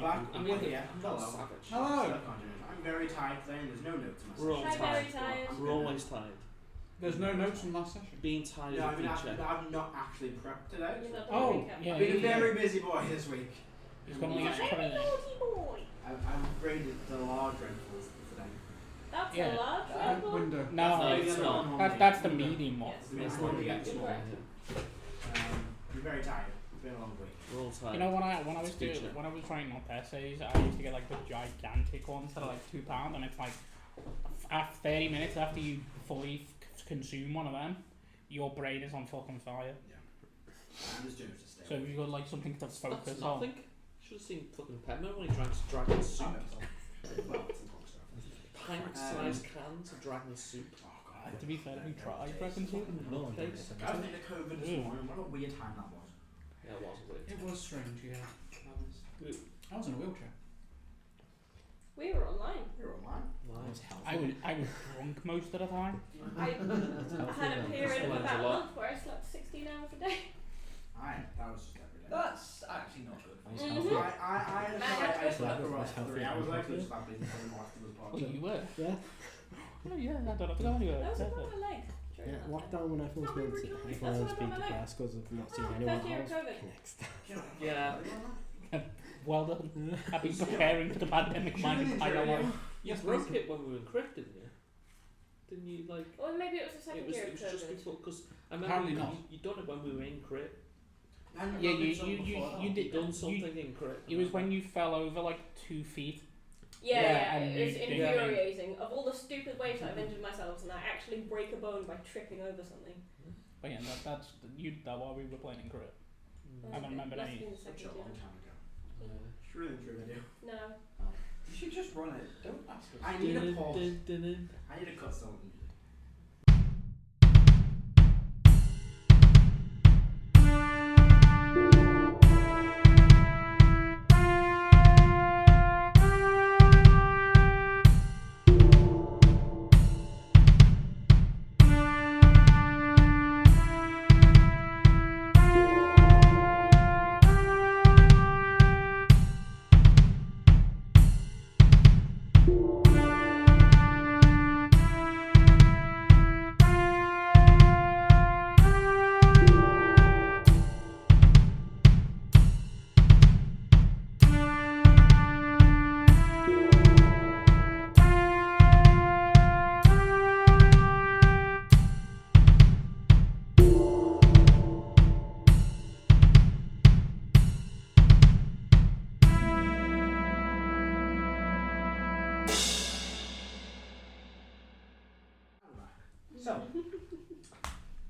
back. I'm here. not Hello. savage. Hello. I'm very tired today and there's no notes in my We're all session. tired. tired. We're always tired. There's no notes from last session. Being tired No, I of mean, feature. I've not actually prepped today. You're not Oh, doing recap. yeah. I've been a very busy boy this week. He's gonna He's like a very naughty boy. I've upgraded the large rentals today. That's Yeah. a large rifle. Window. No, No, it's not. that's the medium one. Yes. It's It's one not to get really small. Right. I'm very tired. It's been a long week. We're all tired. You know when I was It's doing feature. when I was writing up essays, I used to get like the gigantic ones that are like £2, and it's like after 30 minutes after you fully consume one of them, your brain is on fucking fire. I'm just doing it to stay. So if you got like something to That's focus on. nothing. Should have seen fucking Pepper when he drank dragon soup. Well, it's important stuff. Pint-sized cans of dragon soup. Oh god. To be fair, have you tried dragon soup? No, I was thinking of COVID this morning. What a weird time that was. Yeah, it was weird. It was strange, yeah. I was in a wheelchair. We were online. You're online. Nice. I was drunk most of the time. I had a period of Explains about a a lot. month where I slept 16 hours a day. That was just every day. That's actually not good. Mhm. I slept around 3 hours later, just that busy time after the Well, podcast. you were. Yeah. Oh yeah, I don't have to go anywhere. I was Exactly. on my leg during Yeah, that time. lockdown when everyone's No, we going were to doing it. everyone's That's what been I'm to like. class because of not seeing Oh, anyone first year of else COVID. next. Yeah. Well done. I've been preparing for the pandemic my entire life. You broke it when we were in Crypt, didn't you? Didn't you like? Or maybe it was the second year It of was just COVID. before, because I remember Apparently not. you done it when we were in Crypt. Yeah, you did. You done something in Crypt. It was when you fell over like 2 feet. Yeah, Yeah, and it was you did- infuriating. Of all the stupid ways I've injured myself, and I actually break a bone by tripping over something. But yeah, that's you did that while we were playing in Crypt. I don't remember Must any. have been the Such second a long year. time ago. True and true video. No. You should just run it. Don't ask us. I need a pause. Dun-dun-dun-dun. I need to cut something. So,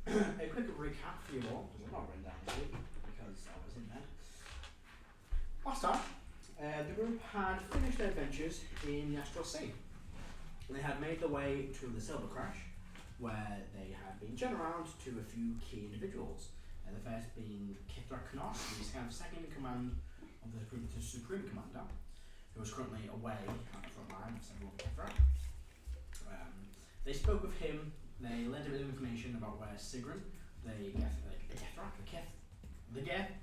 a quick recap for you all, because I'm not written down this week, because I was in there. Last time, the group had finished their adventures in the Astral Sea. They had made their way to the Silver Crash, where they had been shown around to a few key individuals. The first being Canis, who is kind of second in command of the Supreme Commander, who is currently away at the front line of several Kithra. They spoke with him. They led him with information about where Sigrun, the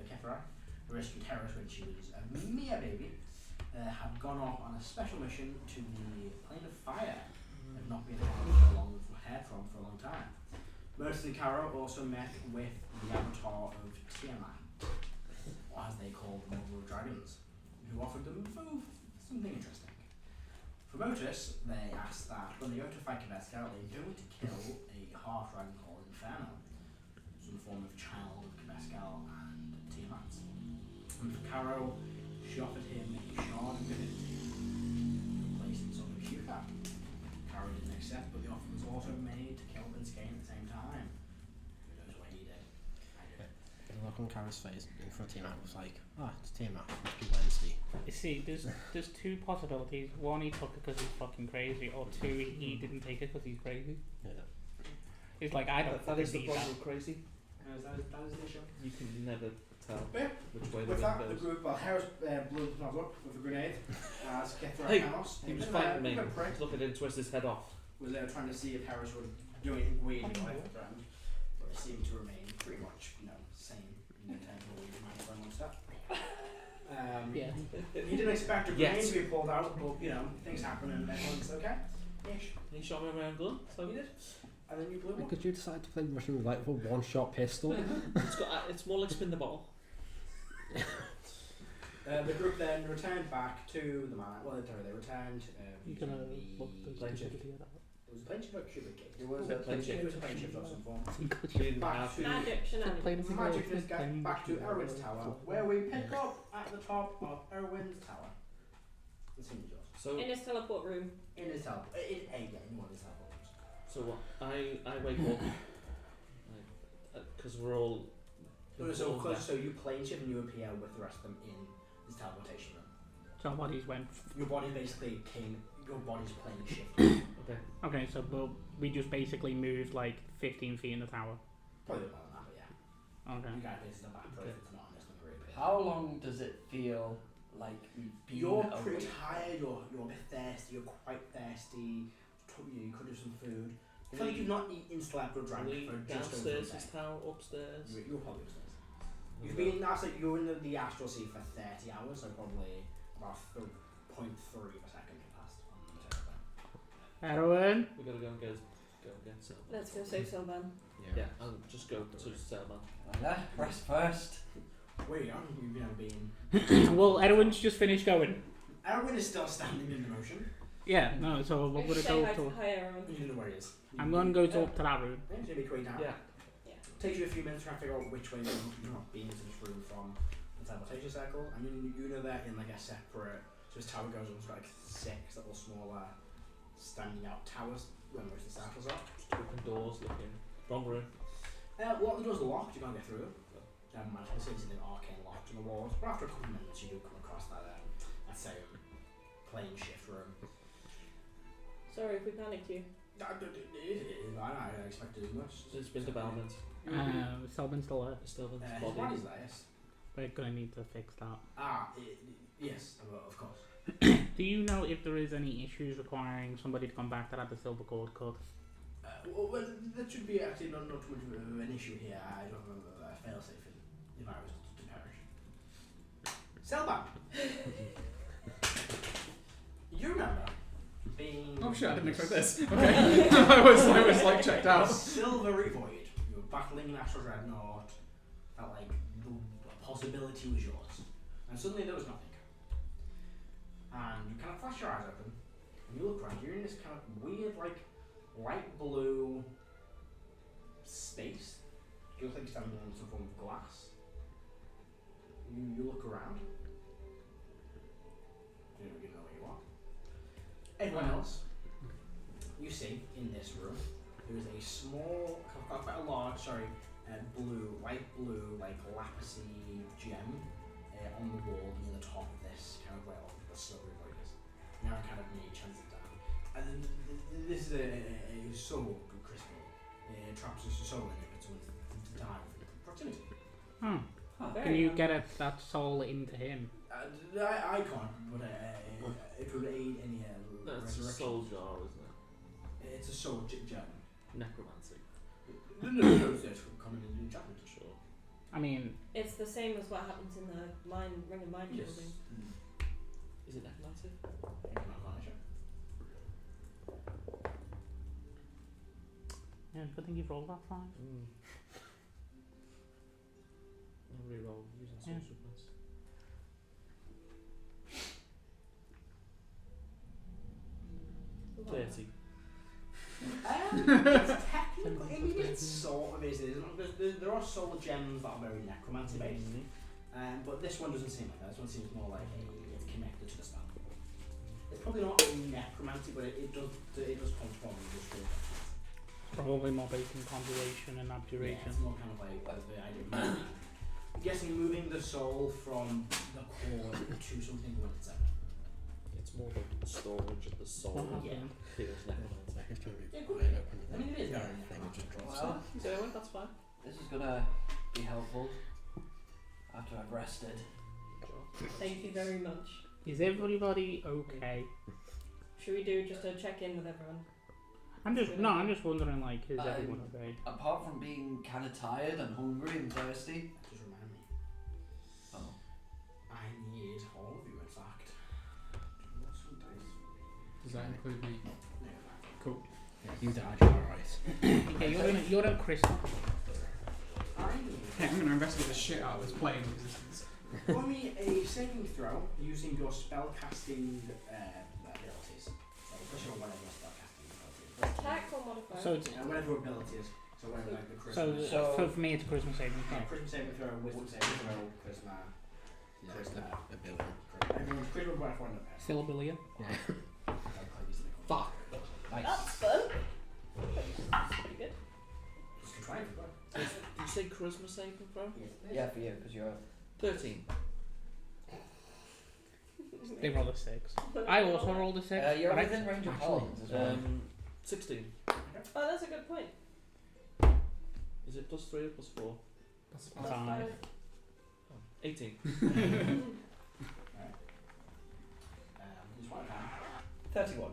Kithra, who rescued Heris when she was a mere baby, had gone off on a special mission to the Plane of Fire, and not been heard from for a long time. Motus and Karo also met with the avatar of Tiamat, or as they call the Mother of Dragons, who offered them both something interesting. For Motus, they asked that when they go to fight Kveska, they don't kill a half-dragon called Inferno, some form of child of Kveska and Tiamat. And for Karo, she offered him a shard of divinity placed in some of Shuka. Karo didn't accept, but the offer was also made to kill Binscane at the same time. Who knows what he did? I did. The look on Karo's face in front of Tiamat was like, it's Tiamat, must be Wednesday. You see, there's two possibilities. One, he took it because he's fucking crazy, or two, he didn't take it because he's crazy. Yeah. It's like I don't. That is the need problem that. with crazy. That is the issue. You can never tell But yeah, which way the with wind that, the goes. group, Heris blew themselves up with a grenade as Kithra Hey, Canos. He was fighting me. Look at him twist his head off. Was there trying to see if Heris would do anything weird in life with them, but it seemed to remain pretty much, sane in the temple we might have run on stuff. Yeah. You didn't expect a Yes. grenade to be pulled out, but you know, things happen and everyone's okay. Ish. He shot me with my own gun. So You did. And then you blew up. Could you decide to play Russian roulette with a one-shot pistol? it's more like spin the bottle. The group then returned back to the manor. Well, they returned. You're gonna using look the the plane shift. stupidity of that. It was a plane shift or a cubic gate? It was a a plane shift. It was a plane shift of some form. We didn't Back have to Magic shenanigans. Magic this guy back to Erwin's tower, where we pick up at the top of Erwin's tower. The scene is yours. So In his teleport room. In his teleport. In one of his teleport rooms. so what? I wake up because we're all. So you plane shift and you appear with the rest of them in his teleportation room. So bodies went. Your body basically came. Your body's plane shifted. Okay. Okay, so we just basically moved like 15 feet in the tower. Probably more than that, but yeah. Okay. You guys basically back Okay. it's not honest when you reappear. How long does it feel like we've been You're away? pretty tired. You're a bit thirsty. You're quite thirsty. You could do some food. I feel like you've not eaten, slept, or drank We for just over a downstairs day. his tower, upstairs. You're probably upstairs. You've been. That's like you're in the astral sea for 30 hours, so probably about 0.3 of a second passed on the turbo. Erwin? We gotta go and get Celban. Let's go save Celban. Yeah, I'll just go to Celban. Rest first. Where you are? You've been. Well, Erwin's just finished going. Erwin is still standing in the motion. Yeah, no, so we're gonna go to. Hi, Aaron. You don't know where he is. I'm gonna go to up to that room. Yeah, it's gonna be quick down. Yeah. Takes you a few minutes to try and figure out which way you're not being into this room from the teleportation circle. And you know they're in like a separate. So his tower goes on. It's got like 6 little smaller standing out towers where most of the circles are. Just open doors, looking. Wrong room. Well, the door's locked, you can't get through. You haven't managed to see anything arcane locked on the walls, but after a couple of minutes you do come across that same plane shift room. Sorry if we panicked you. I don't expect to do much. It's been development. Celban's still there. Celban's His body. body's there, yes. We're gonna need to fix that. Yes, of course. Do you know if there is any issues requiring somebody to come back that had the silver cord cut? Well, that should be actually not too much of an issue here. I don't have a failsafe if I was to perish. Celban! You remember being. Oh shit, I didn't expect this. Okay. I was like checked A out. silvery void. You were battling an astral dreadnought. Felt like the possibility was yours. And suddenly there was nothing. And you kind of flash your eyes open. And you look around. You're in this kind of weird, like, light blue space. You look like you're standing on some form of glass. You look around. You know where you are. Everyone else, you see in this room, there is a small, quite a large, light blue, like lapis-y gem on the wall near the top of this, kind of where the silvery void is. Now it kind of chants it down. And this is a soul crystal. It traps a soul in it, but someone to die with proximity. Hmm. Very Can you nice. get that soul into him? I can't, but it would aid any That's a resurrection. soul jar, isn't it? It's a soul gem. Necromancy. No, it's common in enchantment. Sure. I mean, It's the same as what happens in the ring of mind Yes. building. Is it necromancy? yeah, good thing you've rolled that fine. I'll reroll using Yeah. sorcerer points. Wow. 30. It's technically, I mean, it sort of is. There are soul gems that are very necromancy based, but this one doesn't seem like that. This one seems more like it's connected to the spell. It's probably not necromancy, but it does transform into this. Probably more based in conjuration and Yeah, abjuration. it's more kind of like the idea of moving. I'm guessing moving the soul from the core to something with itself. It's more the storage of the soul. What Yeah. happened? Feels necromancy. Yeah, good. I mean, it is very Thing it just drops Well, So that's fine. this is gonna be helpful after I've rested. Sure. Thank you very much. Is everybody okay? Should we do just a check-in with everyone? I'm just wondering, like, is everyone okay? Apart from being kind of tired and hungry and thirsty. Just remind me. Oh. I need all include me. Cool. Yeah, you died, you're alright. Yeah, you're in crystal. Hey, I'm going to investigate the shit out of this plane existence. Roll me a saving throw using your spellcasting abilities. So, push on whatever your spellcasting ability is. Attack or modifier? So it's, Whatever ability is. So, whatever like the so, charisma. for me it's Christmas saving throw. Charisma saving throw, wisdom saving throw, charisma. Yeah, it's the ability. Everyone's charisma by one of them. Still a billion. Yeah. Fuck. Nice. That's fun. That's pretty good. Just to try it as well. Did you say charisma saving throw? Yeah, for you, because you're. 13. They rolled a 6. I also rolled a 6. You're but I- within range of actually, Paladins as well. 16. Oh, that's a good point. Is it plus 3 or plus 4? That's That's fine. fine. 18. Just one time. 31.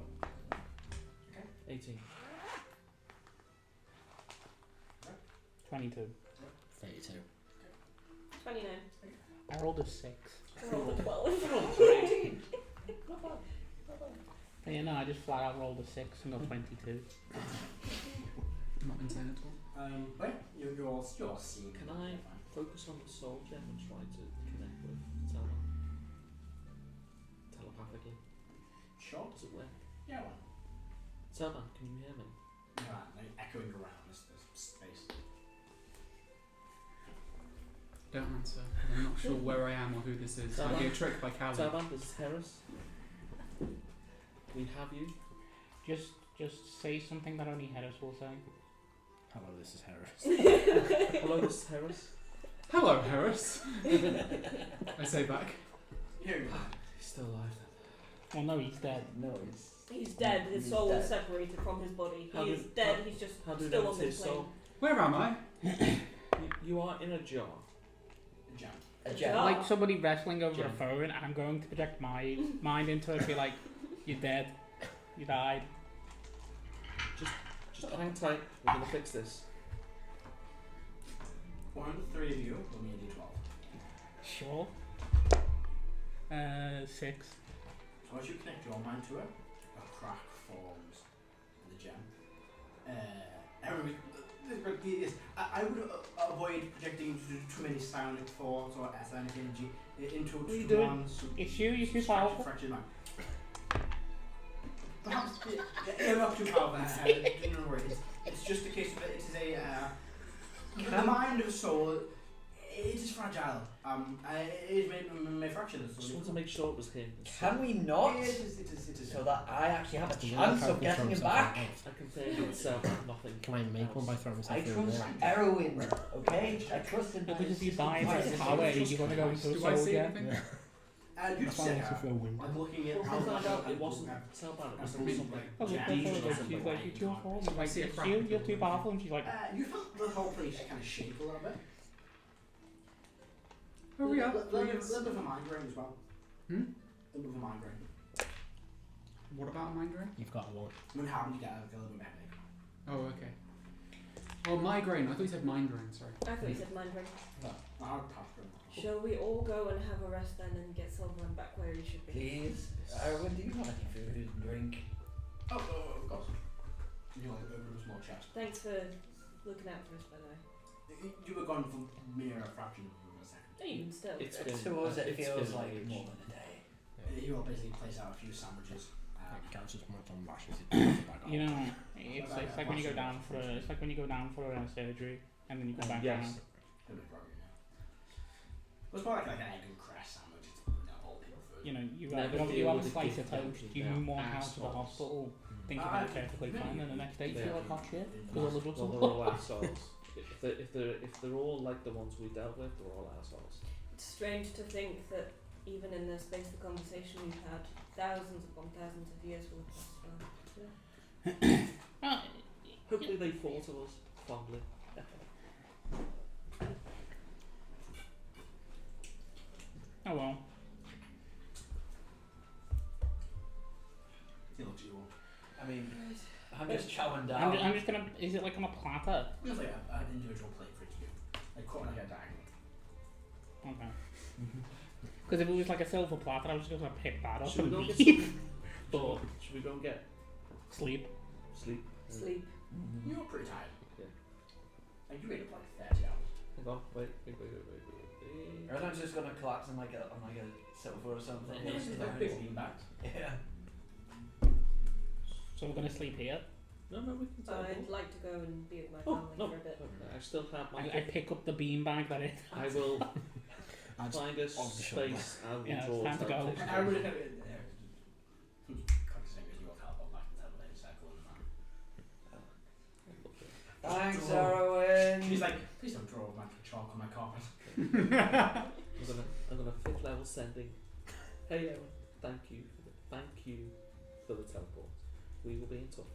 18. 22. 32. 29. I rolled a 6. I rolled a 12. Not bad. But yeah, no, I just flat out rolled a 6 and got 22. Not insane at all. But you're seeing. Can I focus on the soul gem and try to connect with Celban? Telepathically. Sure. Does it work? Yeah, well. Celban, can you hear me? Yeah, like echoing around this space. Don't answer. I'm not sure where I am or who this is. Might be a trick by Callie. Celban, this is Heris. We have you. Just say something that only Heris will say. Hello, this is Heris. Hello, this is Heris. Hello, Heris. I say back. Here you go. He's still alive Well, no, he's dead. No, He's dead. His He's soul is dead. separated from his body. How He is did- dead. He's just How do you still know on it's this his plane. soul? Where am I? You are in a jar. Jump. a A gem. jar. Like somebody wrestling over a Gem. phone, I'm going to project my mind into it and be like, you're dead. You died. Just hang tight. We're gonna fix this. One of the three of you will need a d12. Sure. 6. So as you connect your mind to it, a crack forms in the gem. I would avoid projecting too many silent thoughts or assigned energy into What are you doing? one. It's you, you're too powerful. Fractured mind. Perhaps you're not too powerful. Don't worry. It's just a case of it is a the mind of a soul. It is fragile. It may fracture this. Just want to make sure it was him. Can we not? It is. So that I actually have a Does it chance work of out getting him if I throw back. myself I confirm with Celban, nothing. out? Can I make one by throwing I myself through a trust wall? Erwin, okay? I trust in Well, my because if you system buy of this mind. power, you're going to go into a Do I soul see again. anything? You That's why I sit also feel wind. like looking at Well, how found out it much wasn't Celban, it was Absolutely. something. Oh, look, Yeah. that's Demon all or it is. something. She's like, it's your fault. So I Like, see a it's crack. you're too powerful. And she's like, you felt the whole place kind of shake a little bit. Hurry up, A little bit please. of a migraine as well. Hmm? A little bit of a migraine. What about a migraine? You've got one. When happens, you get a little bit of a headache. Oh, okay. Oh, migraine. I thought you said migraine, sorry. I thought you said mind ring. I have passed them. Shall we all go and have a rest then and get Celban back where he should be? Please, Erwin, do you have any food and drink? Oh, of course. You like open a small chest. Thanks for looking out for us, by the way. You were gone for mere a fraction of a second. Even still. It's been. To us, it it's feels been like age. more than a day. You will basically place out a few sandwiches. Garrett's just more on lashes. It's you know, it's like when you go down for a surgery and then you come back Yes. around. It's more like an egg and cress sandwich. It's not all people food. You know, you Never have deal a with the slice of gift toast, empty you down walk out to the assholes. hospital thinking Ah, it's perfectly yeah. fine, and the next day you Yeah. feel like hot shit because all the drugs Well, are they're all assholes. If they're all like the ones we dealt with, they're all assholes. It's strange to think that even in the space of conversation we've had, thousands upon thousands of years will have passed by. Uh, Hopefully they fall to us fondly. oh well. He looks at you all. I mean, I'm just chowing I'm down. I'm just gonna. Is it like on a platter? It's like an individual plate for each of you. Like cut like a diagonal. Okay. Because if it was like a silver platter, I was just gonna pick that up Should we and go get leave. some But Should we go and get sleep. sleep? Sleep. You're pretty tired. Yeah. Like you ate up like 30 hours. Hang on, wait. Erdan's just gonna collapse on like a sofa or something. Yeah, Just it's down. like big beanbags. Yeah. So we're gonna sleep here. No, we can tell. I'd like to go and be with my Oh, family no. for a bit. I still have my. I pick up the beanbag that it. I will I just find a off the shoulder. space and Yeah, it's draw time to go. I really have it in there. Considering you have help on back in the television cycle and that. Thanks, Erwin. She's like, please don't draw magic chalk on my carpet. I'm gonna 5th level sending. Hey Ewan, thank you for the teleport. We will be in touch.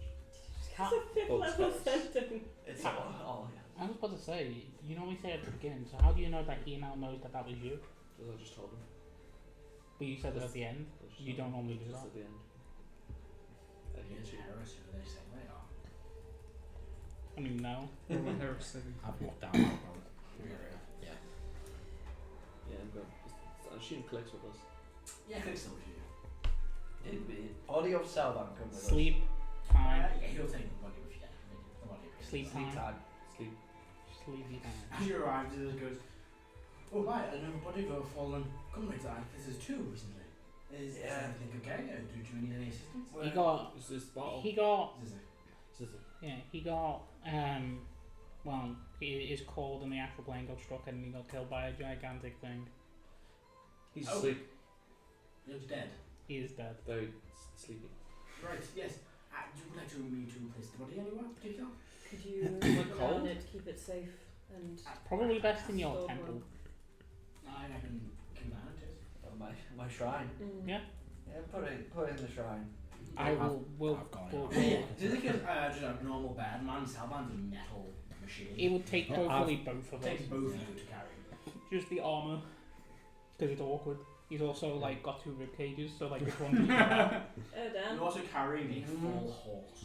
Fifth level sentence. It's Ah. all yeah. I was about to say, you normally say at the beginning, so how do you know that he now knows that was you? Because I just told him. But you said it at the end. I just You told don't him normally do just that. at the end. I hate Here's you. Heris, who they say they are. I mean, no. What about Heris saving? I've walked down that road. Yeah. Yeah, I'm going. I assume Clicks with us. Yeah, fix them with you. It'd be body of Celban come with Sleep time. Yeah, he'll take the body with you. The body with you. Sleep us. Sleep time. time. Sleep. Sleepy time. As you arrive, it goes, oh right, another body of fallen comrades. This is 2 recently. Is everything okay? Do you need any assistance? He got. Is this bottle? He got. This is it. Is this it? Yeah, he got. Well, his cold and the astral plane got struck and he got killed by a gigantic thing. He's Oh. asleep. He looks dead. He is dead. Very sleepy. Right, yes. Do you like me to place the body anywhere in particular? Could you Like cold? around it, keep it safe, and Probably best in your Stored temple. I can manage it. My shrine. Yeah. Yeah, put it in the shrine. I will. I've got it. will- Do you think it's just a normal bad man? Celban's a metal machine. It would take Oh, hopefully both of It us. takes both of you to carry. Just the armor, because it's awkward. He's also like got 2 rib cages, so like which one do you have? Erdan, You're also carrying the full horse.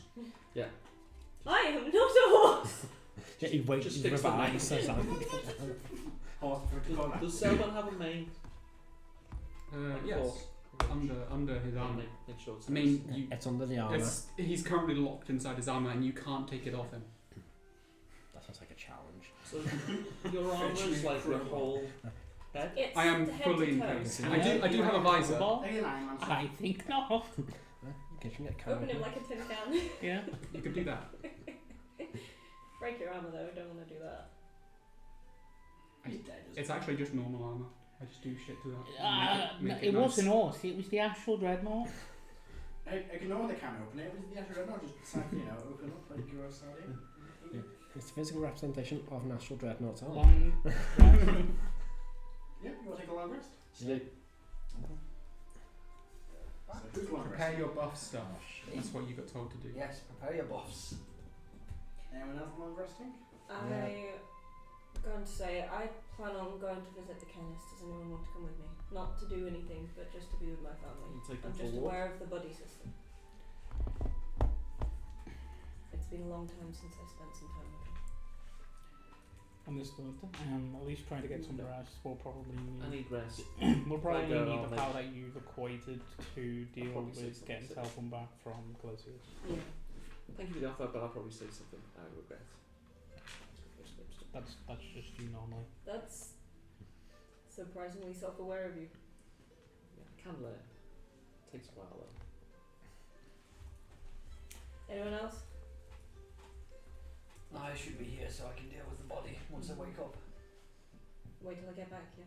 I am not a horse. Yeah, he waits, Just he fix the revives. name. So Horse for the corner. Does Celban have a mane? Yes. Under his armor. Make sure it's I mean, you. it's under the armour. He's currently locked inside his armor, and you can't take it off him. That sounds like a challenge. So your armor is like your whole head? It's I am the head fully to toe. encased. I do have a visor. Hey, Iron Man. I think not. Kitchen get Open him like a tin can. Yeah. You could do that. Break your armor though, don't want to do that. He's dead. It's actually just normal armor. I just do shit to that. No, Make it nice. wasn't us. It was the astral dreadnought. I ignore the can open it. Was the actual not just decide, open up like you're outside. Yeah. It's a physical representation of an astral dreadnought's armour. Long. Yeah, you want to take a long rest? Sleep. So who's long Prepare rest? your buff stuff. That's what you got told to do. Yes, prepare your buffs. Anyone else long resting? I'm going to say I plan on going to visit the Canis. Does anyone want to come with me? Not to do anything, but just to be with my family. You take them I'm for a just walk. aware of the buddy system. It's been a long time since I spent some time with him. Understood. At least trying to get some rest. We'll probably I need. need rest. We'll probably Like, need the like- power that you've equated to deal probably say with getting something. Celban back from Glaciers. Yeah. Thank you for the offer, but I'll probably say something I regret. That's just you normally. That's surprisingly self-aware of you. Yeah, I can learn. Takes a while though. Anyone else? I should be here so I can deal with the body once I wake up. Wait till I get back, yeah.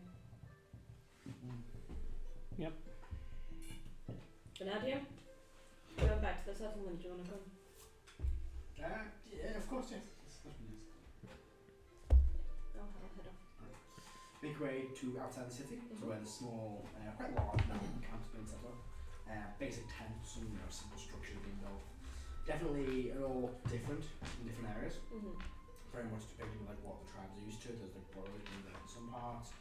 Yep. Benadia? Going back to the settlement, do you want to come? Yeah, of course, yes. I'll head off. Make way to outside the city, to where the small, quite large now camp's been set up. Basic tents and simple structures being built. Definitely all different in different areas. Very much depicting like what the tribes are used to. There's like boilers in some parts.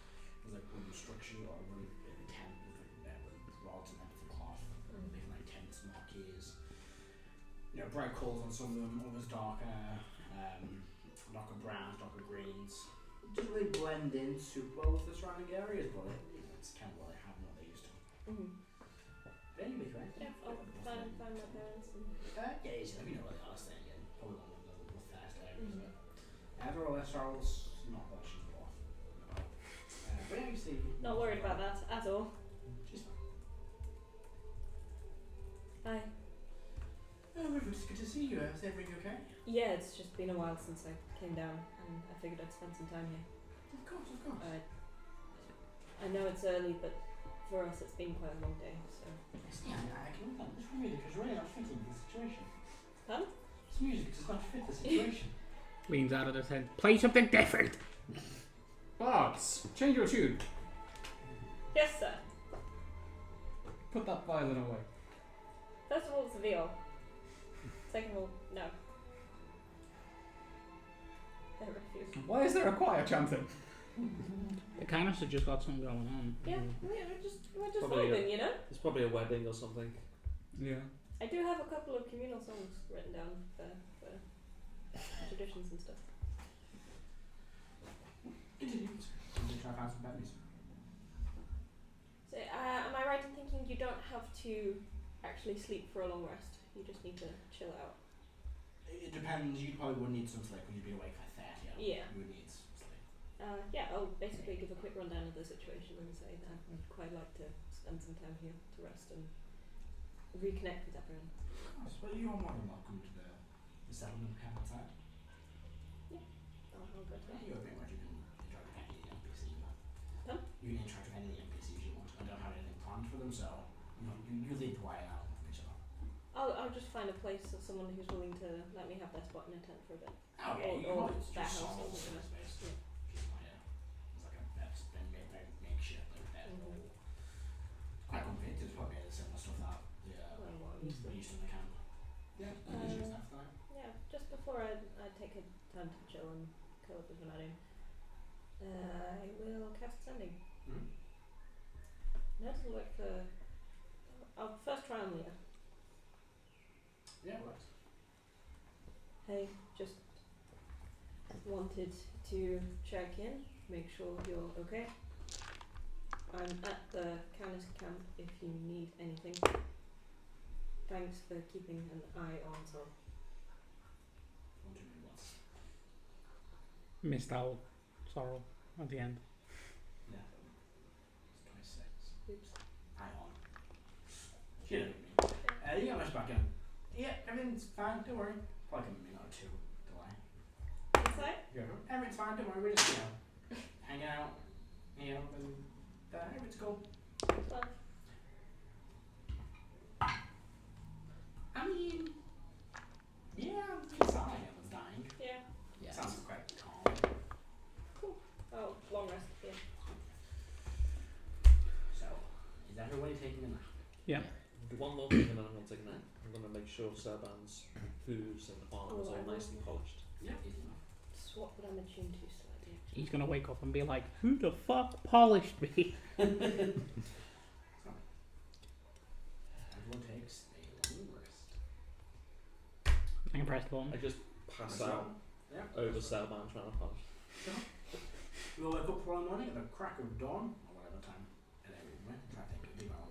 There's like wooden structure or wooden tent with rods and everything cloth. Different like tents, marquees. Bright colours on some of them. Others darker browns, darker greens. It doesn't really blend in super well with the surrounding areas, but it's kind of what they have and what they're used to. But anyway, right? Yeah, I'll find my parents and Yeah, easy. Let me know where they are staying again. Probably one of the first areas. After all, that's Charles, not that she's off. But yeah, you see. not worried about that at all. She's Hi. fine. It's good to see you. Is everything okay? Yeah, it's just been a while since I came down, and I figured I'd spend some time here. Of course, of course. I know it's early, but for us it's been quite a long day, so. Yeah, I can understand. This music is really not fitting the situation. Pardon? This music does not fit the situation. Leans out of the tent. Play something different. Bards, change your tune. Yes, sir. Put that violin away. First of all, it's a viol. Second of all, no. I refuse. Why is there a choir chanting? The Canis have just got something going on. Yeah, we're just Probably, vibing, you know? It's probably a wedding or something. Yeah. I do have a couple of communal songs written down for traditions and stuff. Continue. I'm going to try to find some bad news. So, am I right in thinking you don't have to actually sleep for a long rest? You just need to chill out. It depends. You probably would need some sleep when you've been awake for 30 hours. Yeah. You would need some sleep. Yeah, I'll basically give a quick rundown of the situation and say that I'd quite like to spend some time here to rest and reconnect with everyone. Of course. Well, you're more than welcome to the settlement camp outside. I'll go to that. You're a bit where you can interact with any NPC you want. Huh? You can interact with any NPCs you want. I don't have anything planned for them, so you lead the way out. I'll just find a place of someone who's willing to let me have their spot in a tent for a bit. Oh, yeah, you Or can just that house solve or the whatever. space. Yeah. Just like a best makeshift like that. Mhm. Quite complicated. It's probably the similar stuff that Well, what I'm used to. we used in the camp. Yeah, usually stuff like Yeah, just before I take a time to chill and curl up with Paladin, I will cast Sending. Mm-hmm. Now to look for. I'll first try on Leah. Yeah, it works. Hey, just wanted to check in, make sure you're okay. I'm at the Canis camp if you need anything. Thanks for keeping an eye on Sol. What do you mean, what's... Missed out. Sorrow at the end. Yeah. It's 26. Oops. Hang on. You know what I mean. You got much back in. Yeah, everything's fine, don't worry. Probably a minute or two delay. What's that? Everything's fine, don't worry, we're just, hanging out, and everything's cool. Well, I mean, yeah, I'm sorry I was dying. yeah. Yeah. Sounds quite calm. Oh, long rest, yeah. So, is everybody taking a nap? Yeah. One more thing and then I'm not taking that. I'm going to make sure Celbans' hooves and arms Oh, are I nice will. and polished. Yeah, easy enough. Just what would I attuned to slightly, actually. He's gonna wake up and be like, "Who the fuck polished me?" Everyone takes a long rest. I can press the button. I just pass out Yeah. over Celban trying to polish. We'll wake up tomorrow morning at the crack of dawn, or whatever time, and then we went try to take a big hour.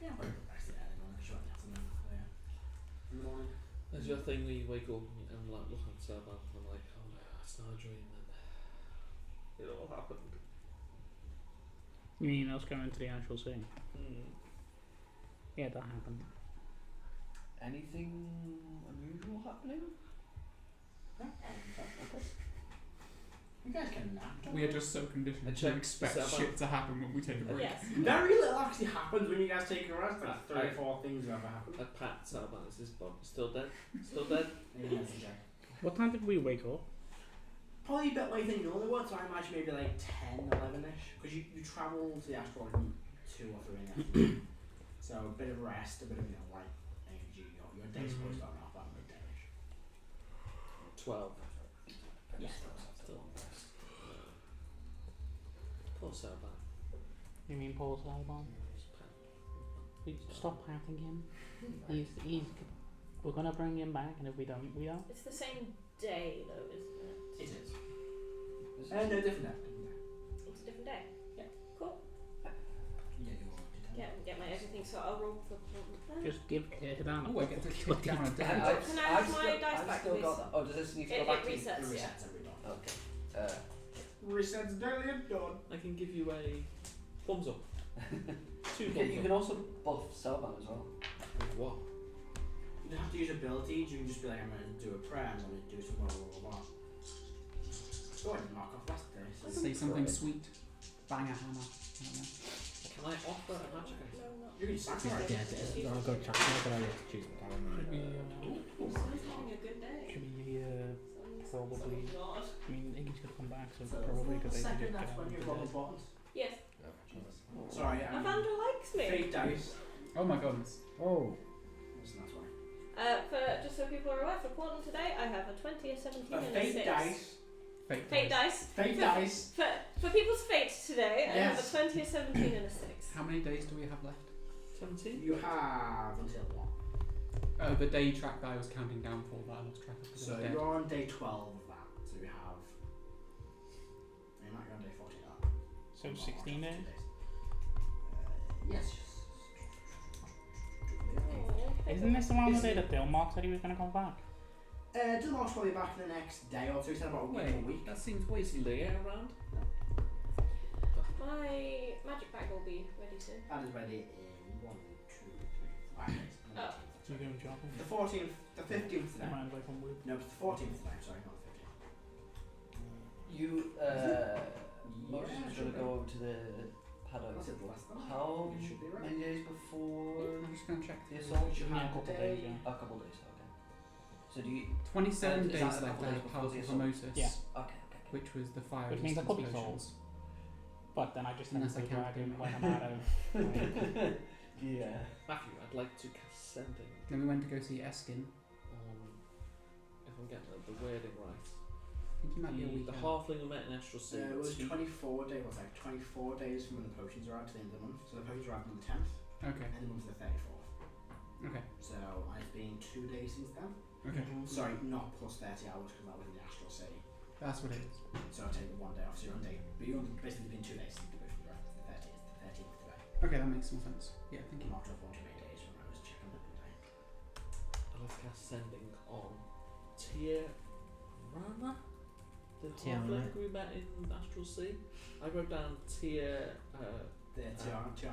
Yeah, we're actually at it on a short afternoon. Yeah. In the morning. There's your thing where you wake up and I'm like looking at Celban and I'm like, oh no, it's not a dream and it all happened. You mean us going to the actual scene? Mm. Yeah, that happened. Anything unusual happening? Yeah. Okay. You guys can nap. don't We you? are just so I conditioned to checked expect Celban. shit to happen when we take a break. Yes. Very little actually happens when you guys take a rest. Like I- 3 or 4 things ever happen. I pat Celban, is his body still dead? Still dead? Maybe that's a check. What time did we wake up? Probably a bit later than you normally would, so I imagine maybe like 10, 11ish. Because you travel to the asteroid at 2 or 3 in the afternoon. So a bit of rest, a bit of light energy. Your day's supposed to start off about midday-ish. 12. Yeah. Still on rest. Poor Celban. You mean Paul Celban? Stop patting him. He's. We're gonna bring him back, and if we don't, we don't. It's the same day, though, isn't it? It is. No, different day. It's a different day. Yeah. Cool. You get your Get my everything thinking, so I'll roll for portland then. Just give Erdan Oh, I get to fucking take down a D10. die. Can I have my dice I've back, still please? got that. Oh, does this need to go It back to you? It resets, yeah. resets every dawn. Okay. Resets daily at dawn. I can give you a thumbs up. Two You thumbs can up. also buff Celban as well. With what? You don't have to use abilities, you can just be like, I'm going to do a prayer, I'm going to do some blah blah blah. Go ahead and knock off last day. Say something sweet. Bang a hammer. I don't know. Can I offer a magic item? No, not. You can sacrifice. Yeah, I'll go check. I'm going to choose my power. Should be, Sun's having a good day. should be Sun's probably. not. I mean, Iggy's gonna come back, so probably a good idea to Second, get that's out when of you the roll day. the buttons. Yes. Sorry, Avandra likes me. fake dice. Oh my goodness. Oh. Listen, that's why. Just so people are aware, for Portland today, I have a 20, a 17, A and a 6. fake dice. Fate dice. Fake dice. For people's fate today, I have a Yes. 20, a 17, and a 6. How many days do we have left? 17? You have until what? Oh, the day track that I was counting down for that I lost track of. because So I was dead. you're on day 12 of that. So you have. You might be on day 14 of that. So 16 days? Yes. Isn't this around the day that Bill Mark said he was gonna come back? Dilmark's probably back in the next day or two. He said about a week. That seems way too late around. My magic bag will be ready soon. That is ready in 1, 2, 3, 5 days. Oh. So you're going shopping? The 14th, the 15th You today. mind if I come with? No, it's the 14th today. Sorry, not the 15th. You, Motus Yeah, is should going to be. go over to the paddock. That's it, the last one. How It should be right. many days before I'm just going to check the the assault? You Yeah, have a couple the days, day. yeah. A couple days, okay. So do you... 27 Is that days a left couple out days of before House the of assault? Motus, Yeah. Okay. which was the fire Which means I resistance could be potions. But then I just think Unless I the count dragon them. when I'm out of. Yeah. Matthew, I'd like to cast Sending Then we went to go see Eskin. on, if I'm getting the wording right, I think he might be a the weekend. halfling we met in Astral Sea. It was two- 24 days. What's that? 24 days from when the potions are out to the end of the month. So the potions are out on the 10th, Okay, and the month the 34th. okay, So it's been 2 days since then. okay. Sorry, not plus 30 hours because that was in the Astral Sea. That's what it is. So I'll take 1 day off. So you're on day. But you're basically been 2 days since the potions are out. It's the 30th. The 13th today. Okay, that makes more sense. Yeah, thank you. Not off 1 too many days when I was checking the day. I'd like to cast Sending on Tirana, the Tiana. halfling we met in Astral Sea. I wrote down The Tiana, yeah.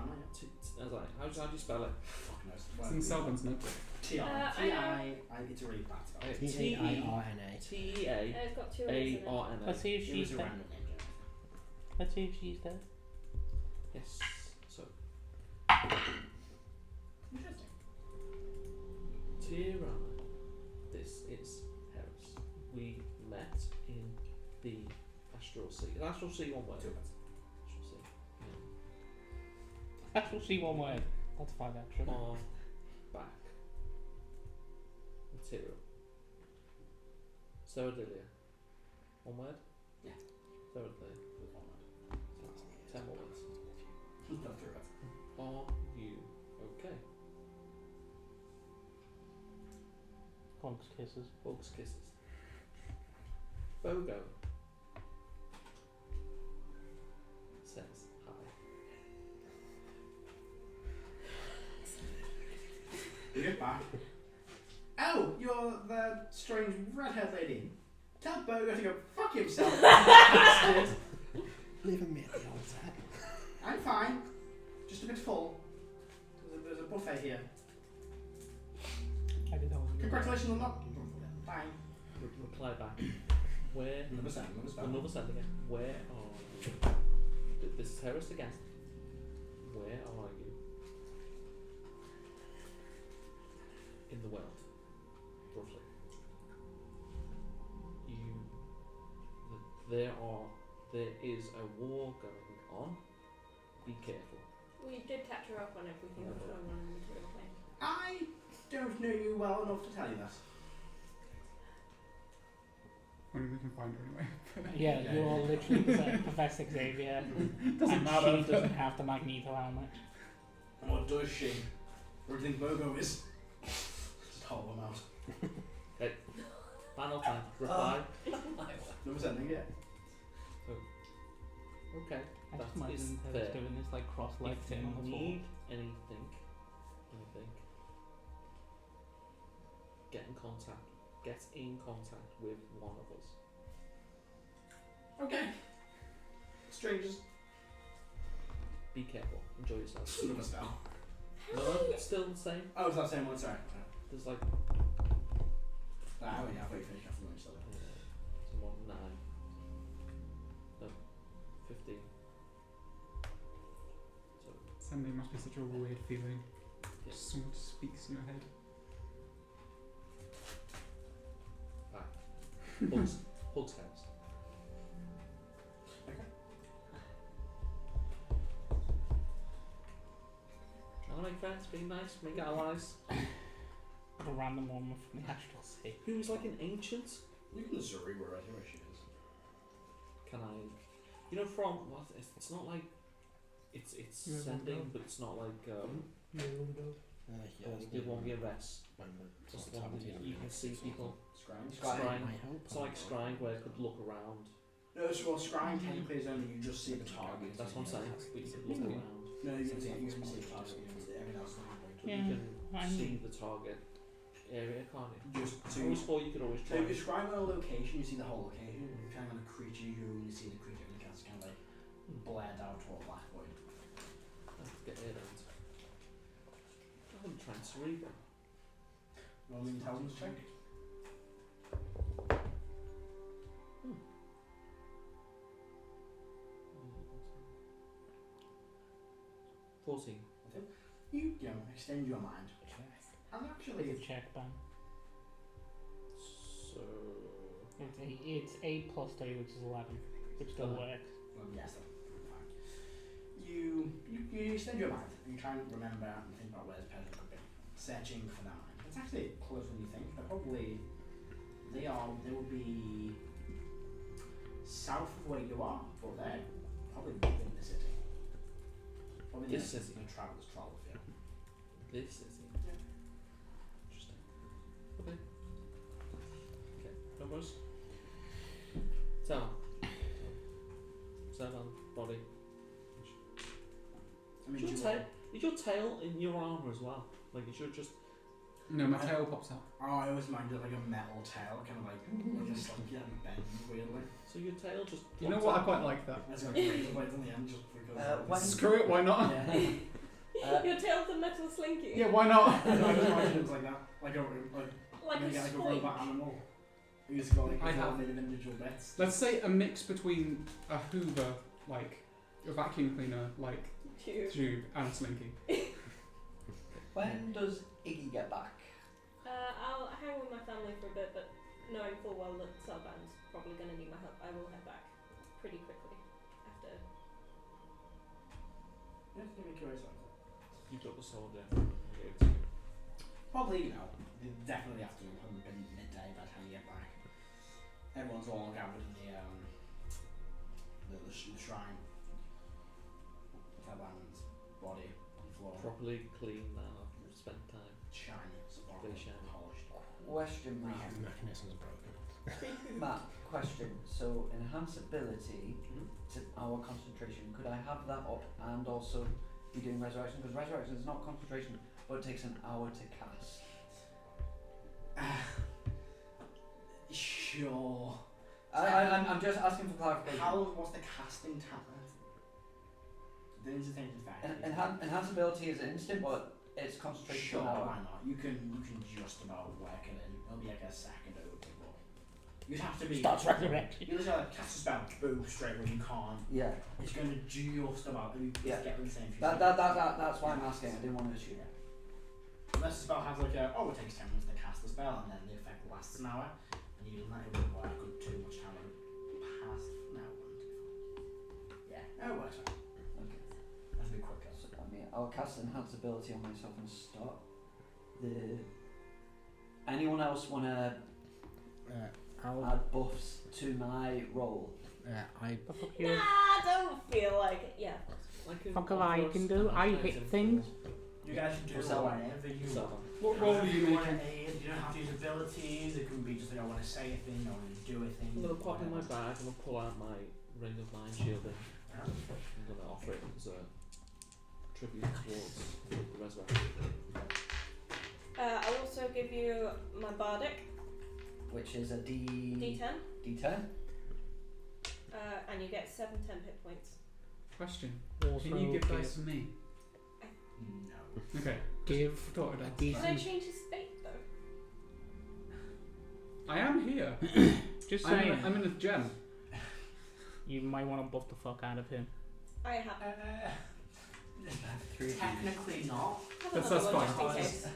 I was like, how do you spell it? Fuck knows. It's in Celban's notebook. Tiana. It's a really bad spell. T-A-I-R-N-A. T-E-A It's got 2 A's in it. A-R-N-A. Let's see if It was she's a dead. random name, Jonathan. Let's see if she's dead. Yes. So, Interesting. Tirana. This is Heris. We met in the Astral Sea. Is Astral Sea one word? Two words. Astral Sea. Actual see one word. That's 5 extra. On back. Material. Ceredilia. One word? Yeah. Ceredilia. With 1 word. 10 more words. Not 3 words. Are you okay? Hugs, kisses. Bugs kisses. Bogo says hi. You get back. Oh, you're the strange redhead lady. Tell Bogo to go fuck himself. Bastard. Leaving me at the altar. I'm fine. Just a bit full. There's a buffet here. I did hold you. Congratulations on that. Bye. Reply back. Where? Another sound, another spell. Another send again. Where are you? This is Heris again. Where are you? In the world, roughly. There is a war going on. Be careful. We did catch her up on everything that was going on in the material plane. I don't know you well enough to tell you that. Only we can find her anyway. Yeah, Yeah. you're literally Professor Xavier. Doesn't and matter. she doesn't have the Magneto helmet. What does she? What do you think Bogo is? Just hold them out. Final time. Reply. Never said anything yet. Okay. I That just is imagine her fair. just doing this like cross-legged If thing on the you floor. need anything, Let me think. Get in contact with one of us. Okay. Strangers. Be careful. Enjoy yourself. Another spell. No, it's still the same. Oh, it's that same one. Sorry. There's like I went halfway finished after lunch. So. someone 9. No, 15. So Sunday must be such a weird feeling. Yeah. Someone speaks in your head. Hugs house. Try to make friends, be nice, make allies. A random one from the Astral Sea. Who's like an ancient? You can Zuri where she is. Can I? You know, from what? It's not like it's You have one sending, go. but it's not like Yeah, the one we rest. when we're Just sort of one talented that and you can mixed see or people. Scrying. Scrying. I hope. It's like scrying where it could look around. No, so scrying technically is only you just see the target. That's what I'm saying. But you could look Mm. around. No, you can see the target. Everything else is Yeah, You can I mean- see the target area, can't you? just I to. always thought you could always So try. if you're scrying on a location, you see the whole location. If you're trying on a creature, you only see the creature, and it's kind of like blared out to a black void. Let's get Erdan. I'm trying to read them. Roll me intelligence check. Hmm. 14. You extend your mind. And actually, Good check, Ben. So It's 8 plus 3, which is 11, which still works. well, yes, that's fine. You extend your mind and you try and remember and think about where this person could be. Searching for that mind. It's actually closer than you think. They're probably they will be south of where you are, but they're probably within the city. Probably This the city. traveller's troll, yeah. this is it. Yeah. Interesting. Okay. Okay. Numbers. Celban, body. I mean, Is your, you tail, is your tail in your armour as well? Like it should just. No, my tail pops out. Oh, I always minded like a metal tail, kind of like just like bend weirdly. So your tail just. You know pops what? I out. quite like that. That's like razor blades on the end just because. When- Screw it, why not? Yeah. Your tail's a metal slinky. Yeah, why not? I just imagine it's like that, like a Like a like a spike. robot animal. You just got like I a have- made of individual bits. Let's say a mix between a Hoover, like a vacuum cleaner, like Tube. tube, and Slinky. When does Iggy get back? I'll hang with my family for a bit, but knowing full well that Celban's probably going to need my help, I will head back pretty quickly after. Yeah, give me curious. You got the sword there. I'll give it to you. Probably, definitely afternoon, probably been midday by the time you get back. Everyone's all gathered in the shrine. Celban's body on the floor, Properly clean now. Spent time. shiny, sparkling, Very shiny. polished. Question, Matt. The mechanism's broken. Matt, question. So enhanceability Mhm. to our concentration. Could I have that up and also be doing resurrection? Because resurrection is not concentration, but it takes an hour to cast. Sure. I'm just asking for clarification. What's the casting time? The instant effect. Enhanceability is instant, but it's concentration Sure, for an hour. why not? You can just about work it in. It'll be like a second over, but you'd have to be. Starts resurrection. You just like cast a spell, boom, straight away. You can't. Yeah, It's going to just about. Yeah. Get the same. that's why I'm asking. I didn't want to assume. Unless the spell has like a it takes 10 minutes to cast the spell, and then the effect lasts an hour, and you don't it wouldn't work with too much time past an hour. Yeah, it works out. Okay. That's a bit quicker. So, I mean, I'll cast enhanceability on myself and start. Anyone else want to I'll, add buffs to my roll? I The fuck Nah, you? I don't feel like it. Yeah. Fuck all I can do. I hit things. You guys can do For Celban. whatever you So, want. What roll are you want making? to aid, you don't have to use abilities, it can be just like I want to say a thing, I want to do a thing. I'm gonna pop in my whatever. bag and I'll pull out my ring of mind shielding. Yeah. I'm gonna offer it as a tribute towards the resurrection. give you my bardic, which is a D10, D10. and you get 7 10 hit points. Question. Also Can you give dice to me? No. Okay. give Thought a it out. Can I decent. change his state though? I am here. Just I'm saying, in a gem. you might want to buff the fuck out of him. I have. Technically not. Have That's another one fine. just in case.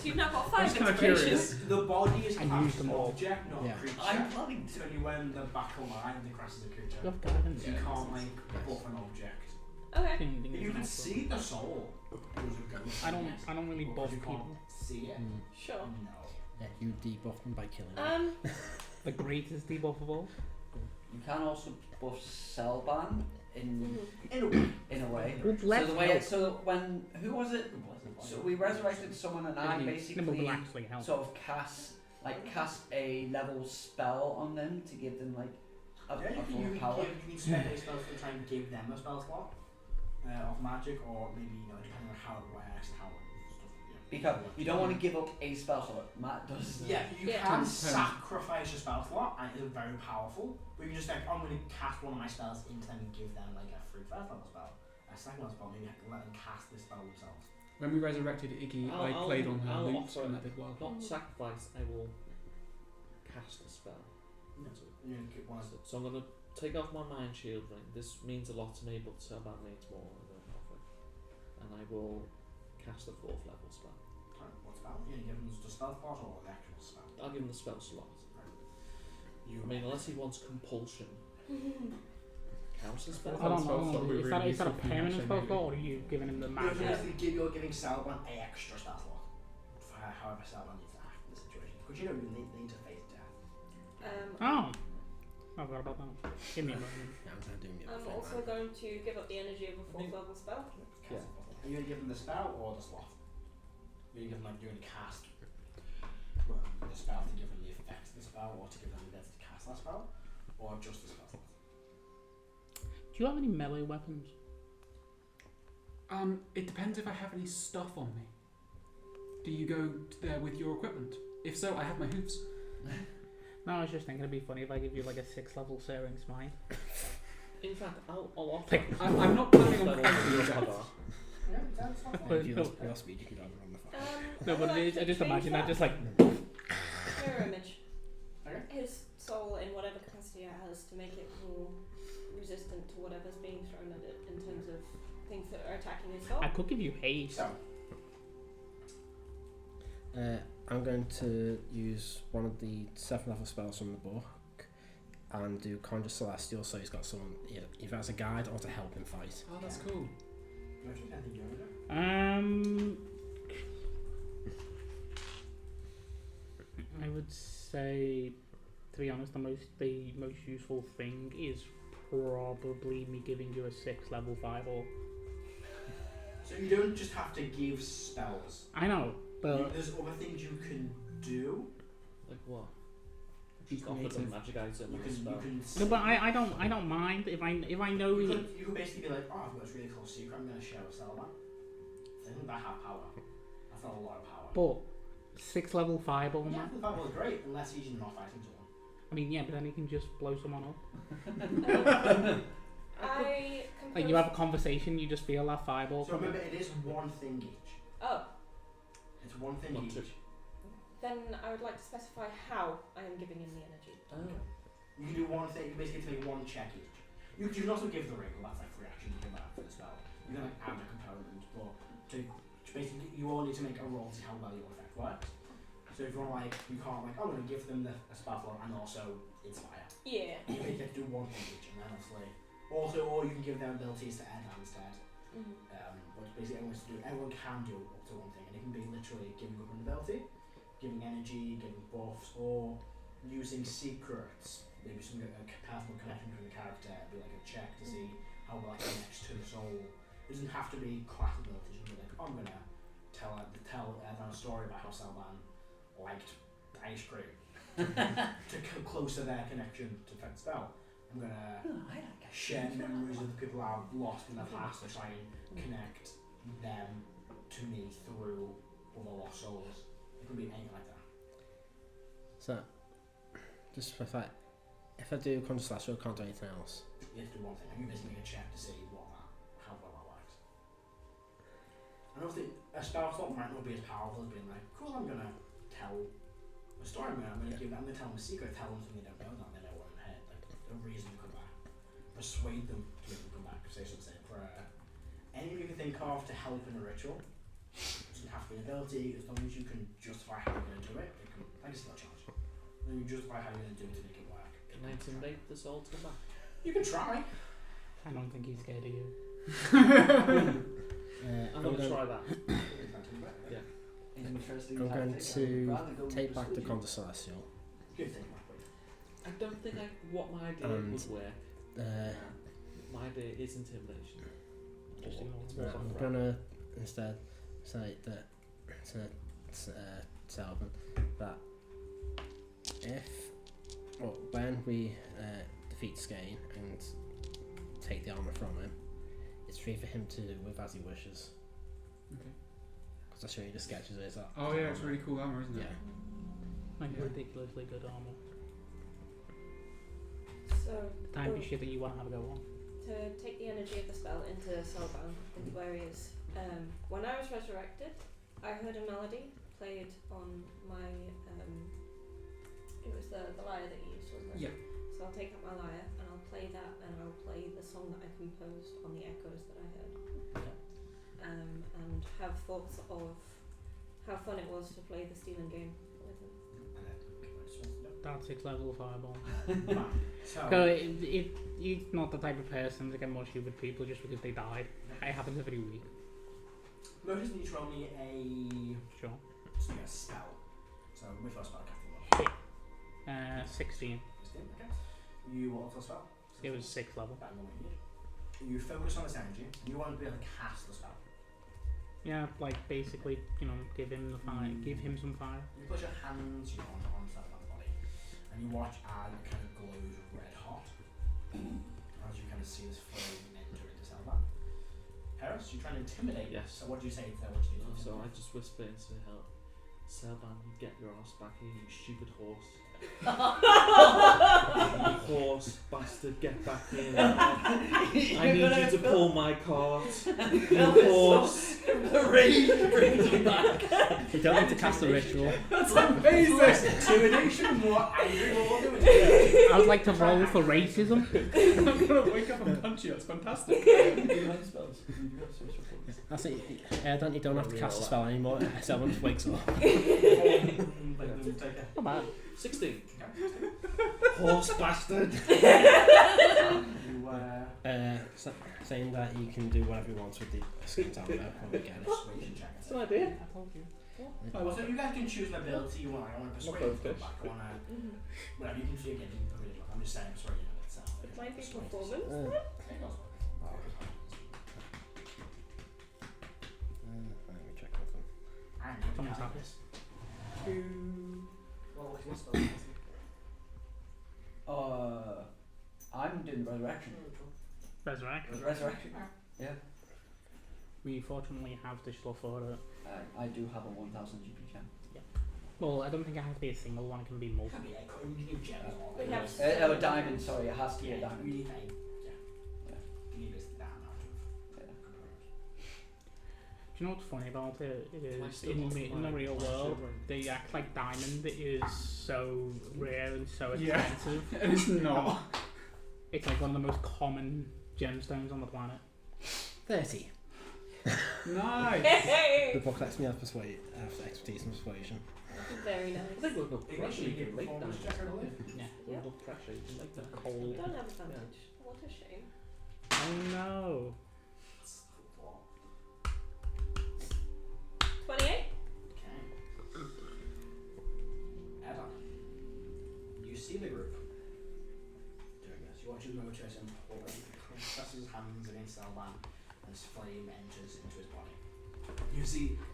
So you've now got I'm 5 just kinda inspiration. curious. The body is I classed used as them an all. object, not Yeah. a creature. I'm planning It's to. only when the battle line they class as a creature. You have guidance. You Yeah. can't like buff an object. Okay. Ding, ding, You ding, can also. see the soul. I don't really But buff you people. can't see it. Sure. No. Yeah, you debuff them by killing them. The greatest debuff of all. You can also buff Celban in In a way. in a way. Well, So let's the way help. it, so when who was it? So we resurrected someone and I No, but basically will actually help. sort of cast a level spell on them to give them like a Yeah, full you power. can spend a spell to try and give them a spell slot of magic, or maybe depending on how it works and how stuff. Because you don't want to give up a spell slot. Matt does. Yeah, you Yeah. can 10. sacrifice a spell slot, and it's very powerful. But you can just like, I'm going to cast one of my spells into them and give them like a free first level spell, a second level spell. Maybe I can let them cast this spell themselves. When we resurrected Iggy, I I'll- played on her I'll lute offer and it. that did well. Not sacrifice, I will cast the spell. You know, get one of So I'm going to take off my mind shield ring. This means a lot to me, but Celban means more. I'm going to offer it. And I will cast a 4th level spell. what spell? You give them the spell slot or the actual spell. I'll give him the spell slot. You I mean, unless he wants compulsion. Counts as spell I don't spell know. slot would be Is really that a useful for me, permanent actually, spell maybe. slot, or are you giving him the magic? You're giving Celban an extra spell slot for however Celban needs to act in the situation. Because you don't need to face death. Oh, I forgot about that. Give me a moment. Yeah, I'm gonna do me I'm also going to give up the energy of a 4th level spell. Yeah. Are you going to give them the spell or the slot? You're going to give them you're going to cast the spell to give them the effects of the spell, or to give them the ability to cast that spell, or just the spell slot? Do you have any melee weapons? It depends if I have any stuff on me. Do you go there with your equipment? If so, I have my hooves. No, I was just thinking it'd be funny if I give you like a 6th level Searing Smite. In fact, I'll offer. I'm not planning on Level fighting you of guys. cover. Yeah, that's not But- If your speed, you can drive around the fire. No, but I just imagine that just like. Mirror image. Okay. His soul in whatever capacity it has to make it more resistant to whatever's being thrown at it in terms of things that are attacking his soul. I could give you haste. So, I'm going to use one of the 7th level spells from the book and do Conjure Celestial, so he's got someone either as a guide or to help him fight. Oh, that's cool. anything you want to do? I would say, to be honest, the most useful thing is probably me giving you a 6th level 5 or. So you don't just have to give spells. I know, but There's other things you can do. Like what? Be Just offer them creative. magic item You and a can, spell. no, but I don't mind if I know you he. could basically be like, oh, I've got this really cool secret. I'm going to share with Celban. Doesn't that have power? That's not a lot of power. But 6th level 5 or Yeah, that. that was great, unless he's not fighting someone. I mean, yeah, but then he can just blow someone up. I Like you have a conversation, you just feel that fireball. So remember, it is one thing each. Oh, It's one thing Not each. two. then I would like to specify how I am giving him the energy. Oh. You can do one thing, you basically take one check each. You can also give the ring, well, that's like 3 actions you can add for the spell. You can like add a component, but to basically, you all need to make a roll to see how well your effect works. So if you want like, you can't like, I'm going to give them a spell slot and also inspire. Yeah. You basically have to do one thing each, and then obviously, or you can give them abilities to Erdan instead. But basically everyone can do up to one thing, and it can be literally giving up an ability, giving energy, giving buffs, or using secrets. Maybe some personal connection between the character, it'd be like a check to see how well it connects to the soul. It doesn't have to be class abilities. You can be like, I'm gonna tell Erdan a story about how Celban liked ice cream to closer their connection to the spell. I'm gonna share memories of the people I've lost in the past to try and connect them to me through other lost souls, could be anything like that. So, just if I do Conjure Celestial, I can't do anything else. You have to do one thing. You basically make a check to see how well that works. And obviously, a spell slot might not be as powerful as being like, cool, I'm gonna tell a story. I'm gonna tell them a secret, tell them something they don't know, that they know what in their head, like a reason to come back, persuade them to make them come back, say something, say a prayer. Anything you can think of to help in a ritual. It doesn't have to be an ability, as long as you can justify how you're going to do it. It can, like a skill challenge. Then you justify how you're going to do it to make it work. Can I intimidate the soul to come back? You can try. I don't think he's scared of you. I'm going to try that. Yeah. I'm going to take back the Conjure Celestial. Good thing, Mark. I don't think what my idea And, would work. My idea is intimidation. Just ignore Right, him. I'm gonna instead say that to Celban that when we defeat Skane and take the armor from him, it's free for him to do with as he wishes. Okay. Because I'll show you the sketches of it. Oh yeah, it's really cool armor, isn't it? Yeah. Like Yeah. ridiculously good armor. So, The type of shit that you want to have a go on. to take the energy of the spell into Celban, into where he is. When I was resurrected, I heard a melody played on my. It was the lyre that you used, wasn't it? Yeah. So I'll take up my lyre and I'll play that, and I'll play the song that I composed on the echoes that I heard. And have thoughts of how fun it was to play the stealing game with him. That's 6th level fireball. So, Because he's not the type of person to get more stupid people just because they died. It happens every week. Motus needs to roll me a Sure. spell. So, which one spell casting? 16. Okay. You want to spell? It was 6th level. Bang on what you need. You focus on this energy. You want to be able to cast the spell. Yeah, like basically, give him the fire, give him some fire. You put your hands on Celban's body, and you watch as it kind of glows red hot as you kind of see this flame enter into Celban. Heris, you're trying to intimidate. Yes. So what do you say to what you do? So I just whisper into her, Celban, you get your ass back here, you stupid horse. Horse bastard, get back here. I need you to pull my cart. You horse. The rage brings you back. You don't need to cast the ritual. That's amazing! Intimidation, what angry more do I would like to roll for racism. I'm gonna wake up and punch you, that's fantastic. Spells. That's it. Erdan, you don't have to cast the spell anymore. Someone just wakes up. Not bad. 16. Horse bastard. Saying that you can do whatever you want with the Centaur when we get it. That's an idea. I told you. So you guys can choose an ability you want. I want to persuade you to come back. I want to. Whatever, you can figure it. I'm just saying, persuade you to itself. It might be performance. Let me check with them. Someone's happy. I'm doing resurrection. Resurrection. Resurrection. Yeah. We fortunately have the stuff for it. I do have a 1000 GP gem. Well, I don't think it has to be a single one, it can be multiple. We have A diamond, sorry, it has to be a diamond. You need a, you need that amount of components. Do you know what's funny about it? Can I Is still in offer the my real world, children? they act like diamond is so rare and so Yeah. expensive. And it's not. It's like one of the most common gemstones on the planet. 30. Nice! The book lets me have expertise and persuasion. Very I nice. think with enough pressure you can make Performance that. check, I believe. Yeah. With enough pressure you can make that. Cold. Don't have advantage. What a shame. Oh no. 28? Okay. Erdan, you see the group doing this. You watch his Motus and presses his hands against Celban as flame enters into his body.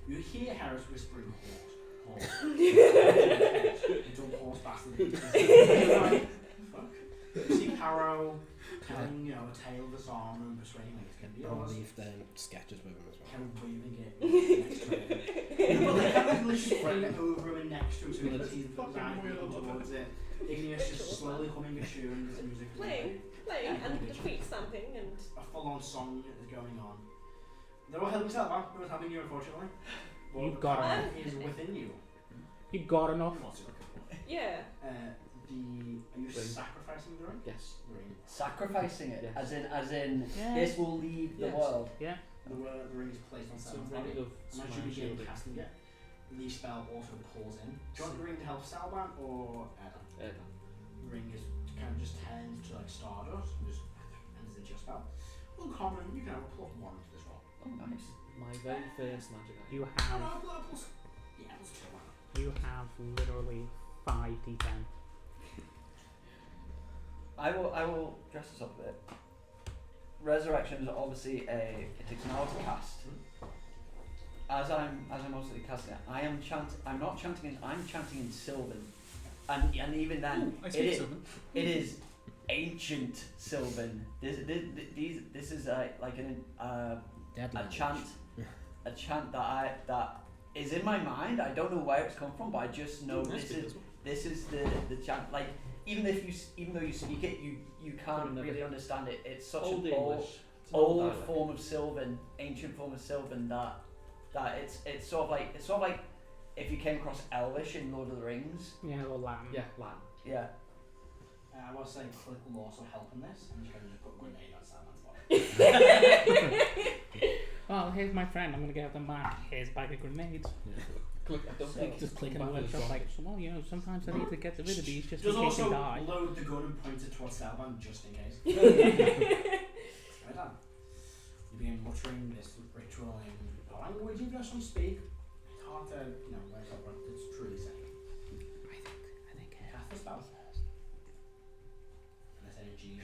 You hear Heris whispering horse. You don't horse bastard. Fuck. You see Karo telling, a tale of this armor and persuading it's going to be I'll yours. leave the sketches with him as well. Kind of waving it next to him. But they kind of literally flipping it over and next to him so It's that he's fucking right weird, I love towards it. Igneous just slowly humming a tune as the music is Playing and the feet stamping and a full-on song is going on. They're all helping Celban. They're not helping you, unfortunately. You But got Karo it. is within you. You got enough. What's it looking for? yeah. Are you Ring. sacrificing the ring? Yes. Ring. Sacrificing it, Yes. as in Yeah. this will leave the Yes. world. Yeah. The ring is placed on Some Celban's ring body. of And as you smile begin shielding. casting it, the spell also pulls in. Do you want the ring to help Celban or Erdan? Erdan. The ring is kind of just turns to like stardust and just enters into your spell. Uncommon, you can have a +1 to this roll. Oh, nice. My very first magic item. You Oh, have no, plus. Yeah, +2, why not? you have literally 5d10. I will dress this up a bit. Resurrection is obviously it takes an hour to cast. As I'm mostly casting it, I'm not chanting in, I'm chanting in Celban. And even then Ooh, I speak Sylvan. it is ancient Celban. This is like a chant that is in my mind. I don't know where it's come from, but I just know I this speak is as well. this is the chant. Like even though you speak it, you can't Never. really understand it. It's such Old an English. It's an old old dialect. form of Sylvan, ancient form of Sylvan that it's sort of like if you came across Elvish in Lord of the Rings. Yeah, or lamb. Yeah, Latin. Yeah. I was saying Click will also help in this, and you can just put a grenade on Celban's body. Well, here's my friend. I'm gonna get them back. Here's a bag of grenades. Click. I don't think Just click in the back with workshop like, rockets. well, you know, sometimes I need to get rid of these just in Just case they also die. load the gun and point it towards Celban just in case. Right on. You begin muttering this ritual in a language you don't speak. It's hard to, work out what it's truly saying. I think Cast the spell. And this energy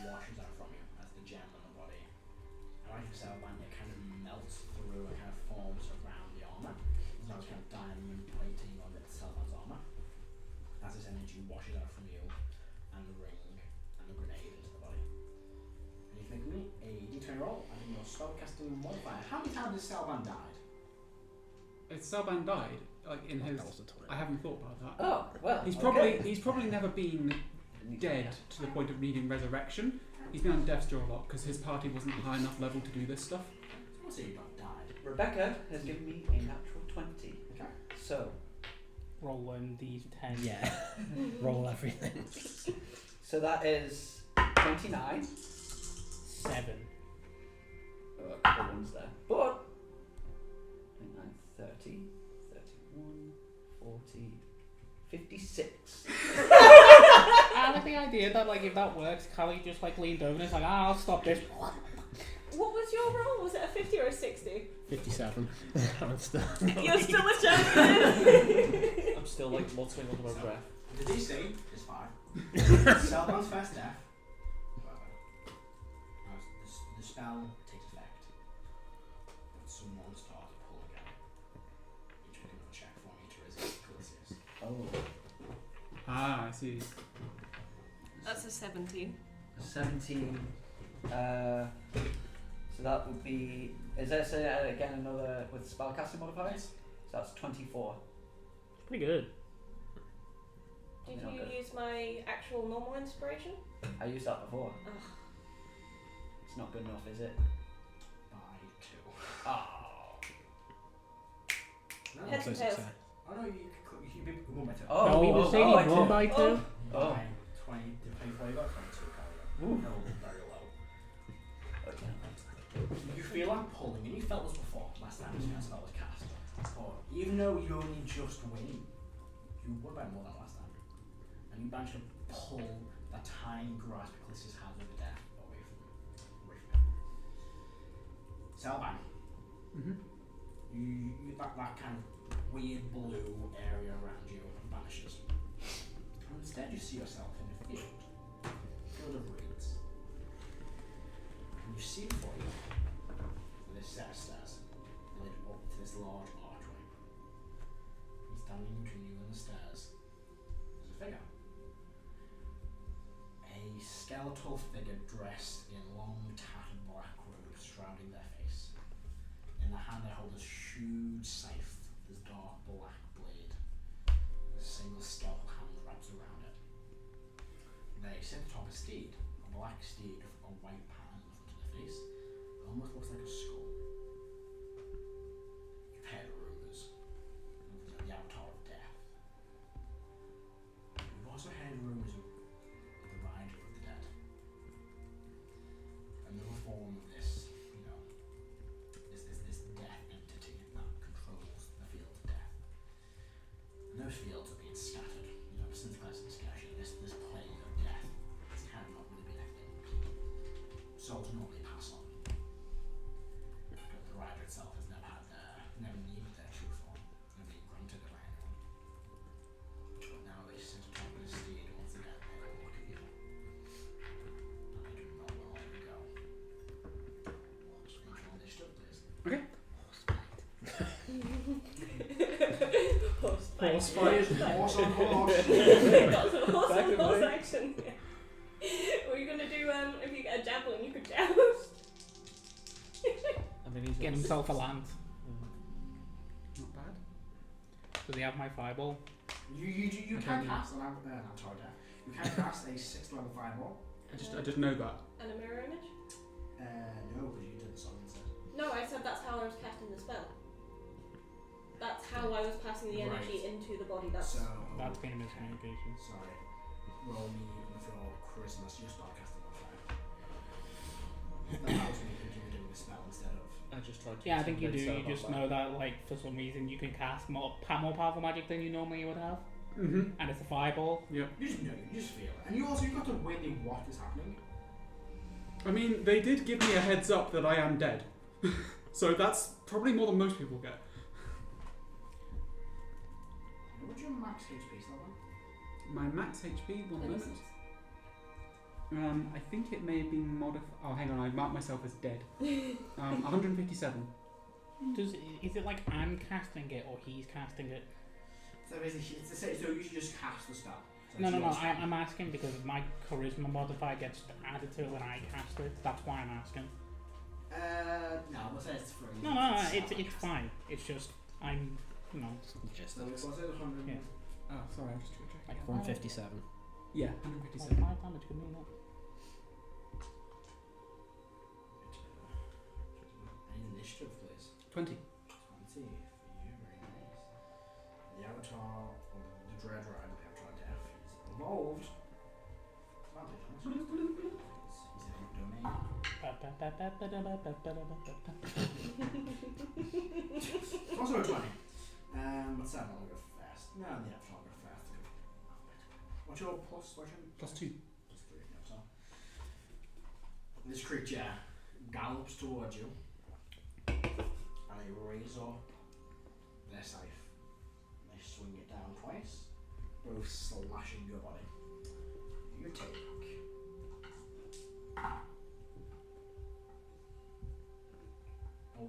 washes out from you as the gem on the body. And like for Celban, it kind of melts through and kind of forms around the armour. There's now this kind of diamond plating on Celban's armour. As this energy washes out from you and the ring and the grenade into the body. And you can make me a d20 roll and your spellcasting modifier. How many times has Celban died? If Celban died, like in his, That was the time. I haven't thought about that. Oh well. He's okay. probably never been dead to the point of needing resurrection. He's been on death's door a lot because his party wasn't high enough level to do this stuff. I'll say you not died. Rebecca has given me a natural 20. Okay. So rolling these 10. Yeah. Roll everything. so that is 29. 7. A couple ones there. But 29, 30, 31, 40, 56. I like the idea that like if that works, Callie just like leaned over and it's like, I'll stop this. What was your roll? Was it a 50 or a 60? 57. I'm still. You're still a champion! I'm still like muttering under my breath. The DC is 5. Celban's first death. Now, the spell takes effect. But someone starts pulling out. Each make another check for me to resist Calicius. Oh. Ah, I see. That's a 17. 17. So that would be. Is there again another with spellcasting modifiers? So that's 24. Pretty good. Did Yeah, you okay. use my actual normal inspiration? I used that before. Ugh. It's not good enough, is it? By 2. Oh. No, Heads and Close tails. it, oh no, you be one by 2. Oh, no, we were saying I you won did. by 2. Oh. By 20, depending on you got 22, Karo. Ooh. No, very low. Okay. You feel like pulling, and you felt this before last time this spell was cast. But even though you only just win, you won by more than last time. And you managed to pull that tiny grasp Calicius has over death away from him. Celban, Mm-hmm. you that kind of weird blue area around you vanishes. And instead you see yourself in a field of reeds. And you see before you this set of stairs lead up to this large archway. And standing between you and the stairs is a figure. A skeletal figure dressed in long tattered black robes shrouding their face. In the hand they hold this huge scythe, this dark black sit atop a steed, a black steed with a white pattern in front of the face. It almost looks like a skull. You've heard rumours of the Avatar of Death. You've also heard rumours of the Rider of the Dead. Another form of this, this death entity that controls the field of death. And those fields are being scattered, since Pleasant Scash, this plague of death has kind of not really been a thing. Souls normally pass on. But the rider itself has never needed their true form, never been granted it by anyone. But now they sit atop of the steed once again, they can look at you. And they do not will let you go. Just make sure they stood, please. Okay. Horse Horse fight. Horse on horse. That's a horse on horse action. What are you gonna do if you get a javelin? You could joust. I mean, he's Get got himself a lance. Not bad. Does he have my fireball? You I can don't cast an Avatar of Death. You can cast a 6th level fireball. I just know that. And a mirror image? No, because you did the song instead. No, I said that's how I was casting the spell. That's how I was passing the energy Right. into the body. That's That's been a miscommunication. Sorry. Roll me with your charisma, so you start casting on fire. That was me thinking you were doing the spell instead of. I just tried to. Yeah, I think you do. intimidate You Celban just back. know that, like, for some reason you can cast more powerful magic than you normally would have, Mm-hmm. and it's a fireball. You just know, you just feel it. And you've got to witness what is happening. I mean, they did give me a heads up that I am dead. So that's probably more than most people get. What's your max HP, Celban? My max HP, 1 minute. 26. I think it may have been modified. Oh, hang on, I marked myself as dead. 157. Is it like I'm casting it or he's casting it? So basically, it's the same. So you should just cast the spell. So No, it's no, no. your spell. I'm asking because my charisma modifier gets added to it when I cast it. That's why I'm asking. No, we'll say it's free. No, no, no. It's fine. It's just I'm, Just So was it 100? Yeah. Oh, sorry, I just triple checked. like 157. Yeah, Like 157. 5 damage could mean that. Any initiative, please. 20. 20 for you, very nice. The Avatar, or the Dread Rider, the Avatar of Death, is evolved. Advantage on this. He's in your domain. It's also a 20. What's that? I'll go fast. No, the Avatar will go fast. What's your plus? What's your Plus 2. Plus 3, no, so. This creature gallops towards you, and they raise up their scythe. They swing it down twice, both slashing your body. You take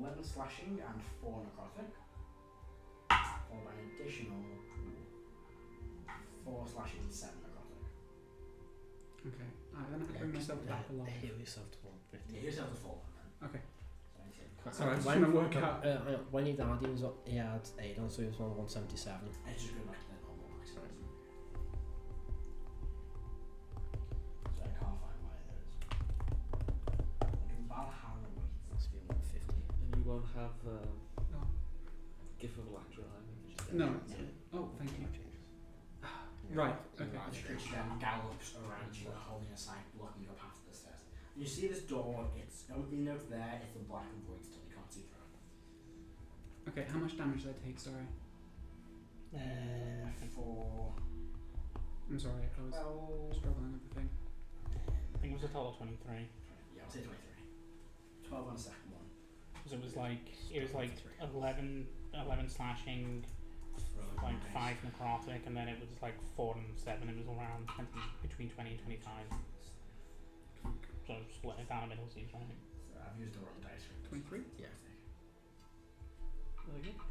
11 slashing and 4 necrotic, or an additional 4 slashing and 7 necrotic. Okay. Then I bring myself back alive. Heal yourself to 150. Yeah, here's how to fall. Okay. So Sorry, I'm just When- trying to work out. When he died, he had 8 on, so he was on 177. it's just going back to their normal max. So I can't find why there is. I can Valhalla wait. Must be 150. And you won't have Oh. gift of lateral eye. No. Oh, thank you. Right. Okay. The creature then gallops around you, holding a scythe, blocking your path to the stairs. And you see this door, you know it's there, it's a black and void still, you can't see through it. Okay, how much damage did I take? Sorry. For I'm sorry, I was well, struggling with the thing. I think it was a total of 23. yeah, I'll say 23. 12 on the second one. Because it was like 11 slashing, like 5 necrotic, and then it was like 4 and 7. It was around between 20 and 25. So split it down the middle seems right. So I've used the wrong dice. 23? Yeah. There you go.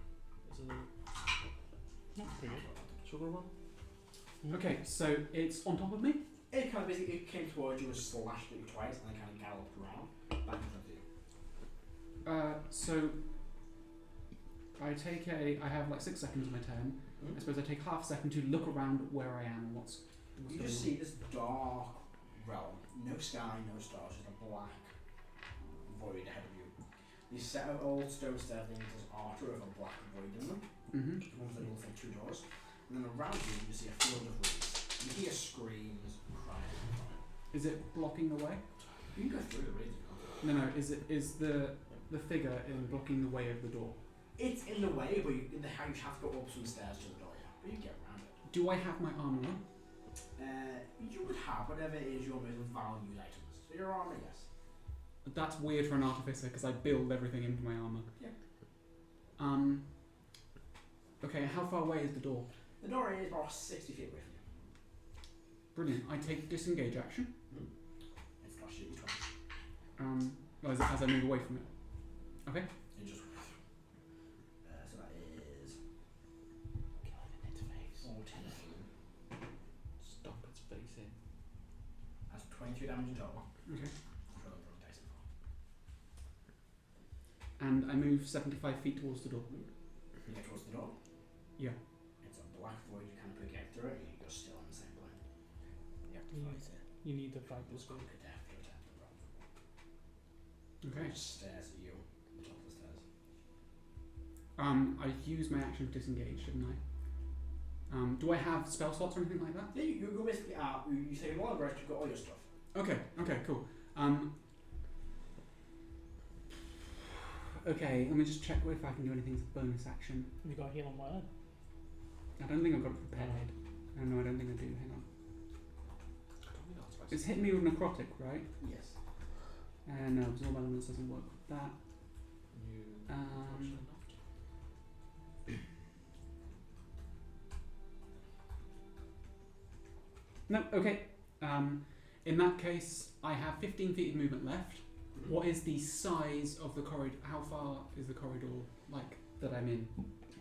There's a No, pretty good. sugar one. Okay, so it's on top of me? It kind of basically it came towards you and slashed at you twice and then kind of galloped around back in front of you. So I have like 6 seconds of my turn. I suppose I take half a second to look around where I am and what's You going just on. see this dark realm. No sky, no stars, just a black void ahead of you. These set of old stone stairs leading to this archer with a black void in them. Mm-hmm. One of them looks like 2 doors. And then around you see a field of reeds. You hear screams, cries, and crying. Is it blocking the way? You can go through the reeds if you want. No. Is the figure in blocking the way of the door? It's in the way, but you have to go up some stairs to the door, yeah. But you get around it. Do I have my armor on? You would have whatever is your most valued items. So your armor, yes. That's weird for an artificer because I build everything into my armor. Yeah. Okay, how far away is the door? The door is about 60 feet away from you. Brilliant. I take disengage action. It's flashed at you twice. As I move away from it. Okay. You just. So that is. Killing in its face. 14. Stomp its face in. That's 22 damage in total. Okay. Roll those dice and roll. And I move 75 feet towards the door. You get towards the door. Yeah. It's a black void, you kind of get through it, and you're still in the same plane. You have to Mm. fight it. You need to fight this It's one. good death to attack the rock. Okay. It just stares at you on the top of the stairs. I used my action to disengage, didn't I? Do I have spell slots or anything like that? Yeah, you go basically out, you take a long rest, you've got all your stuff. Okay, cool. Okay, let me just check if I can do anything as a bonus action. You got heal on word. I don't think I've got it prepared. No, I don't think I do. Hang on. I don't think that's It's hit me with necrotic, right? Yes. No, absorb elements doesn't work with that. You Um, No, okay. In that case, I have 15 feet of movement left. What is the size of the corridor? How far is the corridor like that I'm in?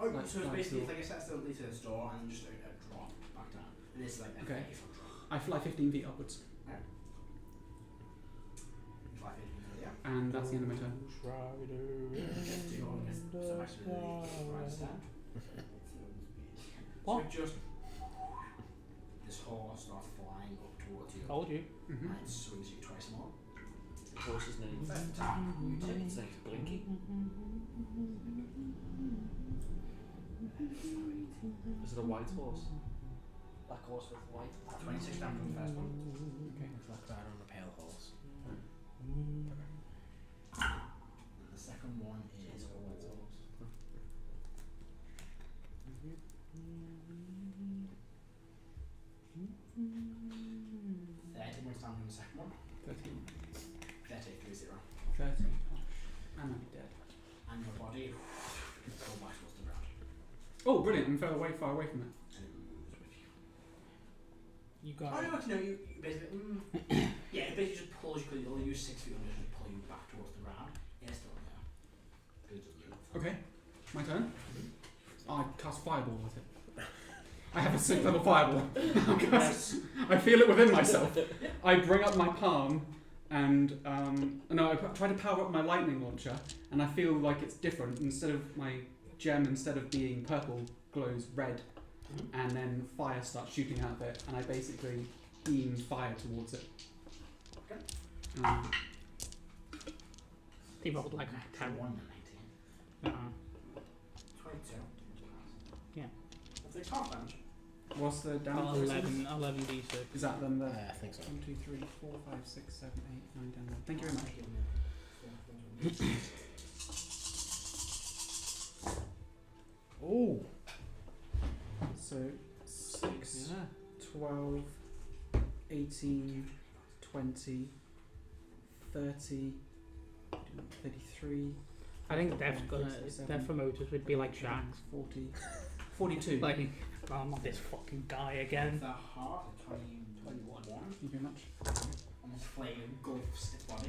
Oh, Like so it's five basically door. like a set still leads to this door and then just a drop back down. And it's like a Okay. 30 foot drop. I fly 15 feet upwards, You fly 50 feet, yeah. and that's the end of my turn. So back to the right stand. What? So just this horse starts flying up towards you. Told you. Mm-hmm. And it swings you twice more. The horse's name. First attack, you take Its name's Blinky. Is it a white horse? Black horse with white. 26 damage on the first one. Okay. Looks like that on a pale horse. And the second one is a white horse. How much damage on the second one? 13. 30. 30. I might be dead. And your body goes back towards the ground. Oh, brilliant! I'm far away from it. And it moves with you. You Oh, got. no, you basically. Yeah, it basically just pulls you because you'll use 6 feet on it to pull you back towards the ground. Yeah, it's still there. It doesn't move. Okay, my turn. I cast fireball with it. I have a 6th level fireball. I feel it within myself. I bring up my palm and I try to power up my lightning launcher, and I feel like it's different. Instead of my gem, instead of being purple, glows red, and then fire starts shooting out of it, and I basically beam fire towards it. Okay. He rolled like a 10. 1 and 19. 22. Yeah. That's like half damage. What's the damage? 11 d6. Is that then the I think so. 1, 2, 3, 4, 5, 6, 7, 8, 9, 10, 11. Thank you very much. Oh! So 6, Yeah. 12, 18, 20, 30, 33. I think death 37, for Motus would be like Shaq's. 40, 42. Like, oh, I'm not this fucking guy again. The heart of 21. Thank you very much. Almost flame engulfs its body.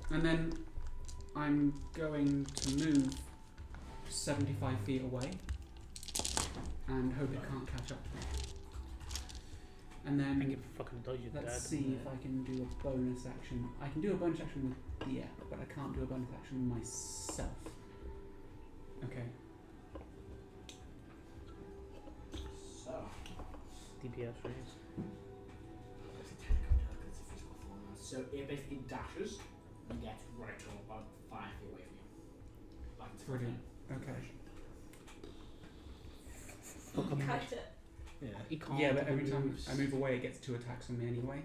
And then I'm going to move 75 feet away and hope it can't catch up to me. And I think then if it fucking does, you're dead. let's see if I can do a bonus action. I can do a bonus action with the app, but I can't do a bonus action myself. Okay. So, DPS raise. it's a 10 contact, it's So it basically dashes and gets right to about 5 feet away from you. Like it's Brilliant. Okay. Kite it. Yeah. He can't. Yeah, but every move. time I move away, it gets 2 attacks on me anyway.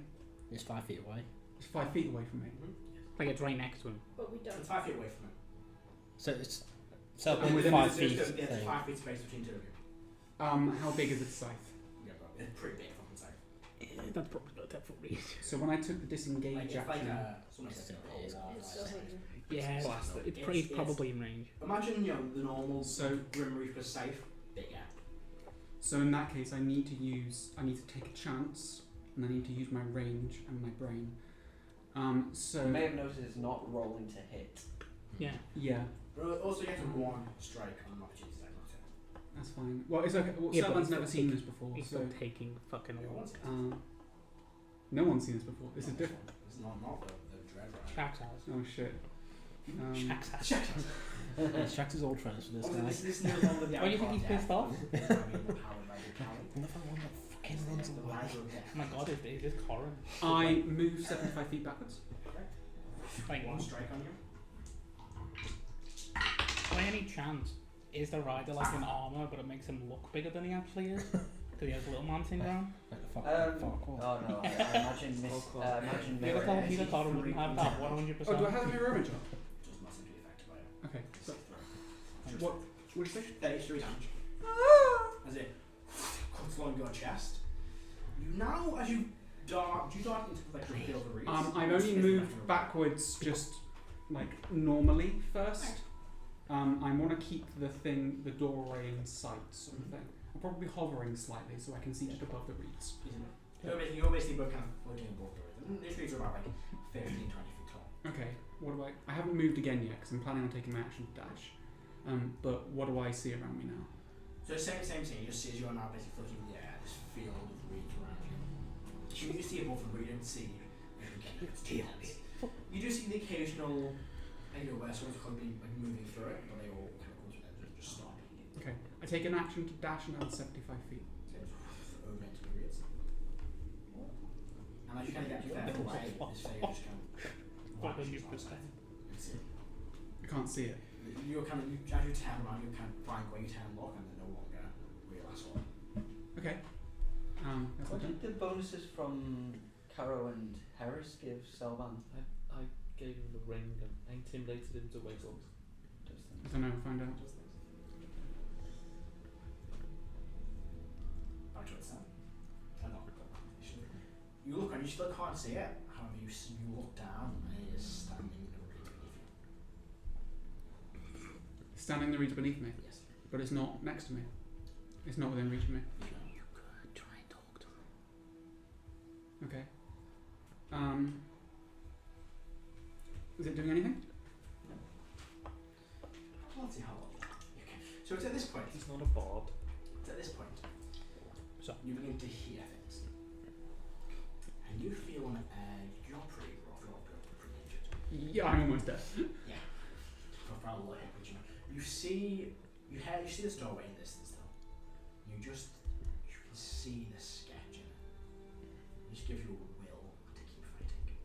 It's 5 feet away. It's 5 feet away from me. Like it's right next to him. But we don't. It's 5 feet away from him. So it's So Celban with within 5 there's, feet. there's thing. 5 feet space between two of you. How big is the scythe? Yeah, but it's pretty big fucking size. That's probably not that for me. So when I took the disengage Like, it's like action, something Still like is. a It's still hidden. Yeah, Blasted. it's It's- probably in range. Imagine, you know, the normal So- Grim Reaper scythe, bigger. so in that case, I need to take a chance, and I need to use my range and my brain. So You may have noticed it's not rolling to hit. Yeah. yeah, But also, you get one strike on an opportunity attack, not two. that's fine. Well, it's okay. Well, Yeah, but Celban's he's never still seen taking- this before, He's so still taking fucking a Everyone lot. wants it. no one's seen this before. This is different. It's not the dread, right? Shax has. Oh shit. Shax has. Shax is old friends with this Obviously, guy. this is no longer the Why do you think icon he's of pissed death. off? This is now being powered by the Karo. Another one that fucking runs The away. rider of death. Oh my god, is this Corin? I move 75 feet backwards. Like, One strike on you. by any chance, is the rider like in armour, but it makes him look bigger than he actually is? Because he has little man syndrome? Like the Oh fuck. no, I imagine imagine Peter mirror image. Peter Corin wouldn't have that 100%. Oh, do I have a mirror image on? Just mustn't be affected by it. Okay. So, Just what would you say? 33 damage. As it cuts along your chest. You now, as you dart into like the field of reeds. I've only moved backwards just like normally first. I want to keep the doorway in sight sort of thing. I'm probably hovering slightly so I can see just above the reeds. You're basically both kind of floating above the reeds. These reeds are about like 15, 20 feet tall. Okay, what do I haven't moved again yet because I'm planning on taking my action to dash. But what do I see around me now? So same thing, you just see as you're now basically floating in the air, this field of reeds around you. You do see above them, but you don't see you do see the occasional where someone's kind of been like moving through it, but they all kind of come to an end and just stop. Okay, I take an action to dash another 75 feet. So it's over into the reeds. And as you kind of get further away, this figure just kind of vanishes on its head. You can see it. I can't see it. You're kind of, as you turn around, you kind of find where you turn and look, and they're no longer real at all. Okay. That's What okay. did the bonuses from Karo and Heris give Celban? I gave him the ring and intimidated him to wake up. I don't know. Find out. Back to its sound. You look and you still can't see it. However, you look down and it is standing in the reed beneath you. Standing in the reeds beneath me, Yes. but it's not next to me. It's not within reach of me. You could try and talk to him. Okay. Is it doing anything? Let's see how long. Okay. So it's at this point. He's not a bard. It's at this point. So you begin to hear things. And you feel on you're pretty rough, you're pretty injured. Yeah, I'm almost dead. Yeah. For a little hit, but you see this doorway in this though. You can see the sketch in it. It just gives you a will to keep fighting.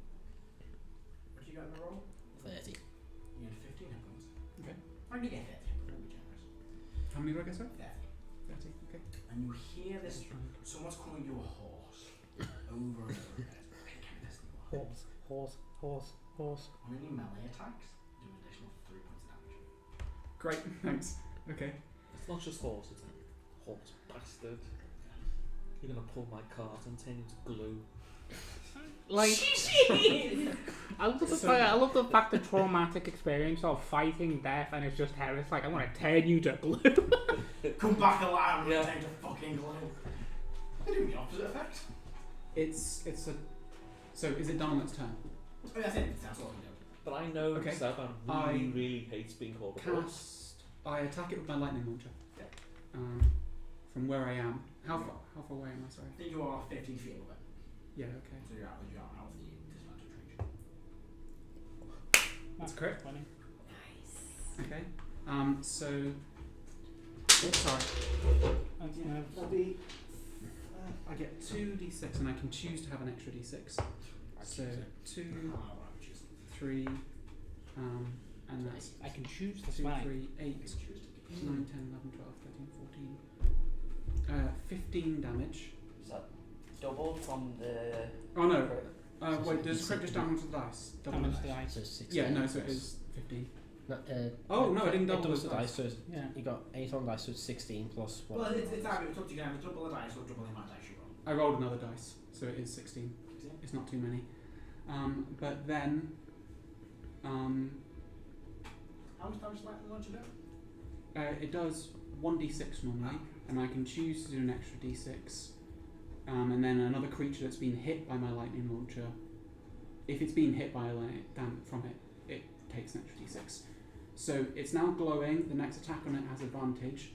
What do you got in the roll? 30. You get 15 hit points. Okay. Or you get 30 hit points, don't be generous. How many do I get, sir? 30. 30. Okay. And you hear this, someone's calling you a horse. Over and over again. Horse. On any melee attacks, do an additional 3 points of damage. Great. Thanks. Okay. It's not just horse, it's a horse bastard. You're gonna pull my cart and turn into glue. Like, I love the fact the traumatic experience of fighting death and it's just Heris. Like, I want to turn you to glue. Come back alive and Yeah. return to fucking glue. They're doing the opposite effect. It's a. So is it done on its turn? I mean, that's it. That's all I can do. But I know Okay. Celban I really hates being called a horse. I attack it with my lightning launcher. Yeah. From where I am. How far away am I? Sorry. I think you are 15 feet above it. Yeah. Okay. So you're out of the disadvantage range. That's correct. Funny. Okay. So. Oh, sorry. That's That'll be. I get 2d6 and I can choose to have an extra d6. So choose it. 2, Oh, I would choose it. 3, and that's I can choose the 2, spelling. 3, 8, You can choose to 9, 10, 11, 12, 13, 14. 15 damage. Is that doubled from the? Oh no. So Wait, does it's crit just damage the dice? Double Damage the the dice. dice. So 16. Yeah, no, so it is 15. No, Oh, no, I didn't it double doubles the the dice. dice. So it's, Yeah. you got 8 on dice, so it's 16 plus 1. Well, it's up to you. Either double the dice or double the amount of dice you roll. I rolled another dice, so it is 16. 16? It's not too many. But then, How much damage like the launch you do? it does 1d6 normally, and I can choose to do an extra d6. And then another creature that's been hit by my lightning launcher, if it's been hit by a lightning from it takes an extra d6. So it's now glowing, the next attack on it has advantage,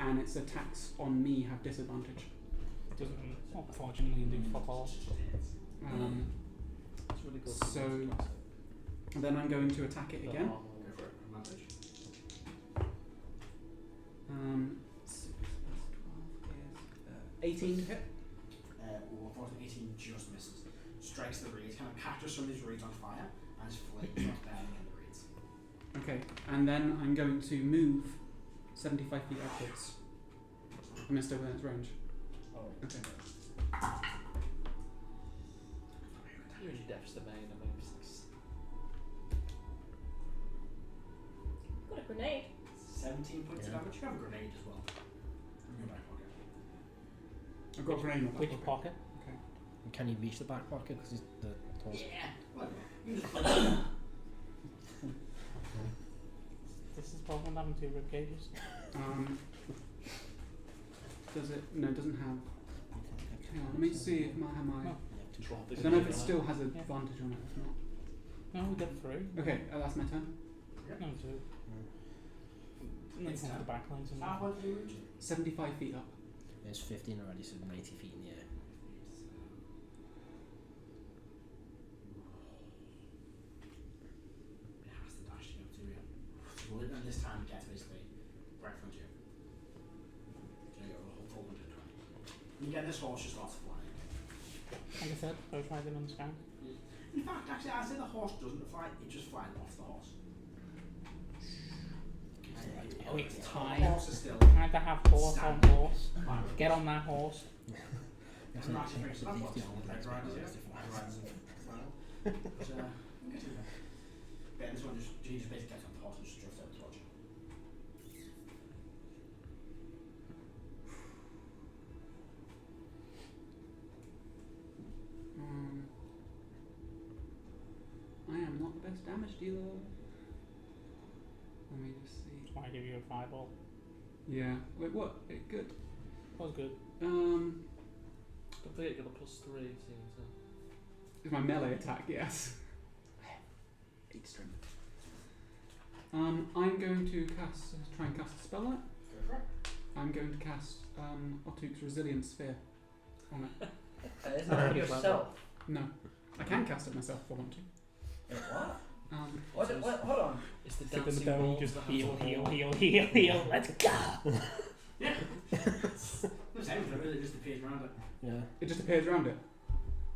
and its attacks on me have disadvantage. Doesn't unfortunately do fuck all. It's really good. So then I'm going to attack it again. Go for it. Advantage. 6 plus 12 is 18 to hit. Unfortunately, 18 just misses. Strikes the reeds, kind of catches some of these reeds on fire, and just flames off down in the reeds. Okay, and then I'm going to move 75 feet upwards. Am I still within its range? Oh. Okay. Use your depths domain, I mean, it's Got a grenade. 17 points of Yeah. damage. You have a grenade as well. In your back pocket. I've got a grenade in my back Which pocket. pocket? And can you reach the back pocket because the horse? Yeah. Well, you just This is Pokemon having 2 rib cages. Does it? No, it doesn't have. Hang on, let me see if my. No. drop I this don't know if in it there. still has advantage on it. If not. No, we did 3. Okay, that's my turn. No, 2. And then It's come to time. the back lines and How far did you reach it? 75 feet up. It's 15 already, so 90 feet in the air. It has to dash you up to you. Well, and this time it gets basically right in front of you. So you go a whole full 120. And again, this horse just starts flying. like I said, I was riding on the sky. In fact, actually, I'd say the horse doesn't fly, it just flies off the horse. Oh, it's The time. horse is still. Time to have horse on horse. Get on that horse. I'm not actually very sure that's what's on the red riders here. Red riders in final. But, I'm getting there. Yeah, this one just, he just basically gets on the horse and just drifts out towards you. I am not the best damage dealer. Let me just see. That's why I give you a fireball. Yeah. Wait, what? Good. That was good. Don't forget you got a +3 to It's my melee attack, yes. 8 strength. I'm going to try and cast a spell on it. Go for it. I'm going to cast Otuk's Resilience Sphere on it. Isn't that pretty yourself? No. I can cast it myself if I want to. What? Um, Hold on. It's the Sit in the dancing dome, balls just that have heal, the heal, ball. heal, heal, heal. Let's go. There's anything that really just appears around it. Yeah. it just appears around it.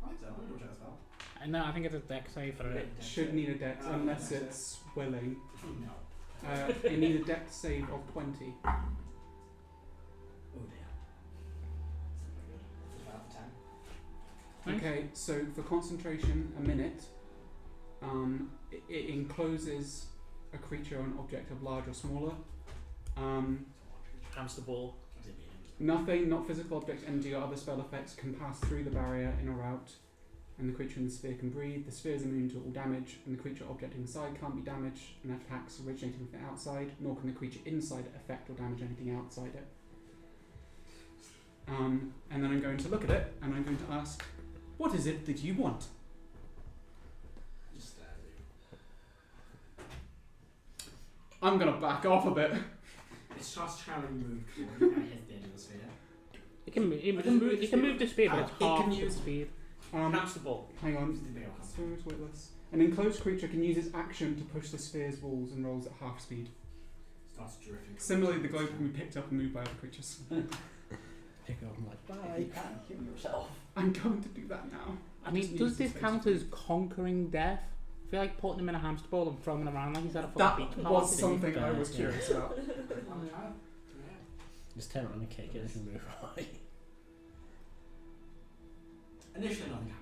I like that. I'm going to check as well. No, I think it's a deck save for it. It should need a dex Oh, unless dex it's willing. No. It needs a dex save of 20. Oh dear. That's about 10. Nice. Okay, so for concentration, a minute, it encloses a creature or an object of large or smaller. Hamster ball. Nothing, not physical objects, energy, or other spell effects can pass through the barrier in or out, and the creature in the sphere can breathe. The sphere is immune to all damage, and the creature object inside can't be damaged, and attacks originating from the outside, nor can the creature inside it affect or damage anything outside it. And then I'm going to look at it, and I'm going to ask, what is it that you want? Just I'm going to back off a bit. it starts trying to move towards you and hits the end of the sphere. You can move the speed, but it's It half can the use- speed. Hamster ball. Hang on. It's the big old Spheres weightless. An enclosed creature can use its action to push the sphere's walls and rolls at half speed. starts drifting. Similarly, the globe can be picked up and moved by other creatures. pick up. I'm like, If you bye. can, heal yourself. I'm going to do that now. I mean, just does need this some count space. as conquering death? I feel like putting him in a hamster ball and throwing him around like he's at a fucking That beach was party. something I Bad, was yeah. curious about. Just turn around and kick it and move away. Initially, nothing happens.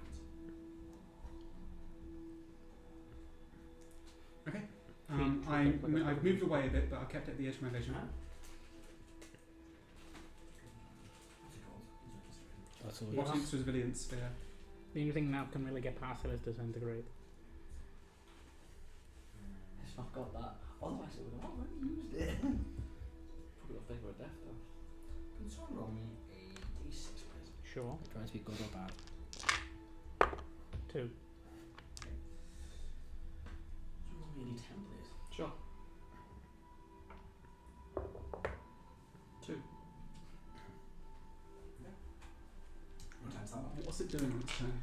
I've moved away a bit, but I kept it at the edge of my vision. What's it called? That's all. Yeah. Watching Civilian Sphere. The only thing that can really get past it is disintegrate. It's not got that. Otherwise, it would have already used it. Probably got Finger of Death though. Can someone roll me a d6, please? Sure. Trying to be good or bad. 2. Roll me a d10, please. Sure. 2. What time's that one? What's it doing on its turn?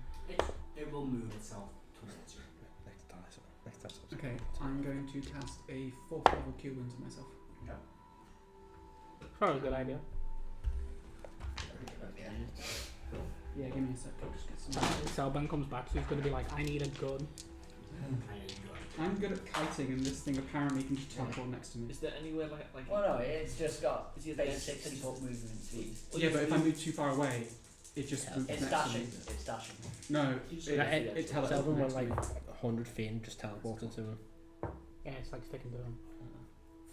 It will move itself towards you. Next dice. Next dice. Okay, I'm going to cast a 4th level Cure Wounds on myself. Probably a good idea. Yeah, give me a sec. I'll just get some. Celban comes back, so he's going to be like, I need a gun. I'm good at kiting, and this thing apparently can just teleport next to me. Is there anywhere like? Well, no, it's just got Is he at the edge? basic 6-foot movement speed. Yeah, but if I move too far away, it just moves It's next dashing. to me. It's dashing. No, You just it, go it- to the it edge. teleports Celban next went to like me. 100 feet and just teleported to him. Yeah, it's like sticking to him.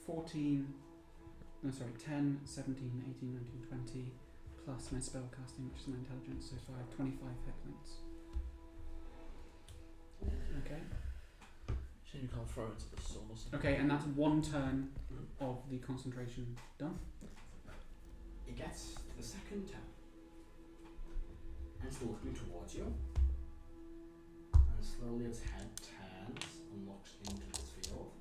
14, no sorry, 10, 17, 18, 19, 20, plus my spell casting, which is my intelligence, so 25 hit points. Okay. Shame you can't throw into the sun or something. Okay, and that's one turn of the concentration done. It gets to the second turn. And it's walking towards you. And slowly its head turns and looks into this field.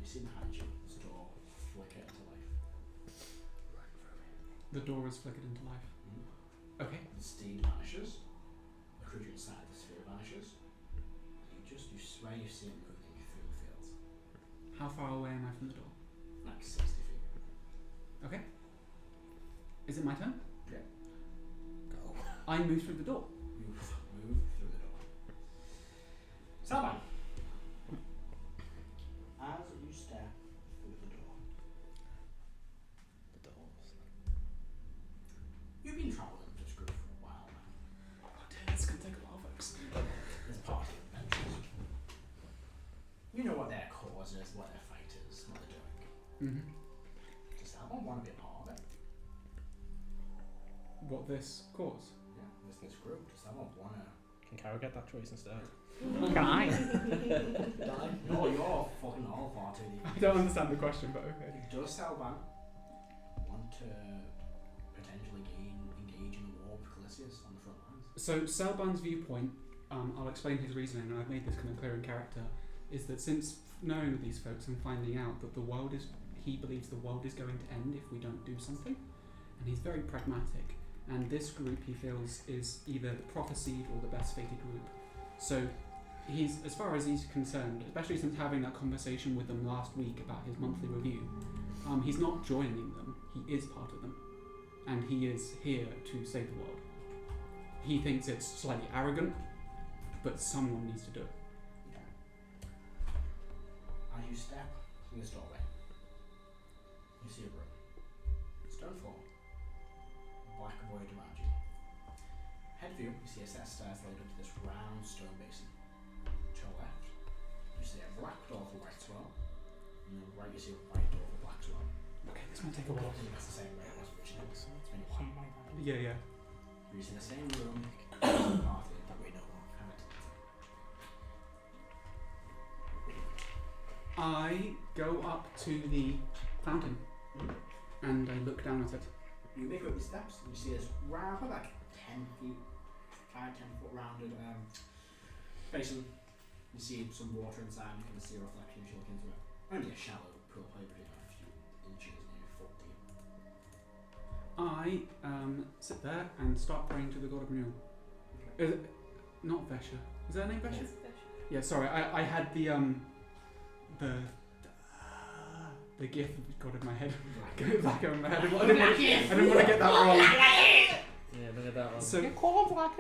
You see behind you this door flicker into life. The door is flickered into life. Okay. The steed vanishes. The creature inside the sphere vanishes. You swear you see it moving through the fields. How far away am I from the door? Like 60 feet. Okay. Is it my turn? Yeah. Go. I move through the door. You move through the door. Celban. As you step through the door, The doors. you've been travelling with this group for a while now. Oh dear, it's gonna take a while, folks. As part of the adventures. You know what their cause is, what their fight is, what they're doing. Mm-hmm. Does Celban want to be a part of it? What this cause? Yeah, this group. Does Celban want to Can Karo get that choice instead? Can I? die? No, you're fucking all far too deep. I don't understand the question, but okay. Does Celban want to potentially engage in a war with Calisius on the front lines? So Celban's viewpoint, I'll explain his reasoning, and I've made this kind of clear in character, is that since knowing these folks and finding out that he believes the world is going to end if we don't do something, and he's very pragmatic, and this group he feels is either the prophesied or the best fated group. So he's, as far as he's concerned, especially since having that conversation with them last week about his monthly review, he's not joining them, he is part of them, and he is here to save the world. He thinks it's slightly arrogant, but someone needs to do it. Okay. As you step through this doorway, you see a room. Stone floor. Black void around you. Head view, you see a set of stairs leading up to this round stone basin. To your left, you see a black door for white as well. And on the right, you see a white door for black as well. Okay, this might take a while. I think that's the same way it was originally. It's been a while. Something like that. Yeah. You see the same room, party that we know of. Have it. I go up to the fountain and I look down at it. You make up the steps, and you see this round, about like 10 feet, 5-10 foot rounded basin. You see some water inside, you can see a reflection as you look into it. Only a shallow pool, probably a few inches, maybe a foot deep. I sit there and start praying to the god of renewal. Not Vesha. Is that her name Vesha? Yes, Yeah, sorry. I had the The GIF got in my head. Go back in my head. I didn't want to get that wrong. Yeah, look at that one. So You call him Black.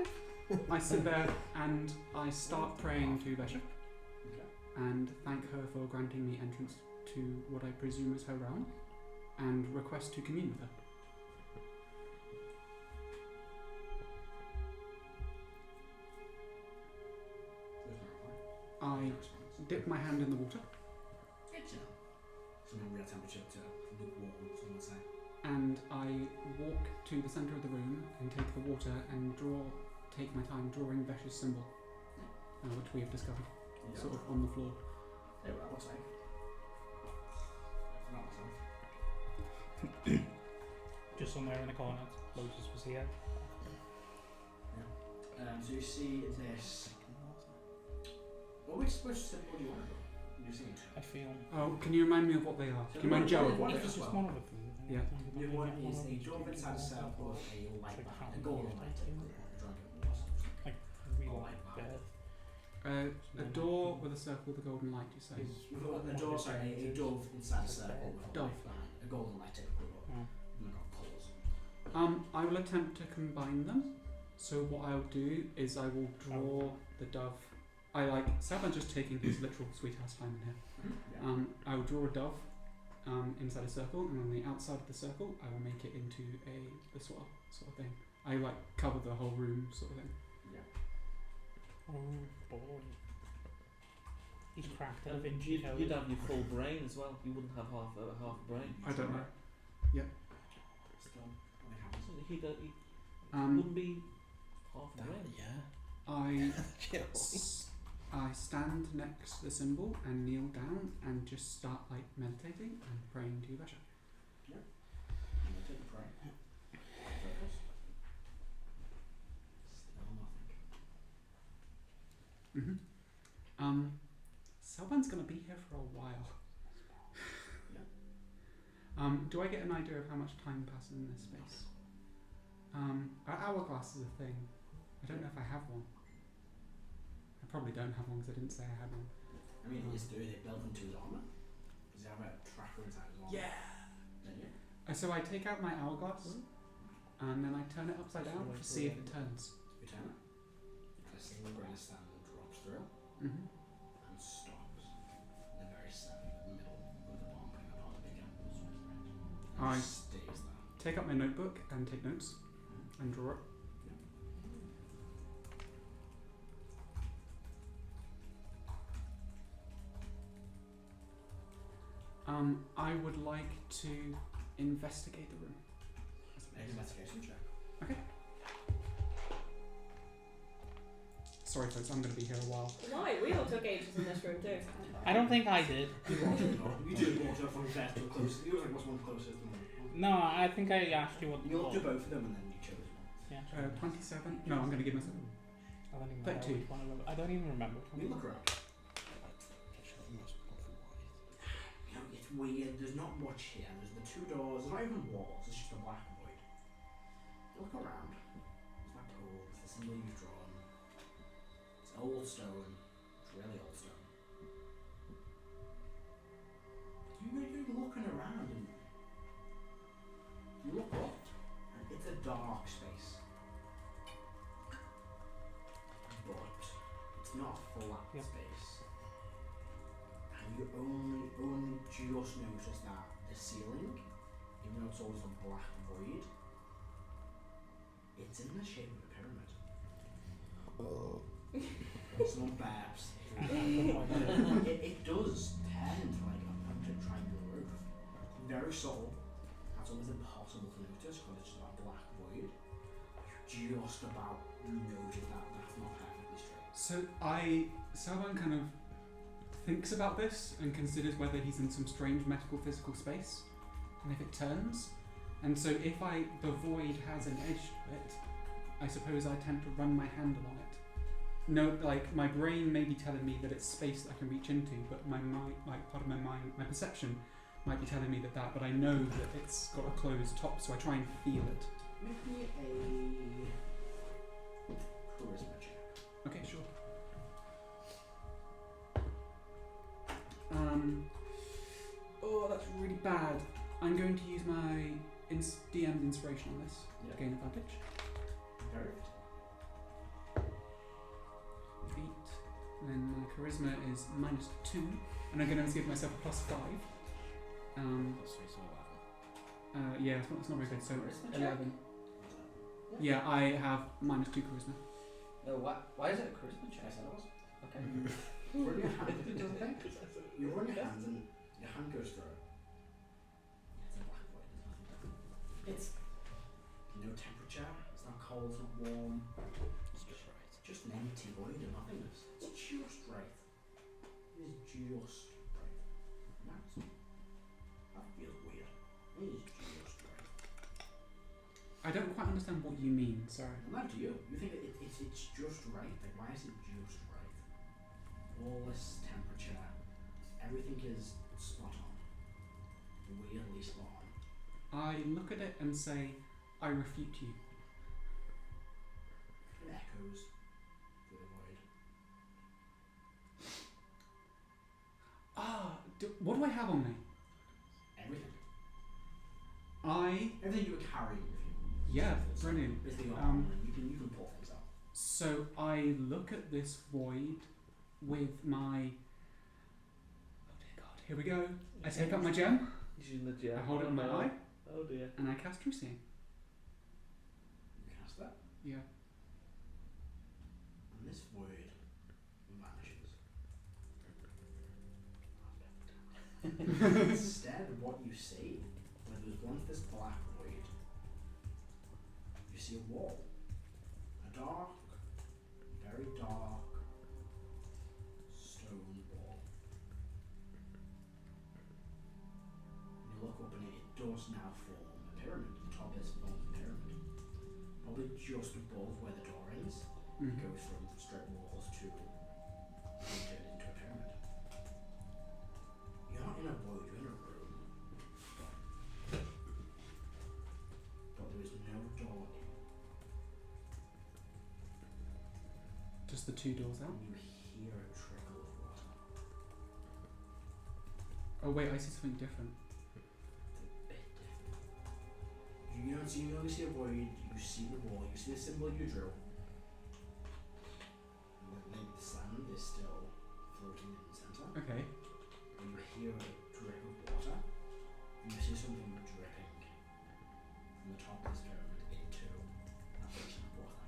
I sit there and I start praying to Vesha and thank her for granting me entrance to what I presume is her realm and request to commune with her. I dip my hand in the water Some real temperature to lukewarm, some would say. and I walk to the centre of the room and take the water and take my time drawing Vesha's symbol, which we have discovered, sort of on the floor. Yeah, well, what's safe? Not myself. Just somewhere in the corner. Motus was here. So you see this. Which symbol do you want to do? You see it? I feel. Oh, can you remind me of what they are? So Can you remind Joe of what It's they are? just one of the food. Yeah. The other one is a dwarf inside a circle with a light behind, a golden light. Like real Oh, I- bad. A door with a circle with a golden light, you say? A door, sorry, a dove inside a circle with a Dove. light behind, a golden light typically. Oh. And they've got colours. I will attempt to combine them. So what I'll do is I will draw the dove. Celban's just taking his literal sweetheart's time in here. I will draw a dove inside a circle, and on the outside of the circle, I will make it into the sort of thing. I cover the whole room, sort of thing. Oh boy. He's cracked a Vinci code. You'd have your full brain as well. You wouldn't have half a brain. I don't know. Still, what happens? He wouldn't be half a brain. I stand next to the symbol and kneel down and just start meditating and praying to Vesha. I'm gonna take a pray. Focus. Still nothing. Celban's gonna be here for a while. Do I get an idea of how much time passes in this space? Are hourglasses a thing? I don't know if I have one. I probably don't have one because I didn't say I had one. I mean, they built into his armour. Does he have a tracker inside his armour? Yeah. So I take out my hourglass and then I turn it upside down to see if it turns. You turn it. And a single grain of sand drops through Mm-hmm. and stops in the very centre, in the middle, with the bomb coming up on the big apple. And I it stays there. take up my notebook and take notes and draw it. I would like to investigate the room. Make an investigation check. Sorry folks, I'm going to be here a while. Why? We all took ages in this room too. I don't think I did. You did walk from best to closest. You were like, what's one closest? No, I think I asked you what. You looked at both of them and then you chose one. Yeah. 27? No, I'm going to give myself. I don't even 32. remember which one of them. I don't even remember. Which one. You look around. You know, it's weird. There's not much here. There's the two doors. There's not even walls. It's just a black void. You look around. There's that pool. There's the symbol you've drawn. It's old stone. It's really old stone. You're looking around and you look up and it's a dark space. But it's not a flat space. And you only just notice that the ceiling, even though it's always a black void, it's in the shape of a pyramid. Someone burps. It does turn into like a triangular roof. Very subtle. That's almost impossible to notice because it's just a black void. You just about notice that that's not perfectly straight. So Celban kind of thinks about this and considers whether he's in some strange medical physical space and if it turns. And so if the void has an edge to it, I suppose I tend to run my hand along it. No, my brain may be telling me that it's space that I can reach into, but my mind, part of my mind, my perception might be telling me that, but I know that it's got a closed top, so I try and feel it. Make me a charisma check. Okay, sure. Oh, that's really bad, I'm going to use my DM's inspiration on this. Yeah. Gain advantage. Very Feet. Then my charisma is -2, and I'm going to give myself a +5. That's sweet, so 11. Yeah, it's not very good. So Charisma check? 11. Yeah, I have -2 charisma. No, why is it a charisma check? I said it was. Okay. You run your hand, it doesn't think. You run your hand and your hand goes through it. It's a black void, there's nothing there. It's no temperature, it's not cold, it's not warm. It's just right. It's just an empty void of nothingness. It's just right. It is just right. That feels weird. It is just right. I don't quite understand what you mean. Sorry. Well, not to you. You think it's just right. Like, why is it just right? All this temperature, everything is spot on. Weirdly spot on. I look at it and say, I refute you. It echoes through the void. What do I have on me? Everything. I Everything you were carrying with you. Yeah, It's brilliant. basically your Um, armor, and you can pull things out. So I look at this void with my. Oh dear God! Here we go. I take up my gem. He's using the gem. I hold it on my eye, Oh dear. and I cast True Seeing. You cast that, Yeah. and this void vanishes. Instead, what you see, when there was once this black void, you see a wall. A dark, very dark stone wall. And you look up and it does now form a pyramid. The top is formed a pyramid. Probably just above where the door ends. It Mhm. goes from straight walls to being turned into a pyramid. You're not in a void, you're in a room. But there is no door in. Just the 2 doors out. And you hear a trickle of water. Oh wait, I see something different. It's a bit different. You don't see, you only see a void, you see the wall, you see the symbol you drew. And then maybe the sand is still floating in the centre. Okay. And you hear a drip of water. And you see something dripping from the top of this pyramid into that basin of water.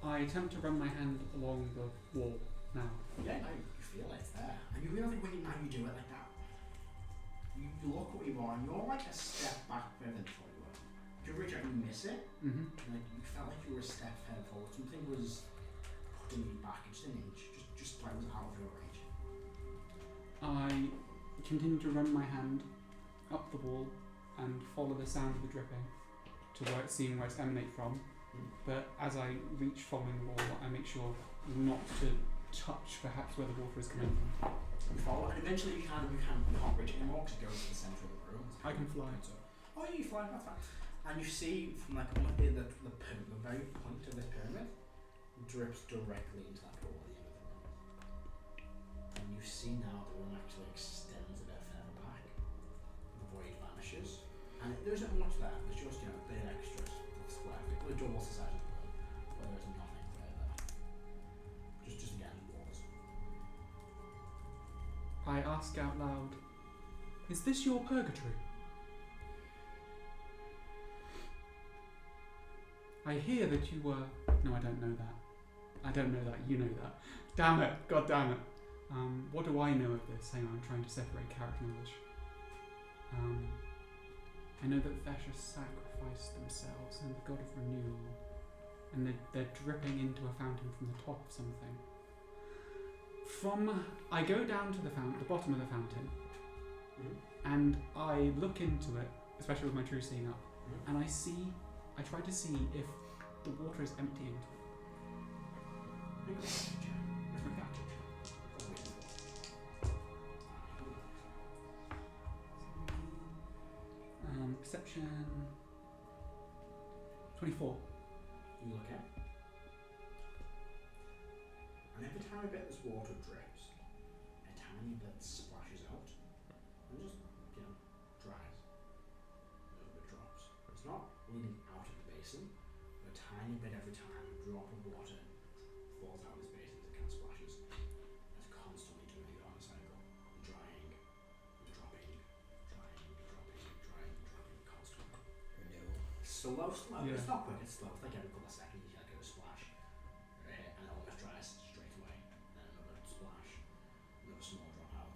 I attempt to run my hand along the wall now. Yeah, now you feel it, it's there. And you realise when now you do it like that. You look where you are and you're like a step back further than before you were. If you reach out and you miss it, Mm-hmm. and like you felt like you were a step further forward. Something was putting you back just an inch, just like it was out of your range. I continue to run my hand up the wall and follow the sound of the dripping to where it's seeing where it's emanate from. But as I reach following the wall, I make sure not to touch perhaps where the water is coming from. You follow, and eventually you can't reach it anymore because it goes to the centre of the room. I can fly. So, oh, yeah, you fly, that's fine. And you see from like the very point of this pyramid drips directly into that pool at the end of the room. And you see now the room actually extends a bit further back. The void vanishes. And there isn't much there, there's just, a bit extra square feet. The door's the size of the room, but there's nothing further. Just again, walls. I ask out loud, "Is this your purgatory?" I hear that you were... No, I don't know that. I don't know that. You know that. Damn it. God damn it. What do I know of this? Hang on, I'm trying to separate character knowledge. I know that Vesha sacrificed themselves and the god of renewal, and they're dripping into a fountain from the top of something. I go down to the bottom of the fountain, and I look into it, especially with my true seeing up, and I try to see if the water is emptying. Perception 24. You look at, and every time a bit of this water drips, a tiny bit splashes out, and just, tiny bit every time a drop of water falls out of his base into can splashes. It's constantly doing it on a cycle, drying, dropping, drying, constantly. Slow. Yeah. It's not quick. It's slow. It's like every couple of seconds you get a splash, right? And it almost dries straight away. Then another splash, another small drop out.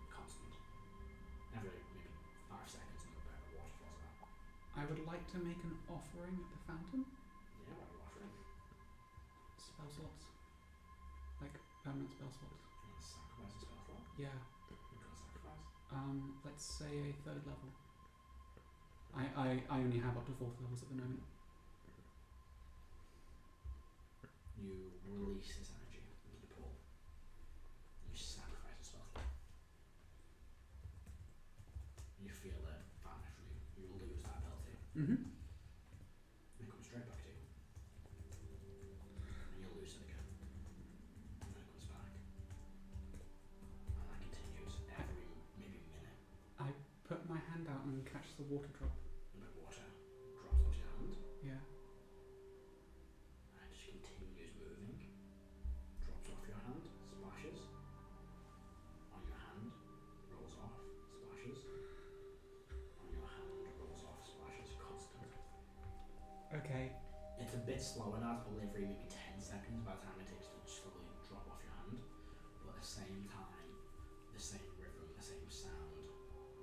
Constant. Every maybe 5 seconds, another bit of water falls out. I would like to make an offering at the fountain. Yeah, what are you offering? Spell slots. Like permanent spell slots. You want to sacrifice a spell slot? Yeah. You're going to sacrifice? Let's say a 3rd level. I only have up to 4th levels at the moment. You release this energy into the pool. You sacrifice a spell slot. You feel it vanish from you. You lose that ability. Mm-hmm. And it comes straight back to you. And you lose it again. And then it comes back. And that continues every maybe minute. I put my hand out and catch the water drop. And the water drops onto your hand. Yeah. And it just continues moving. Drops off your hand, splashes. On your hand, rolls off, splashes. On your hand, rolls off, splashes. Constant. Okay. It's a bit slower now, it's probably every maybe 10 seconds by the time it takes to slowly drop off your hand. But at the same time, the same rhythm, the same sound,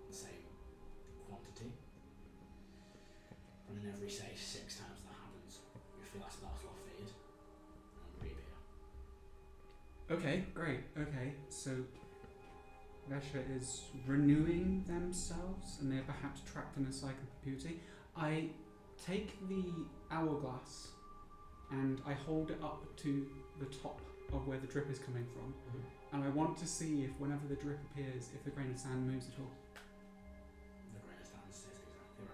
the same quantity. And then every, say, 6 times that happens, you feel that spell slot fade and reappear. Okay, great. Okay, so Vesha is renewing themselves and they're perhaps trapped in a cycle of puberty. I take the hourglass and I hold it up to the top of where the drip is coming from. And I want to see if whenever the drip appears, if the grain of sand moves at all. The grain of sand stays exactly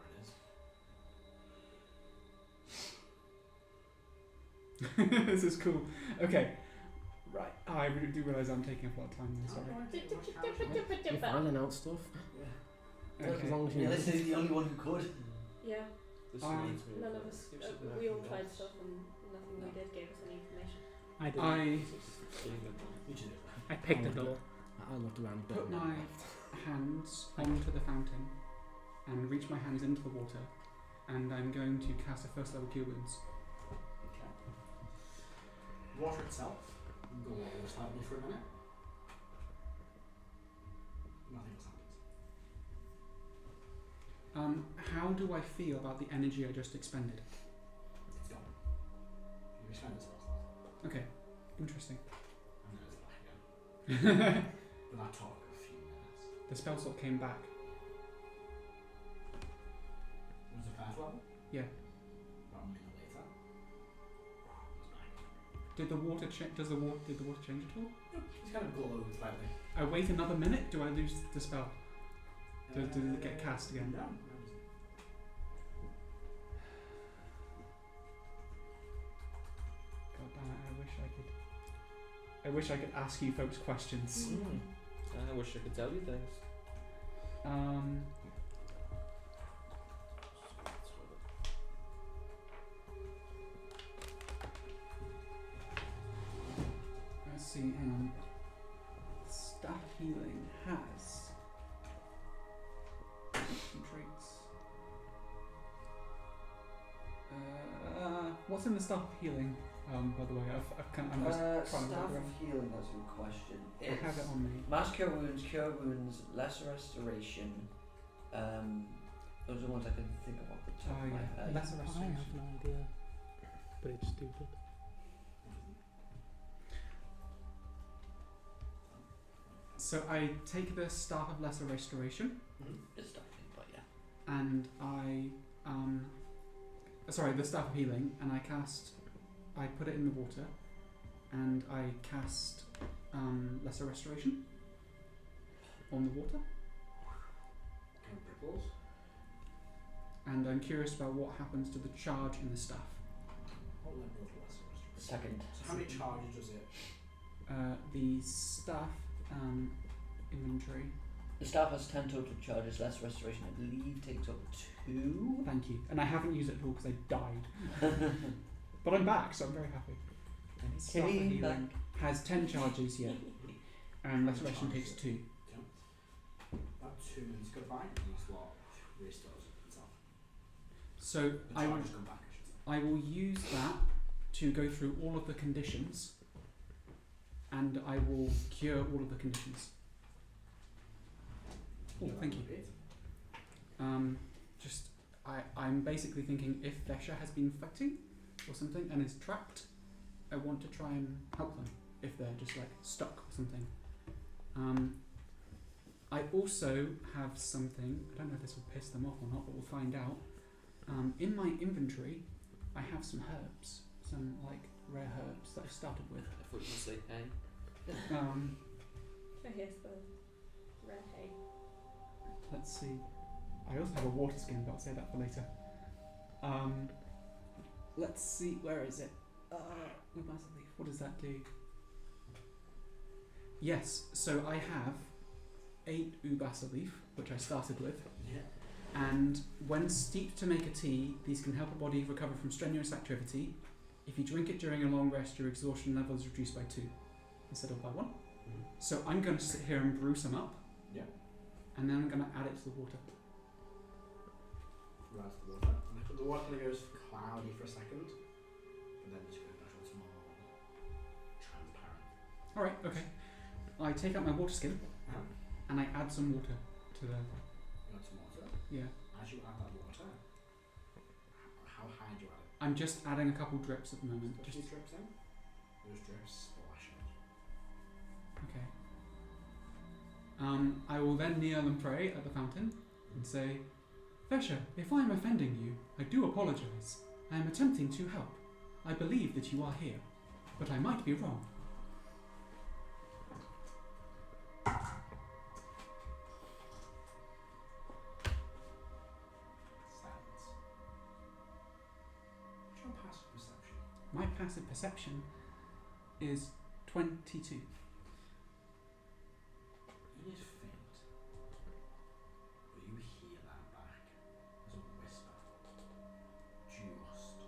where it is. This is cool. Okay. Right. I do realise I'm taking up a lot of time there, sorry. You're finding out stuff. Yeah. As long as you Yeah, know. this is the only one who could. Yeah, This I- reminds me none of of us. give us a We all bit of tried notes. stuff and nothing we did gave us any information. I did. I You two do. I picked it up. I looked around, but put my hands onto the fountain and reach my hands into the water, and I'm going to cast a 1st level Cure Wounds. Okay. Water itself, go over slightly for a minute. Nothing else happens. How do I feel about the energy I just expended? It's gone. You expend the spell slot. Okay, interesting. And then it's back again. But that took a few minutes. The spell slot came back. Was it 1st level? Yeah. About a minute later. It's back. Did the water change? Did the water change at all? It's kind of glowed slightly. I wait another minute. Do I lose the spell? Does it get cast again? No. God damn it! I wish I could ask you folks questions. I wish I could tell you things. Let's see. Hang on. Staff healing has some traits. What's in the staff healing? By the way, I'm just trying to Staff look of around. healing that's in question. I have it on me. Mass cure wounds, lesser restoration. Those are the ones I can think of off the top Oh of my yeah, head. lesser I restoration. have no idea. But it's stupid. So I take the staff of lesser restoration It's starting, but yeah. and I sorry, the staff of healing, and I put it in the water, and I cast lesser restoration on the water, Kind of ripples. and I'm curious about what happens to the charge in the staff. What level of lesser restoration? Second. So how many charges does it? The staff inventory. The staff has 10 total charges, less restoration. I believe takes up 2. Thank you. And I haven't used it at all because I died. But I'm back, so I'm very happy. And staff Came healing has 10 charges, yeah. And restoration takes 2. That 2 is goodbye. That's what restores itself. So The I will, charges come back, I should say. I will use that to go through all of the conditions, and I will cure all of the conditions. Oh, thank you. Just I'm basically thinking if Vesha has been fighting or something and is trapped, I want to try and help them if they're just like stuck or something. I also have something, I don't know if this will piss them off or not, but we'll find out. In my inventory, I have some herbs, some like rare herbs that I started with. I thought you were say hey. Oh, here's the red hay. Let's see. I also have a water skin, but I'll say that for later. Let's see, where is it? What does that do? Yes, so I have 8 Ubasa leaf, which I started with. Yeah. And when steeped to make a tea, these can help a body recover from strenuous activity. If you drink it during a long rest, your exhaustion level is reduced by 2 instead of by 1. So I'm going to sit here and brew some up. Yeah. And then I'm going to add it to the water. Right to the water. And the water kind of goes cloudy for a second, but then just goes back to what's more transparent. Alright, okay. I take out my water skin and I add some water to the... You want some water? Yeah. As you add that water, how high do you add it? I'm just adding a couple drips at the moment. Just a few drips in? Those drips splash out. Okay. I will then kneel and pray at the fountain and say, Vesha, if I am offending you, I do apologise. I am attempting to help. I believe that you are here, but I might be wrong. Silence. What's your passive perception? My passive perception is 22. It is faint, but you hear that back as a whisper. Just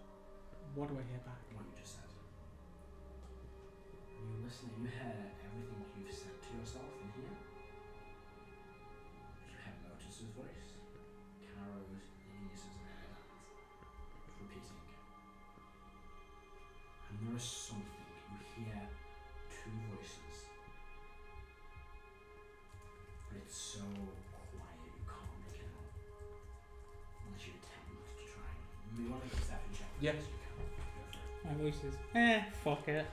What do I hear back? what you just said. And you listen and you hear everything you've said to yourself in here. You hear Motus's voice, Karo's, Igneous' and Erdan's repeating. And there is something, you hear 2 voices. But it's so quiet you can't make it out. Unless you attempt to try. You want to make a perception check. Yes. You can. Go for it. My voice is, fuck it.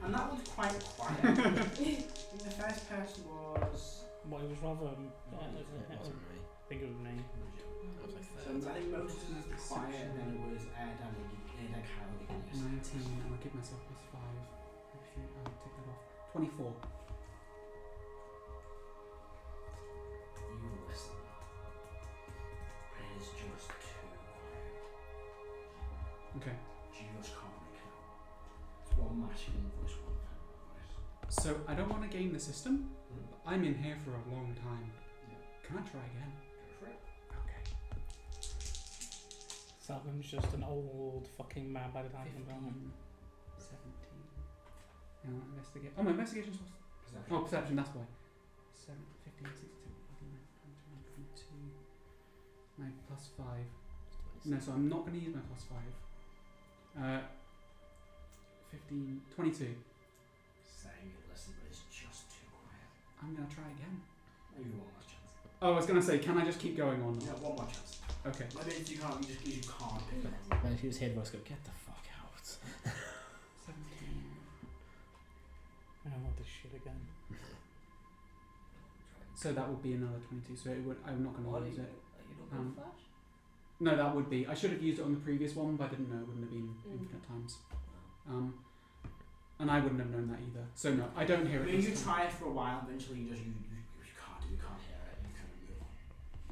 And that was quite quiet. I think the first person was. Well, it was rather. It wasn't me. I think it was me. I was like So 30. I think Motus was quiet, and then it was Erdan and Karo. 19, I'll give myself plus 5. Actually, I'll take that off. 24. You listen. But it is just too quiet. Okay. Just can't make it out. It's one masculine voice, one feminine voice. So I don't want to game the system. Mm. I'm in here for a long time. Yeah. Can I try again? Go for it. Okay. Celban's just an old fucking man by the time I'm 15, done. 17. Now investigate. Oh, my investigation's was. Perception. Oh, perception, that's why. 7, 15, 16, 22. My plus 5. No, so I'm not going to use my plus 5. 15, 22. Saying you listen, but it's just too quiet. I'm going to try again. Maybe one last chance. Oh, I was going to say, can I just keep going on? Yeah, one more chance. Okay. Maybe if you can't, you can't pick it up. And if you just hear the voice go, get the fuck out. 17. I don't want this shit again. So that would be another 22. So it would, I'm not going What to are use you, it. are you looking for flash? No, that would be. I should have used it on the previous one, but I didn't know it wouldn't have been infinite times. And I wouldn't have known that either. So no, I don't hear I it. mean, this you time. try it for a while, eventually you can't hear it, you kind of move on.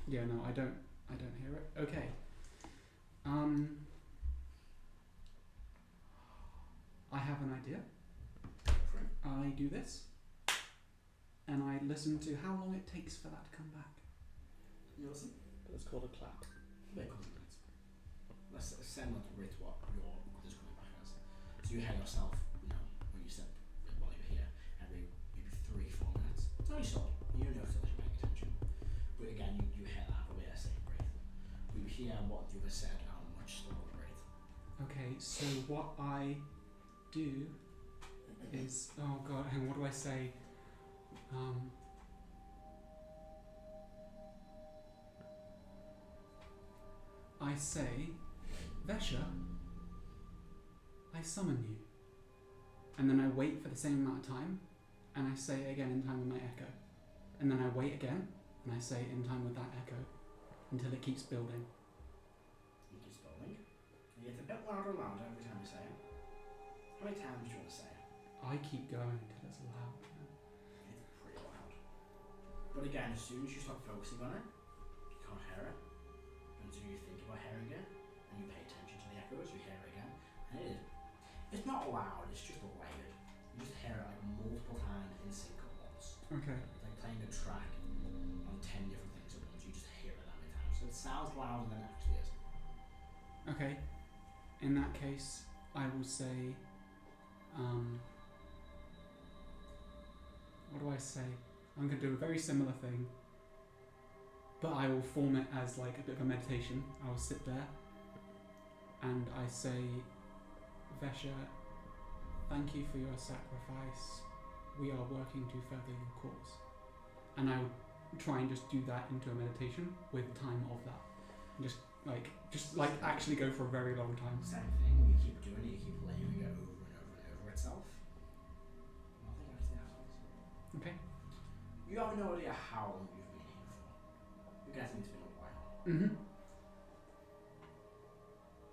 Yeah, no, I don't hear it. Okay. I have an idea. Go for it. I do this, and I listen to how long it takes for that to come back. You listen? But it's called a clap. Very compliment. Let's send that with what your is coming back as. So you hear yourself, when you said while you're here, every maybe 3-4 minutes. It's only short. You don't notice unless you're paying attention. But again, you hear that the way I say breathe. You hear what the other said and how much slower breathe. Okay, so what I do is, oh god, hang on, what do I say? I say, Vesha, I summon you. And then I wait for the same amount of time, and I say it again in time with my echo. And then I wait again, and I say it in time with that echo, until it keeps building. You keep spelling. You get a bit louder and louder every time you say it. How many times do you want to say it? I keep going until it's loud. It's pretty loud. But again, as soon as you stop focusing on it, you can't hear it. And as soon as you think about hearing it, and you pay attention to the echoes, you hear it again. And it's not loud, it's just layered. You just hear it like multiple times in sync at once. Okay. It's like playing a track on 10 different things at once. You just hear it that many times. So it sounds louder than it actually is. Okay. In that case, I will say, what do I say? I'm going to do a very similar thing, but I will form it as like a bit of a meditation. I will sit there and I say, Vesha, thank you for your sacrifice. We are working to further your cause. And I would try and just do that into a meditation with the time of that. And just like actually go for a very long time. Same thing, you keep doing it, you keep layering it over and over and over itself. Nothing actually happens. Okay. You have no idea how long you've been here for. You're guessing it's been a while. Mm-hmm.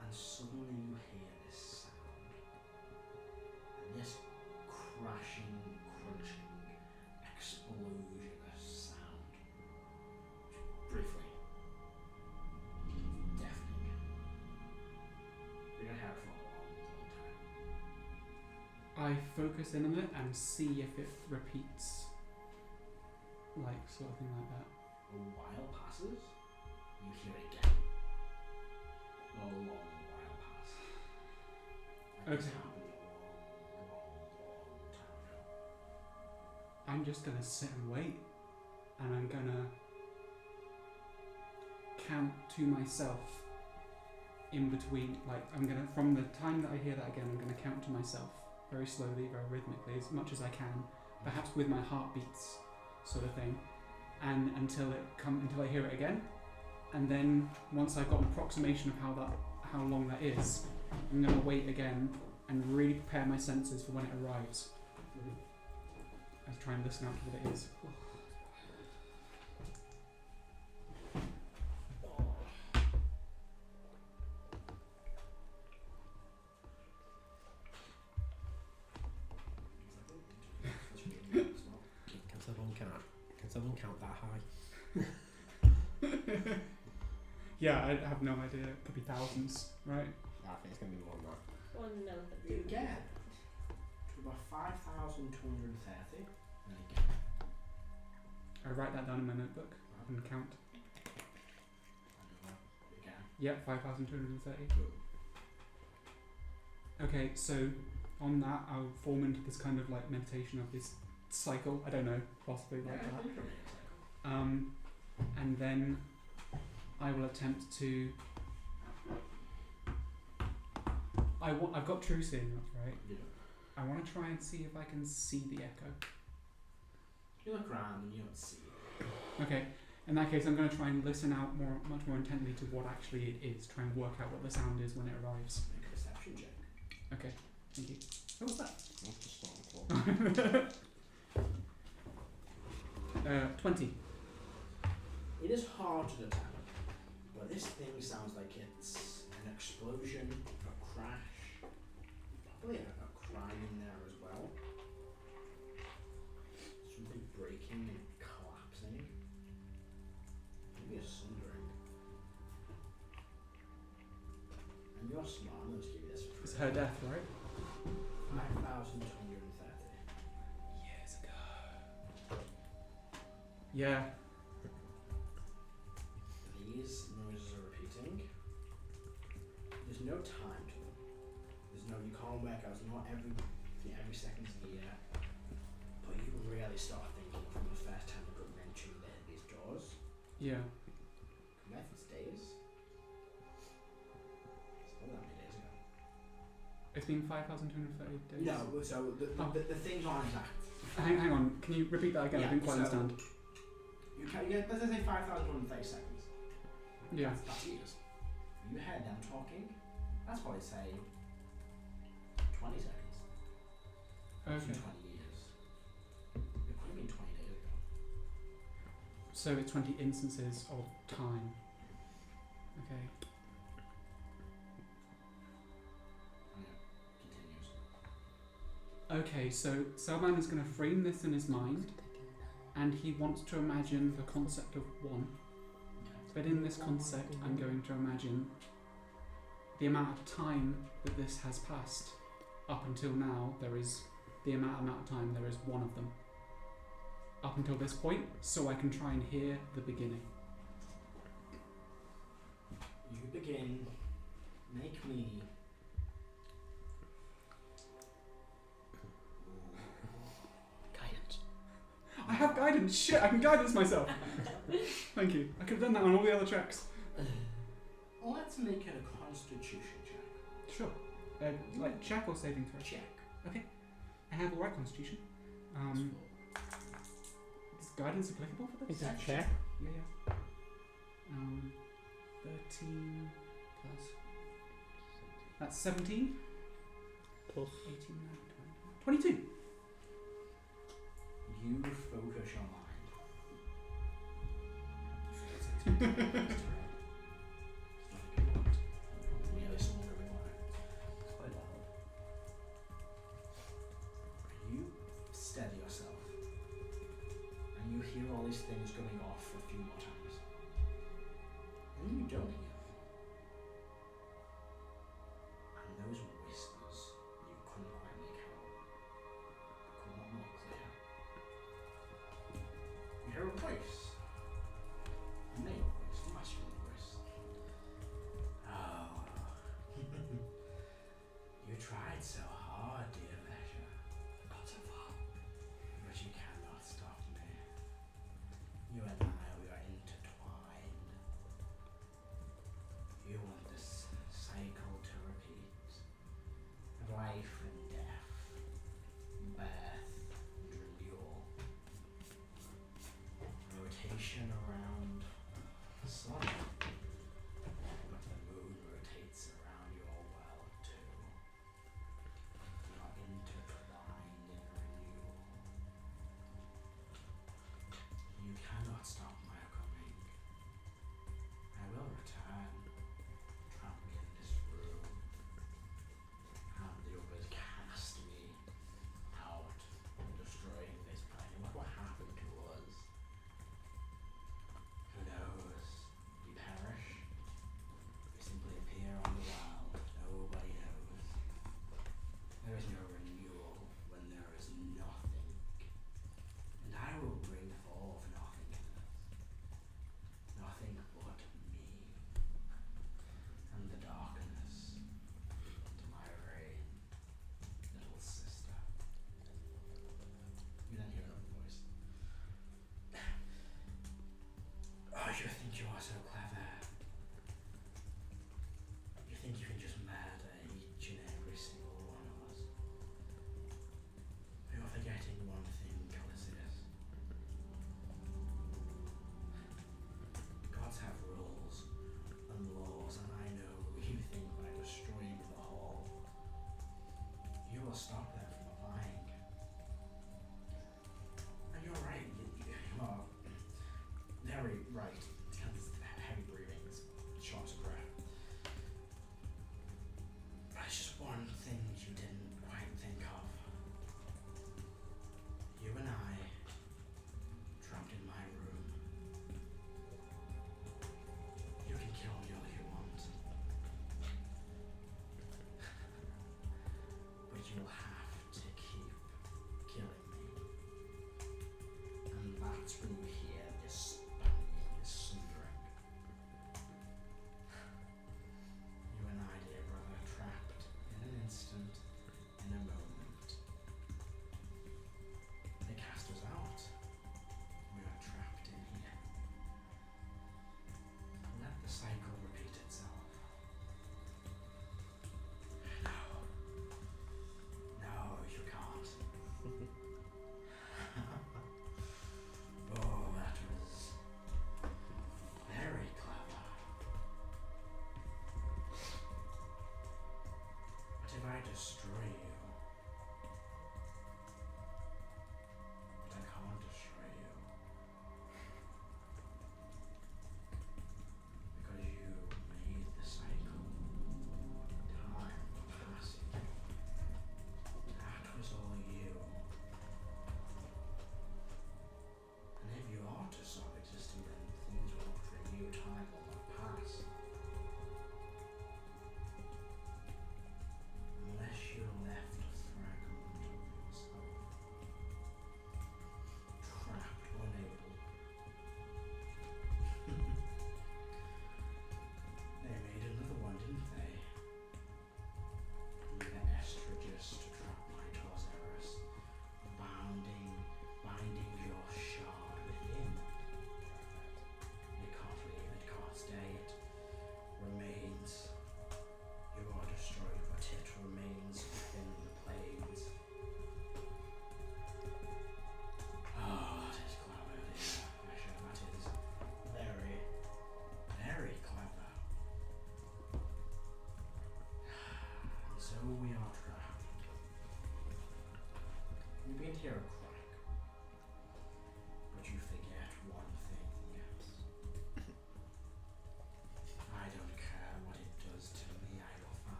And suddenly you hear this sound. And this crashing, crunching, explosionous sound. Briefly. Deafening. You're gonna hear it for a long, long time. I focus in on it and see if it repeats. Like, sort of thing like that. A while passes, you hear it again. A long while pass. Like it's Okay. happened a long time ago. I'm just gonna sit and wait, and I'm gonna count to myself in between. Like, I'm gonna, from the time that I hear that again, I'm gonna count to myself very slowly, very rhythmically, as much as I can, perhaps with my heartbeats, sort of thing, and until I hear it again, and then once I've got an approximation of how long that is, I'm gonna wait again and really prepare my senses for when it arrives. I try and listen out to what it is. Can someone count that high? Yeah, I have no idea. It could be thousands, right? I think it's going to be more than that. One elephant. You get to about 5,230, and again. I write that down in my notebook and count. Again. Yeah, 5,230. Boom. Okay, so on that, I'll form into this kind of like meditation of this cycle. I don't know, possibly like that. And then I will attempt to. I've got true seeing, right? Yeah. I want to try and see if I can see the echo. You look around and you don't see it. Okay, in that case, I'm going to try and listen out much more intently to what actually it is. Try and work out what the sound is when it arrives. Make a perception check. Okay, thank you. What was that? 20. It is hard to determine, but this thing sounds like it's an explosion, a crash, probably a cry in there as well. Something breaking and collapsing. Maybe a sundering. And you're smart, I'm going to give you this for It's free. her death, right? 5,230. Years ago. Yeah. These noises are repeating. There's no time to them. There's no, you can't work out, it's not every second of the year. But you can really start thinking from the first time you go mention these doors. Yeah. Methods days. It's not that many days ago. It's been 5,230 days. No, so the things aren't exact. Hang on, can you repeat that again? I didn't quite understand. You get, let's say 5,130 seconds. Yeah. That's years. You heard them talking, that's probably say 20 seconds. Okay. 20 years. It could have been 20 days ago. So it's 20 instances of time. Okay. And it continues. Okay, so Celban is going to frame this in his mind, and he wants to imagine the concept of one. But in this concept, I'm going to imagine the amount of time that this has passed. Up until now, there is the amount of time there is one of them. Up until this point, so I can try and hear the beginning. You begin, make me Guidance. I have guidance! Shit, I can guidance myself! Thank you. I could have done that on all the other tracks. let's make it a constitution check. Sure. Like check or saving throw? Check. Okay. I have the right constitution. Is guidance applicable for this? Is that check? Yeah. 13 plus. That's 17. Plus. 18, 22. You focus your mind. You steady yourself, and you hear all these things going off a few more times, and then you don't hear them. And those whispers you couldn't quite make out, become a lot more clear. You hear a voice. A male voice, a masculine voice. Oh. You tried so hard, dear Vesha. Got so far. But you cannot stop me. You and I, we are intertwined. You want this cycle to repeat. Life and death. Birth and renewal. Rotation around the sun. But the moon rotates around your world too. We are intertwined in renewal. You cannot stop my coming. I will return, trapped in this room. And the others cast me out, destroying this plane. What will happen to us? Who knows? We perish. We simply appear on the world. Nobody knows. There is no renewal when there is nothing. And I will bring forth nothingness. Nothing but me. And the darkness into my reign, little sister. You then hear another voice. Oh, you think you are so clever. You think you can just murder each and every single one of us. But you're forgetting one thing, Calasius. Gods have rules and laws, and I know you think by destroying the whole, you will stop them from applying. And you're right, you are very right. Heavy breathings, short of breath. But it's just one thing you didn't quite think of. You and I, trapped in my room. You can kill me all you want. But you'll have to keep killing me. And that's when you hear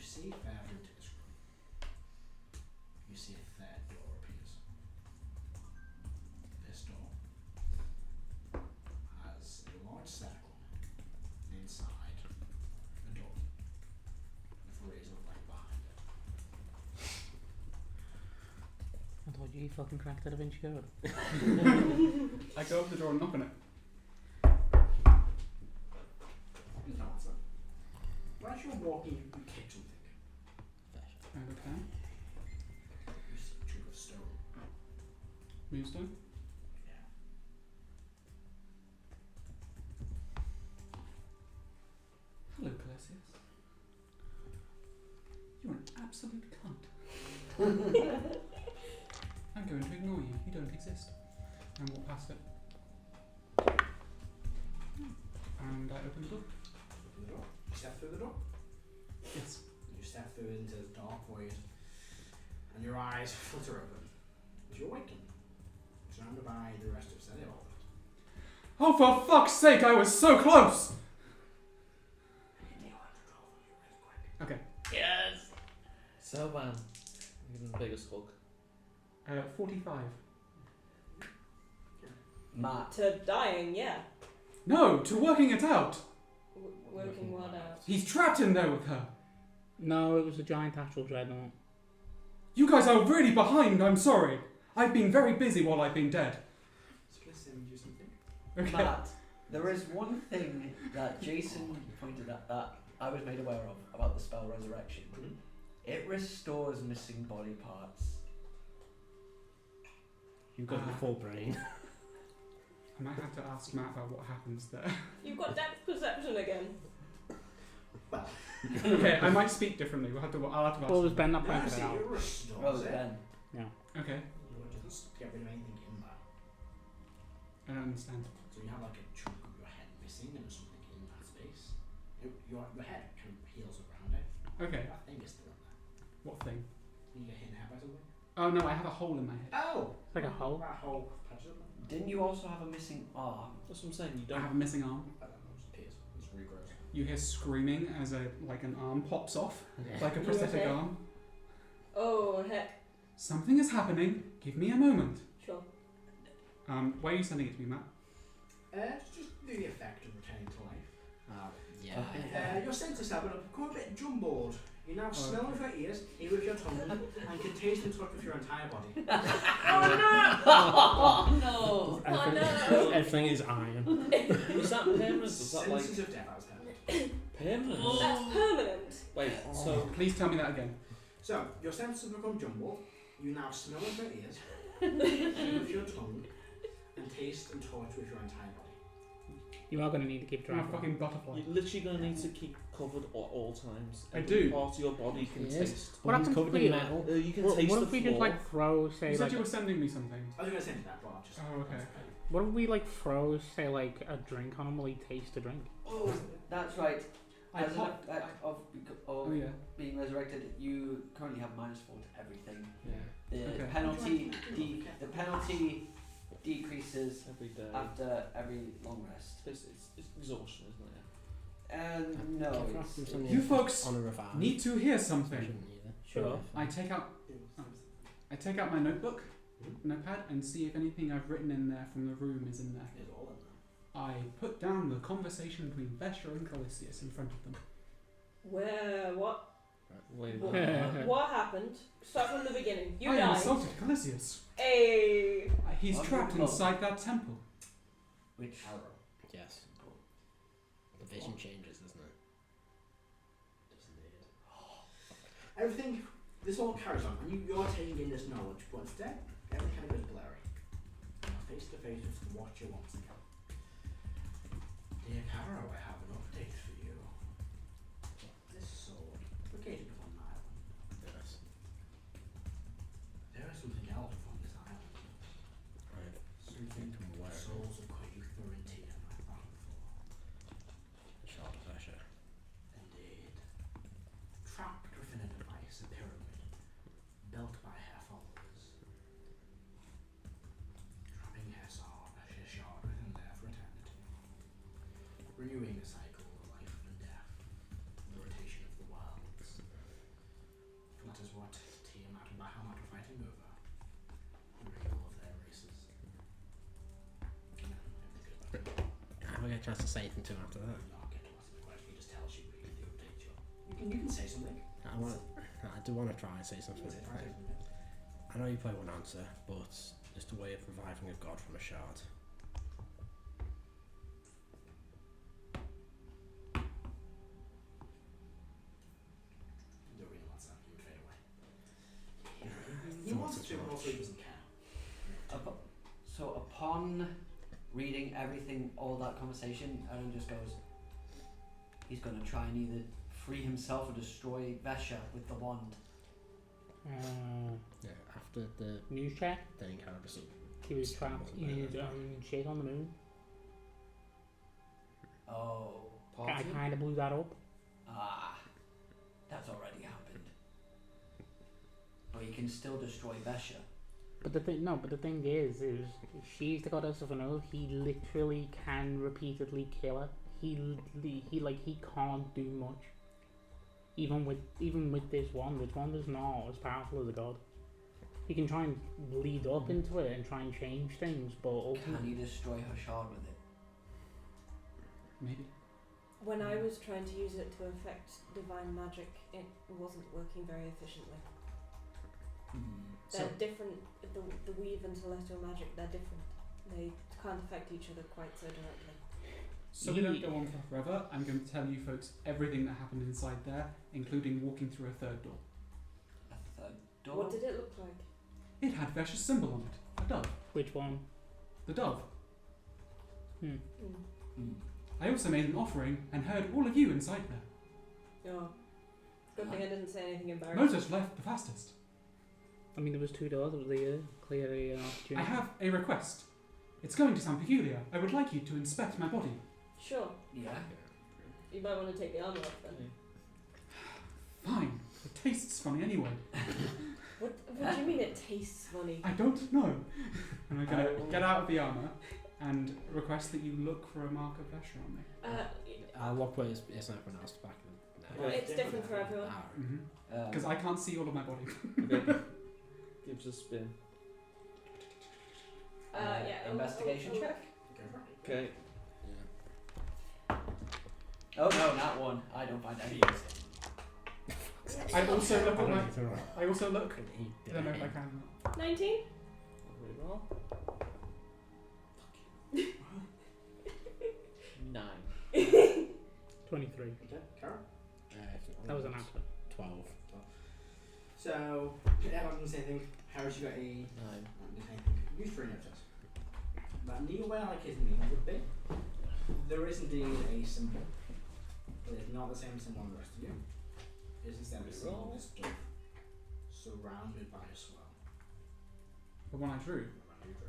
see further into the scroll. You see a third door appears. This door has a large circle inside a door with rays of light behind it. I told you fucking cracked it a Vinci Code. I go up the door and knock on it. There's no answer. But as you're walking, you kick something. Okay. You see a chunk of stone. Moonstone. Yeah. Hello, Calasius. You're an absolute cunt. I'm going to ignore you. You don't exist. And walk past it. And I open the door. Open the door. You step through the door. Yes. You step through into the dark void, and your eyes flutter open as you awaken, surrounded by the rest of Celbans. Oh, for fuck's sake! I was so close. Okay. Yes! Celban, give him the biggest hug. 45. Matt. To dying, yeah. No, to working it out. Working what out? He's trapped in there with her. No, it was a giant astral dreadnought. You guys are really behind. I'm sorry. I've been very busy while I've been dead. Just gonna send you something. Okay. Matt, there is one thing that Jason pointed at that I was made aware of about the spell Resurrection. It restores missing body parts. You've got the full brain. I might have to ask Matt about what happens there. You've got depth perception again. Well, Okay, I might speak differently. I'll have to ask. What was Ben not no, pointed see, out? it restores Well, it. then. Okay, It doesn't get rid of anything in there. I don't understand. So you have like a chunk of your head missing and there's something in that space. Your head kind of heals around it. Okay, That thing is still in there. what thing? You get hit in the head by something? Oh no, I have a hole in my head. Oh! It's like a hole. That hole patches up. Didn't you also have a missing arm? That's what I'm saying. You I don't. have a missing arm. I don't know, it just appears. It's really gross. You hear screaming as an arm pops off, like a You prosthetic okay? arm. Oh, heck. Something is happening. Give me a moment. Sure. Where are you sending it to me, Matt? Just do the effect of returning to life. Yeah. Your senses have become a bit jumbled. You now smell with your ears, hear with your tongue, and can taste and touch with your entire body. Oh no! Oh, no. Everything is iron. Is that permanent? Is that like Senses of death, I was telling you. permanent? That's permanent. Wait, so Please tell me that again. So, your senses have become jumbled. You now smell with your ears, hear with your tongue, and taste and touch with your entire body. You are going to need to keep I'm track a of fucking butterfly. you're literally going to need to keep covered at all times. I Every do. part of your body can Yes. taste. What Well, he's happens covered if in we- metal. You can What, taste what the if we floor. just like throw, say, You said like, you were sending me something. I was going to send you that, but I'll just. Oh, okay. what if we like throw, say, like a drink on him while he tastes a drink? Oh, that's right. I As an popped. effect of Oh yeah. being resurrected, you currently have -4 to everything. Yeah, The Okay. penalty decreases every day. after every long rest. It's exhaustion, isn't it? And no, Give it's, us some You folks on a revive. Need to hear I something. shouldn't either. Sure. I take out my notebook, notepad, and see if anything I've written in there from the room is in there. It's all in there. I put down the conversation between Vesher and Calasius in front of them. Where? What? Wait, What, what? what happened? Start from the beginning. You I died. insulted Calasius. Hey. He's What trapped did you inside that temple. which Yes. The vision changes, doesn't it? Does indeed. Everything, this all carries on, and you're taking in this knowledge, but instead, everything kind of goes blurry. You're face to face with what you want to go. Dear Karo, I have an update for you. This sword, located upon an island. Yes. There is something else upon this island. Right. Something From where? souls of Quaithurinty and my found before. Shard of Vesher. Indeed. Trapped within a device, a pyramid, built by her followers. Trapping her shard within there for eternity. Renewing the cycle about how much we're fighting over the real of their races. I haven't got a chance to say anything to him after that. Not get to ask the question, he just tells you the update. You can say something. I do want to try and say something. You can try something. I know you probably won't answer, but just a way of reviving a god from a shard. The real answer, you would fade away. He wants to, but also he doesn't care. So upon reading everything, all that conversation, Erdan just goes, he's going to try and either free himself or destroy Vesha with the wand. Yeah, after the News check. thing, Karo just He was trapped in his own shit on the moon. Oh. I kind of blew that up. Ah. That's already happened. But he can still destroy Vesha. But the thing is she's the goddess of an oath. He literally can repeatedly kill her. He can't do much. Even with this wand is not as powerful as a god. He can try and lead up into it and try and change things, but Can ultimately, he destroy her shard with it? Maybe. When I was trying to use it to affect divine magic, it wasn't working very efficiently. They're different. The weave and celestial magic, they're different. They can't affect each other quite so directly. So we don't go on for forever. I'm going to tell you folks everything that happened inside there, including walking through a third door. A third door? What did it look like? It had Vesha's symbol on it. A dove. which one? The dove. Hmm. I also made an offering and heard all of you inside there. Oh, good thing I didn't say anything embarrassing. Motus left the fastest. I mean, there was 2 doors. It was clearly an I opportunity. have a request. It's going to sound peculiar. I would like you to inspect my body. Sure. Yeah. You might want to take the armor off then. Fine. It tastes funny anyway. What do you mean it tastes funny? I don't know. And I'm going to get out of the armour and request that you look for a mark of Vesha on me. what way is not pronounced back in Well, it's different for everyone. Because I can't see all of my body. Okay. Gives a spin. Yeah. Investigation check? Go for it. Okay. Oh no, not one. I don't find any. I also look at my... I also look... I don't know if I can. 19? Reroll. 9. 23. Okay, Karo? That was an accident. 12. So, everyone can say anything. Harris, you got a 9. Use 3 notice. But near where like his name would be, there is indeed a symbol. But it's not the same symbol on the rest of you. It's instead a symbol of this dove surrounded by a swirl. The one I drew. Around you, Drew.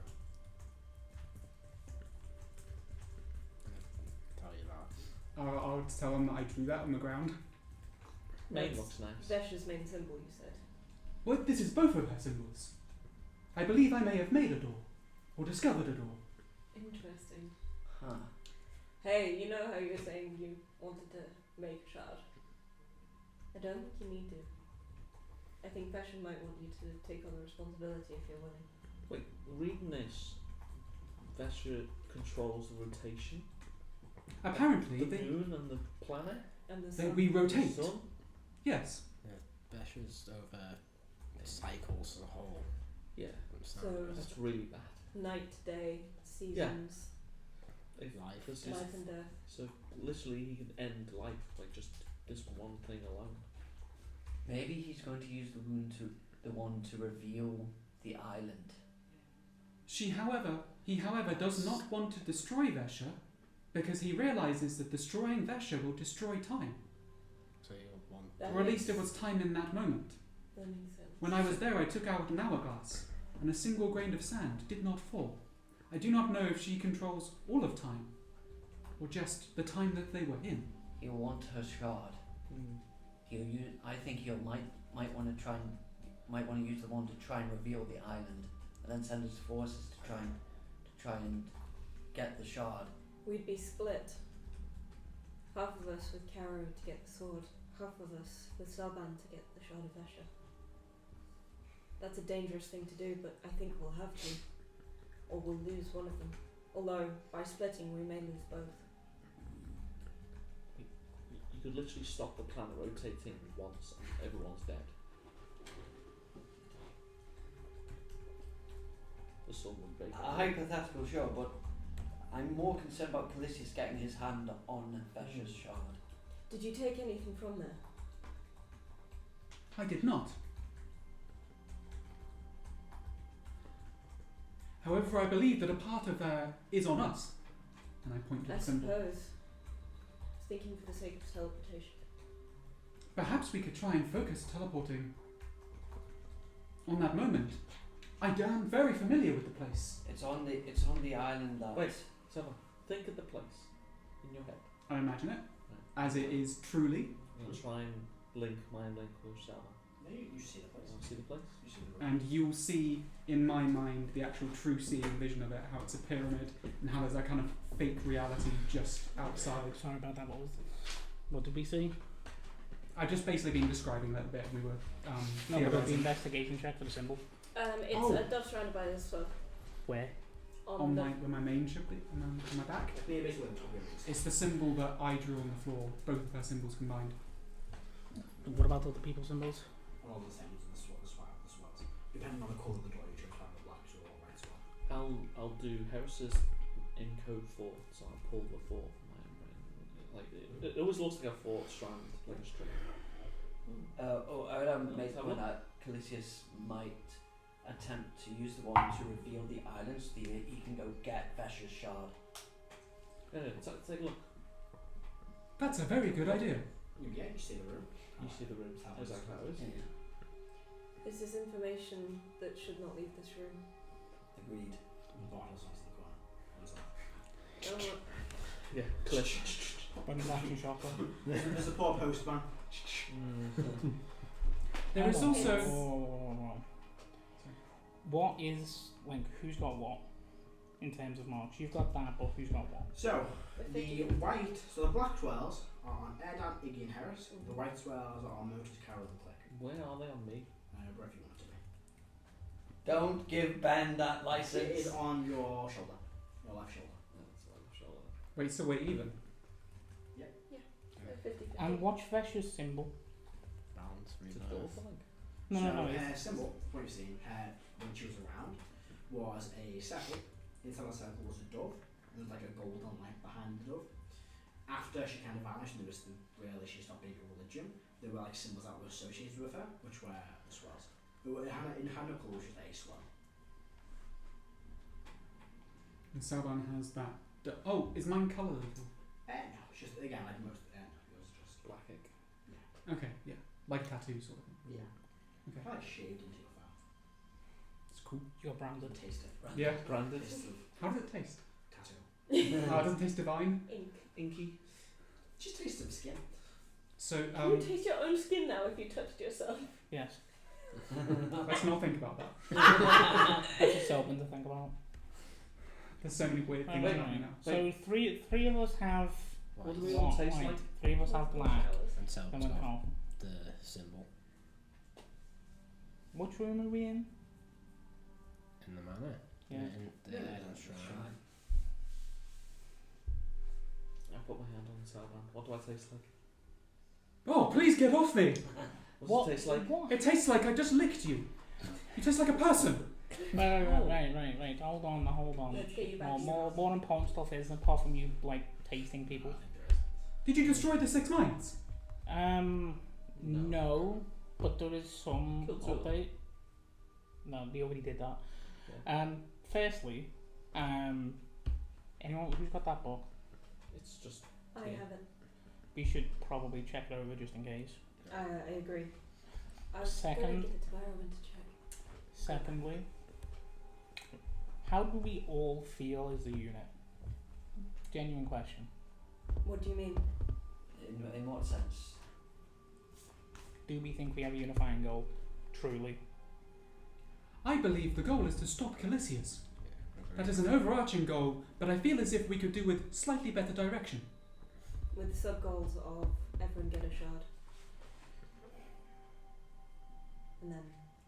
Tell you that. I'll tell them that I drew that on the ground. Main looks nice. Vesha's main symbol, you said. Well, this is both of her symbols. I believe I may have made a door. Or discovered a door. Interesting. Huh. Hey, you know how you were saying you wanted to make a shard? I don't think you need to. I think Vesha might want you to take on the responsibility if you're willing. Wait, reading this, Vesha controls the rotation. Apparently, The moon and the planet. And the they, sun. we rotate. The sun. Yes. Vesha's over cycles as a whole. Yeah. So That's really bad. night, day, seasons, If Life. this is- life and death. So literally, he can end life by just this one thing alone. Maybe he's going to use the wand to reveal the island. He, however, does not want to destroy Vesha because he realizes that destroying Vesha will destroy time. So you want. That Or at makes- least it was time in that moment. That makes sense. When I was there, I took out an hourglass, and a single grain of sand did not fall. I do not know if she controls all of time, or just the time that they were in. He'll want her shard. I think he might want to use the wand to try and reveal the island, and then send his forces to try and get the shard. We'd be split. Half of us with Karo to get the sword, half of us with Celban to get the shard of Vesha. That's a dangerous thing to do, but I think we'll have to. Or we'll lose one of them. Although, by splitting, we may lose both. You could literally stop the planet rotating once and everyone's dead. The sun would break. A hypothetical, sure, but I'm more concerned about Calisius getting his hand on Vesha's shard. Did you take anything from there? I did not. However, I believe that a part of that is on us. And I point to I the symbol. suppose. I was thinking for the sake of teleportation. Perhaps we could try and focus teleporting on that moment. I am very familiar with the place. It's on the island that. Wait, Celban, think of the place in your head. I imagine it as it is truly. I'll try and link my link with Celban. No, you see the place. See the place? You see the room. And you'll see in my mind the actual true seeing vision of it, how it's a pyramid and how there's that kind of fake reality just outside. Sorry about that. What did we see? I've just basically been describing that bit. We were No, but the theorising investigation check for the symbol. It's Oh. a dove surrounded by this sword. Where? on my where my main should be on my back. Yeah, basically on top of it. It's the symbol that I drew on the floor, both of her symbols combined. What about other people's symbols? All the same as the swells. Depending on the colour of the door, you chose either black or white swell. I'll do Heris's encode 4, so I'll pull the 4 from my own brain. Like it always looks like a 4 strand, like a string. Erdan made the point that Calisius might attempt to use the one to reveal the island so that he can go get Vesha's shard. Take a look. That's a very good idea. Yeah, you see the room. You see the room. Exactly how it is. This is information that should not leave this room. Agreed. The bottles onto the corner. Oh, Yeah, click. When is that shopper? There's a poor postman. There is also What is who's got what in terms of marks? You've got that, but who's got what? So, the black swells are on Erdan, Iggy and Heris. The white swells are on Motus, Karo and Cleric. Where are they on me? Wherever you want it to be. Don't give Ben that It license. is on your shoulder. Your left shoulder. That's on the shoulder. wait, so we're even. 50-50. And watch Vesh's symbol. Rounds, It's a door, I think. No. Her It's, symbol, what you've seen, when she was around, was a circle. Inside the circle was a dove. There was like a golden light behind the dove. After she kind of vanished, and she stopped being a religion. There were like symbols that were associated with her, which were the swells. In Hannibal, which was a swell. And Celban has that. Oh, is mine coloured? No, it's just again like most. Yours is just Black ink. Okay, yeah, like tattoo sort of thing. yeah. Okay, Kind of like shaved into your fat. it's cool. you're branded. Doesn't taste it. Right? Yeah. Branded. Taste of How does it taste? tattoo. Oh, it doesn't taste divine. Ink. Inky. Just taste of skin. So Can you taste your own skin now if you touched yourself? Yes. let's not think about that. That's a Celban to think about. There's so many weird things Right. happening now. So three of us have. What do we all taste white. like? 3 of us have black. And Then Celban's we're got half. the symbol Which room are we in? in the manor. Yeah. In the shrine. I put my hand on the Celban. What do I taste like? Oh, please get off me! What does it taste like? What? It tastes like I just licked you. You taste like a person. Right. Hold on. Let's get you back. More important stuff is apart from you like tasting people. I think there is. Did you destroy the 6 mines? No, but there is some Killed 2 of them. update. No, we already did that. Firstly, anyone who's got that book, It's just I Yeah. haven't. we should probably check it over just in case. I agree. I was Second. gonna give it to Byron to check. Secondly, how do we all feel as a unit? Genuine question. What do you mean? In what sense? Do we think we have a unifying goal? Truly. I believe the goal is to stop Calisius. That is an overarching goal, but I feel as if we could do with slightly better direction. With the sub goals of everyone get a shard. And then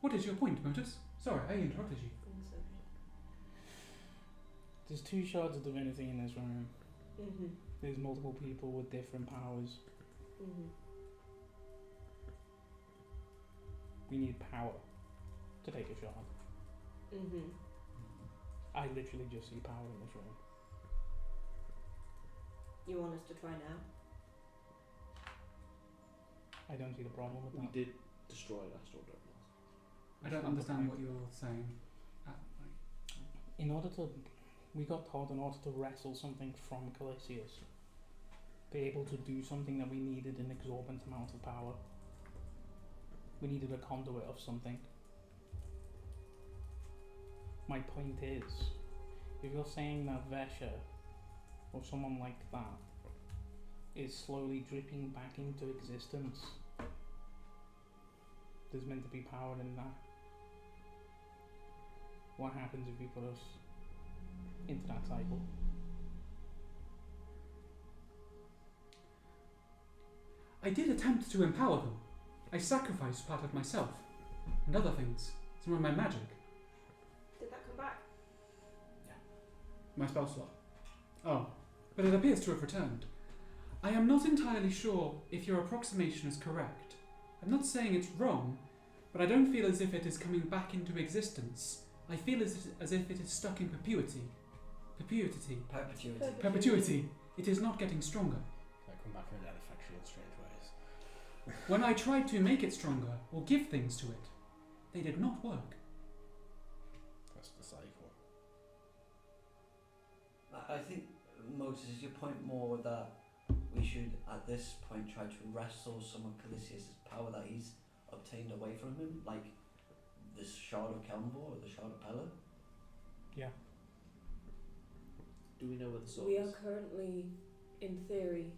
What is your point, Motus? Sorry, I interrupted you. There's 2 shards of divinity in this room. Mhm. There's multiple people with different powers. Mhm. We need power to take a shard. Mhm. I literally just see power in this room. You want us to try now? I don't see the problem with We that. did destroy Astral Dreadnought. I don't understand what you're saying. In order to, we got told in order to wrestle something from Calisius, be able to do something that we needed an exorbitant amount of power. We needed a conduit of something. My point is, if you're saying that Vesha, or someone like that, is slowly dripping back into existence, there's meant to be power in that. What happens if you put us into that cycle? I did attempt to empower them. I sacrificed part of myself and other things, some of my magic. Did that come back? My spell slot. Oh, but it appears to have returned. I am not entirely sure if your approximation is correct. I'm not saying it's wrong, but I don't feel as if it is coming back into existence. I feel as if it is stuck in perpetuity. Perpetuity. It is not getting stronger. I come back from dead affection in strange ways. When I tried to make it stronger or give things to it, they did not work. That's the cycle. I think, Motus, is your point more that we should, at this point, try to wrestle some of Calisius' power that he's obtained away from him, like this Shard of Kelmvor or the Shard of Pella? Yeah. Do we know where the sword We is? are currently, in theory,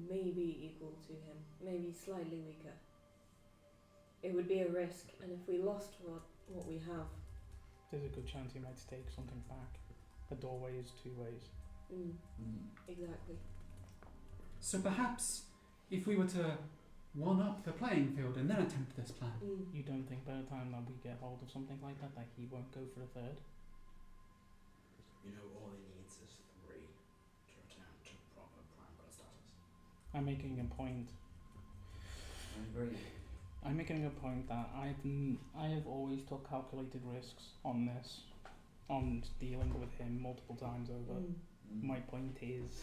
maybe equal to him, maybe slightly weaker. It would be a risk, and if we lost what we have, There's a good chance he might take something back. A doorway is 2 ways. exactly. So perhaps, if we were to one-up the playing field and then attempt this plan. You don't think by the time that we get hold of something like that he won't go for a third? You know, all he needs is 3 to return to proper prime god status. I'm making a point. I agree. I'm making a point that I have always took calculated risks on this, on dealing with him multiple times over. My point is,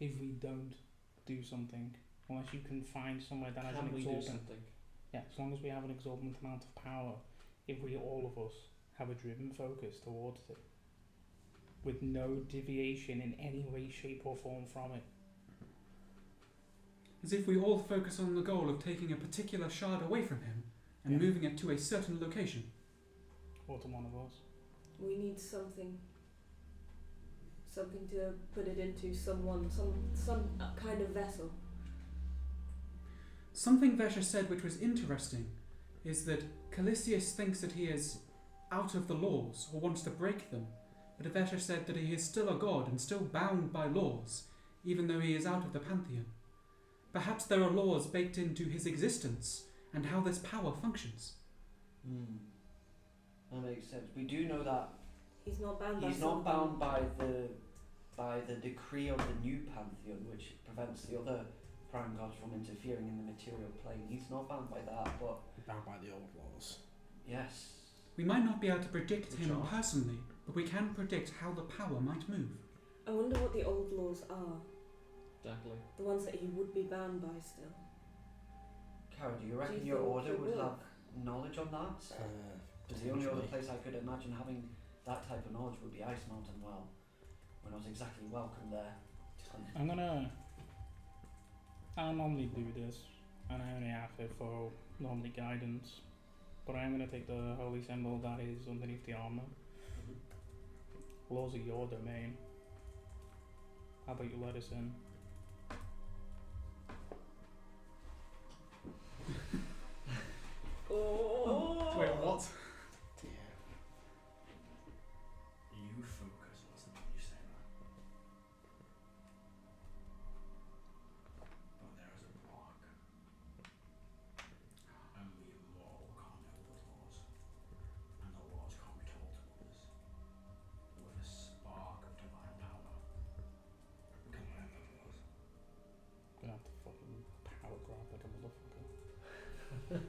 if we don't do something, unless you can find somewhere that has an Can we do exorbitant, something? yeah, as long as we have an exorbitant amount of power, if we all of us have a driven focus towards it, with no deviation in any way, shape or form from it. As if we all focus on the goal of taking a particular shard away from him and Yeah. moving it to a certain location. Or to one of us. We need something to put it into someone, some kind of vessel. Something Vesha said which was interesting is that Calisius thinks that he is out of the laws or wants to break them, but Vesha said that he is still a god and still bound by laws, even though he is out of the pantheon. Perhaps there are laws baked into his existence and how this power functions. That makes sense. We do know that He's not bound by he's not something. bound by the decree of the new pantheon, which prevents the other prime gods from interfering in the material plane. He's not bound by that, but Bound by the old laws. yes. We might not be able to predict Which him are? personally, but we can predict how the power might move. I wonder what the old laws are. Exactly. The ones that he would be bound by still. Karo, do you reckon you your think order it would will? have knowledge on that? Because the only other place I could imagine having that type of knowledge would be Ice Mountain. Well, we're not exactly welcome there. I'll normally do this, and I only ask it for normally guidance, but I'm gonna take the holy symbol that is underneath the armor. Laws are your domain. How about you let us in? Oh! Wait, what? You focus, what's the point you say that? But there is a block.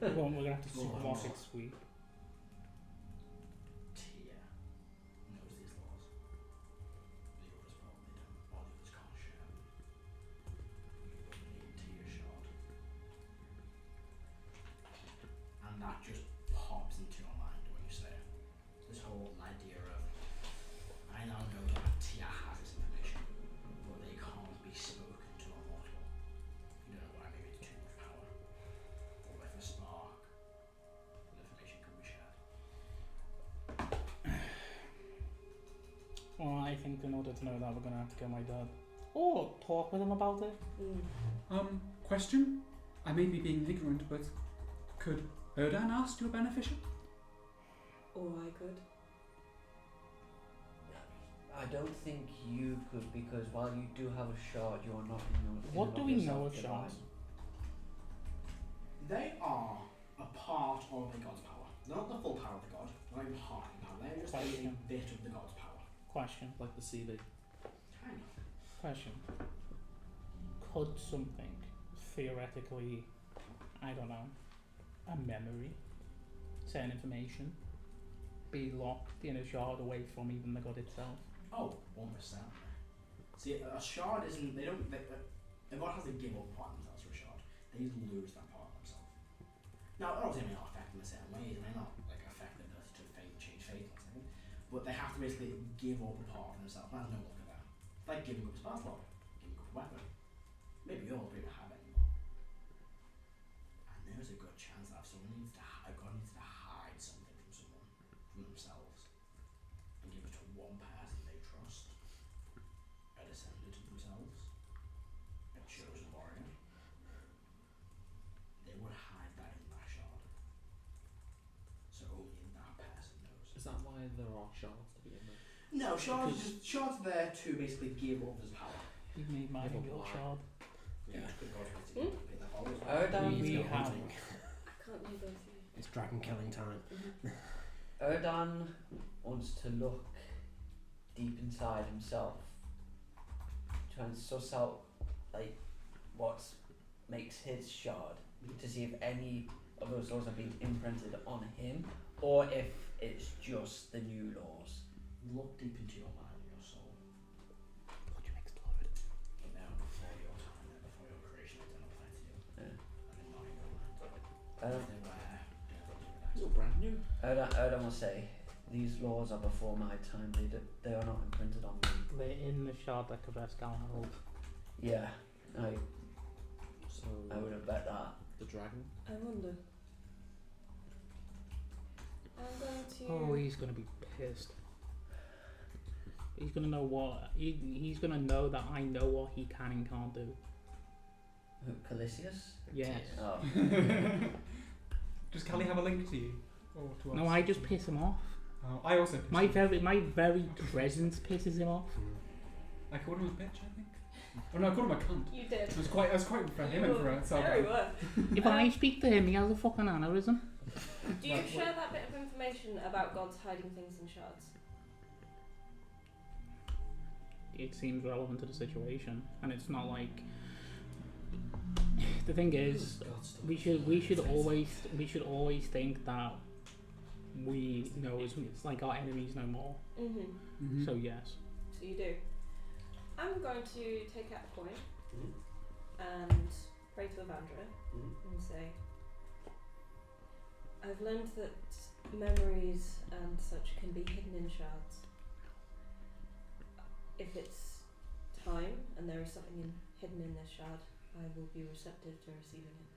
Well, we're gonna have to Oh, swap no. it sweep. Tia knows these laws. The others probably don't. All the others can't share them. You will need Tia's shard. And that just pops into your mind when you say it. This whole idea of, I now know that Tia has this information, but they can't be spoken to a mortal. You don't know why, maybe it's too much power. Or if a spark, the information can be shared. Well, I think in order to know that, we're gonna have to get my dad. Or talk with him about it. Question? I may be being ignorant, but could Erdan ask your beneficial? Or I could. I don't think you could, because while you do have a shard, you are not in your. What do we know of shards? They are a part of the god's power. They're not the full power of the god, they're not even half the power, they're just a Question. bit of the god's power. Question. Like the CV. Kind of. Question. Could something theoretically, I don't know, a memory, certain information, be locked in a shard away from even the god itself? Oh, 1%. See, a shard isn't, they don't, a god has to give up part of themselves for a shard. They just lose that part of themselves. Now, obviously they may not affect them in certain ways, they may not like affect their ability to change fate or something, but they have to basically give up a part of themselves. That's no longer there. It's like giving up a Sparklog, giving up a weapon. Maybe you'll be able to have it anymore. And there's a good chance that if someone needs to, a god needs to hide something from someone, from themselves, and give it to one person they trust, a descendant of themselves, a chosen warrior, they would hide that in that shard. So only that person knows. Is that why there are shards to begin with? No, shards Because- shards are there to basically give others power. You made my Give up real why? shard. Yeah. Erdan, We have. I can't do both of you. It's dragon killing time. Erdan wants to look deep inside himself, try and suss out like what makes his shard, to see if any of those laws have been imprinted on him, or if it's just the new laws. Look deep into your mind and your soul. Would you explode? But now before your time, before your creation, they don't apply to you. Yeah. And they're not in your mind. Um, If they were, It's all brand new. Erdan will say, these laws are before my time. They are not imprinted on me. They're in the shard that Kavesk held. Yeah, I So would have bet that. the dragon. I wonder. I'm going to. Oh, he's gonna be pissed. He's gonna know what he's gonna know that I know what he can and can't do. Who, Calisius? Yes. Oh. Does Callie have a link to you? Or to us? No, I just piss him off. Oh, I also piss My him off. my very presence pisses him off. I called him a bitch, I think. Oh no, I called him a cunt. You did. It was quite for him and for Very Celban. well. If I speak to him, he has a fucking aneurysm. Do you share that bit of information about gods hiding things in shards? It seems relevant to the situation, and it's not like. The thing is, we should always think that we know as it's like our enemies know more. Mm-hmm. So yes. So you do. I'm going to take out a coin Mhm. and pray to Evandra Mhm. and say, I've learned that memories and such can be hidden in shards. If it's time and there is something hidden in this shard, I will be receptive to receiving it.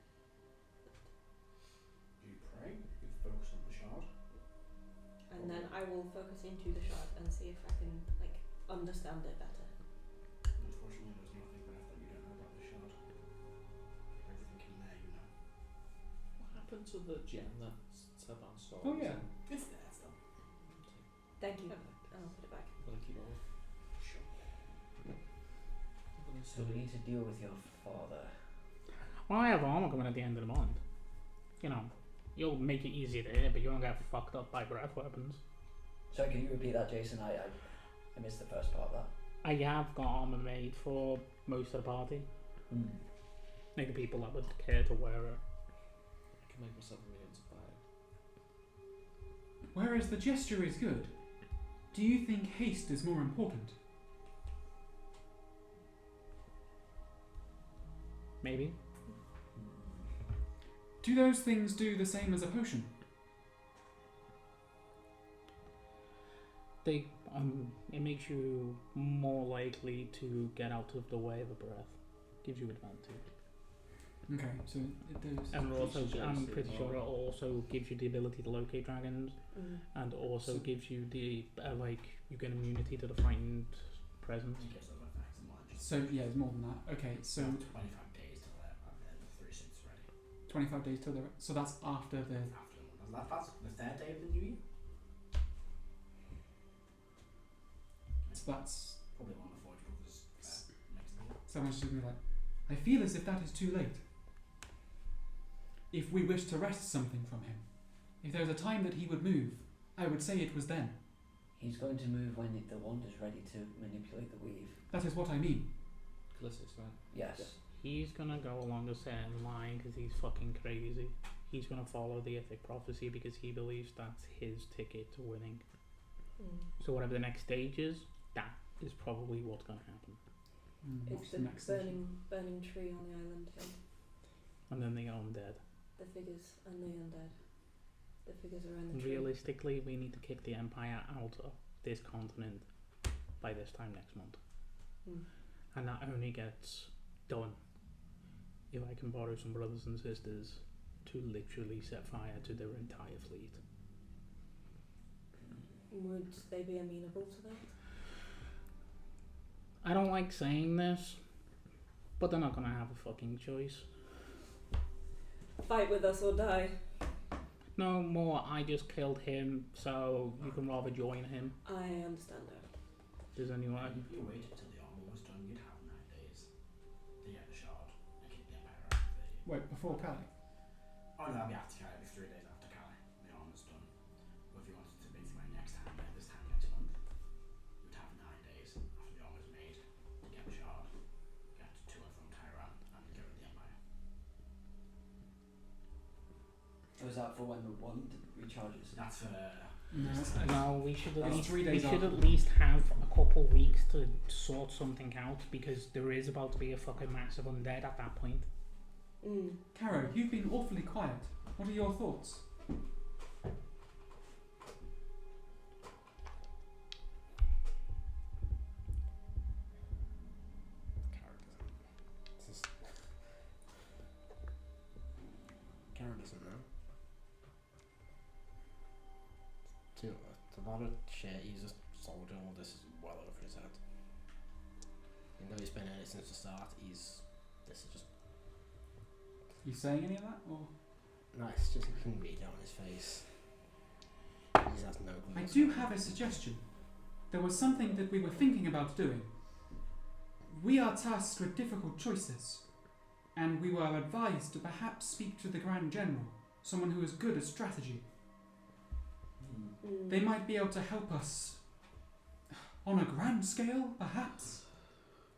You pray, you focus on the shard. And then I will focus into the shard and see if I can understand it better. Unfortunately, there's nothing left that you don't know about the shard. Everything in there you know. What happened to the gem that Celban stole? Oh, yeah. It's there still. Thank you. I'll put it back. I'm gonna keep it all. Sure. I'm gonna So we need to deal with your father. Well, I have armor coming at the end of the month. You know, you'll make it easier to hit, but you won't get fucked up by breath weapons. So can you repeat that, Jason? I missed the first part of that. I have got armor made for most of the party. Hmm. Like the people that would care to wear it. I can can make myself immune to fire. Whereas the gesture is good, do you think haste is more important? Maybe. Do those things do the same as a potion? They it makes you more likely to get out of the way of a breath. Gives you advantage. Okay, so it does. And also, I'm pretty sure it Alright. also gives you the ability to locate dragons, and also So- gives you the you get immunity to the frightened presence. It gives other effects and more than just So yeah, it's more than that. Okay, so 25 days till they're and then 3 suits ready. 25 days till they're. So that's after the. After that's the third day of the new year. So that's. Probably one of the forge brothers next year. Someone's just gonna be like, I feel as if that is too late. If we wish to wrest something from him, if there was a time that he would move, I would say it was then. He's going to move when the wand is ready to manipulate the weave. That is what I mean. Callistus, right? Yes. He's gonna go along a certain line because he's fucking crazy. He's gonna follow the Ethic Prophecy because he believes that's his ticket to winning. So whatever the next stage is, that is probably what's gonna happen. What's It's the the next stage? burning tree on the island thing. And then they get undead. The figures and the undead. The figures around the tree. Realistically, we need to kick the Empire out of this continent by this time next month. And that only gets done if I can borrow some brothers and sisters to literally set fire to their entire fleet. Would they be amenable to that? I don't like saying this, but they're not gonna have a fucking choice. Fight with us or die. No more, I just killed him, so you can rather join him. I understand that. Does anyone? If you waited till the armor was done, you'd have 9 days to get the shard and kick the Empire out of the... Wait, before Cali? Oh no, that'd be after Cali, it'd be 3 days after Cali. The armor's done. But if you wanted to basically next time, this time next month, you'd have 9 days after the armor's made to get the shard, get to and from Tyran, and get rid of the Empire. Was that for when the wand recharges? That's for... No, we should at That's least 3 days we should after. at least have a couple weeks to sort something out because there is about to be a fucking massive undead at that point. Caro, you've been awfully quiet. What are your thoughts? Karen doesn't know. It's a lot of shit. He's a soldier. All this is well over his head. Even though he's been in it since the start, this is just You saying any of that? Or no. It's just you can read it on his face. He has no clue. I what's do going on. have a suggestion. There was something that we were thinking about doing. We are tasked with difficult choices, and we were advised to perhaps speak to the Grand General, someone who is good at strategy. They might be able to help us on a grand scale, perhaps.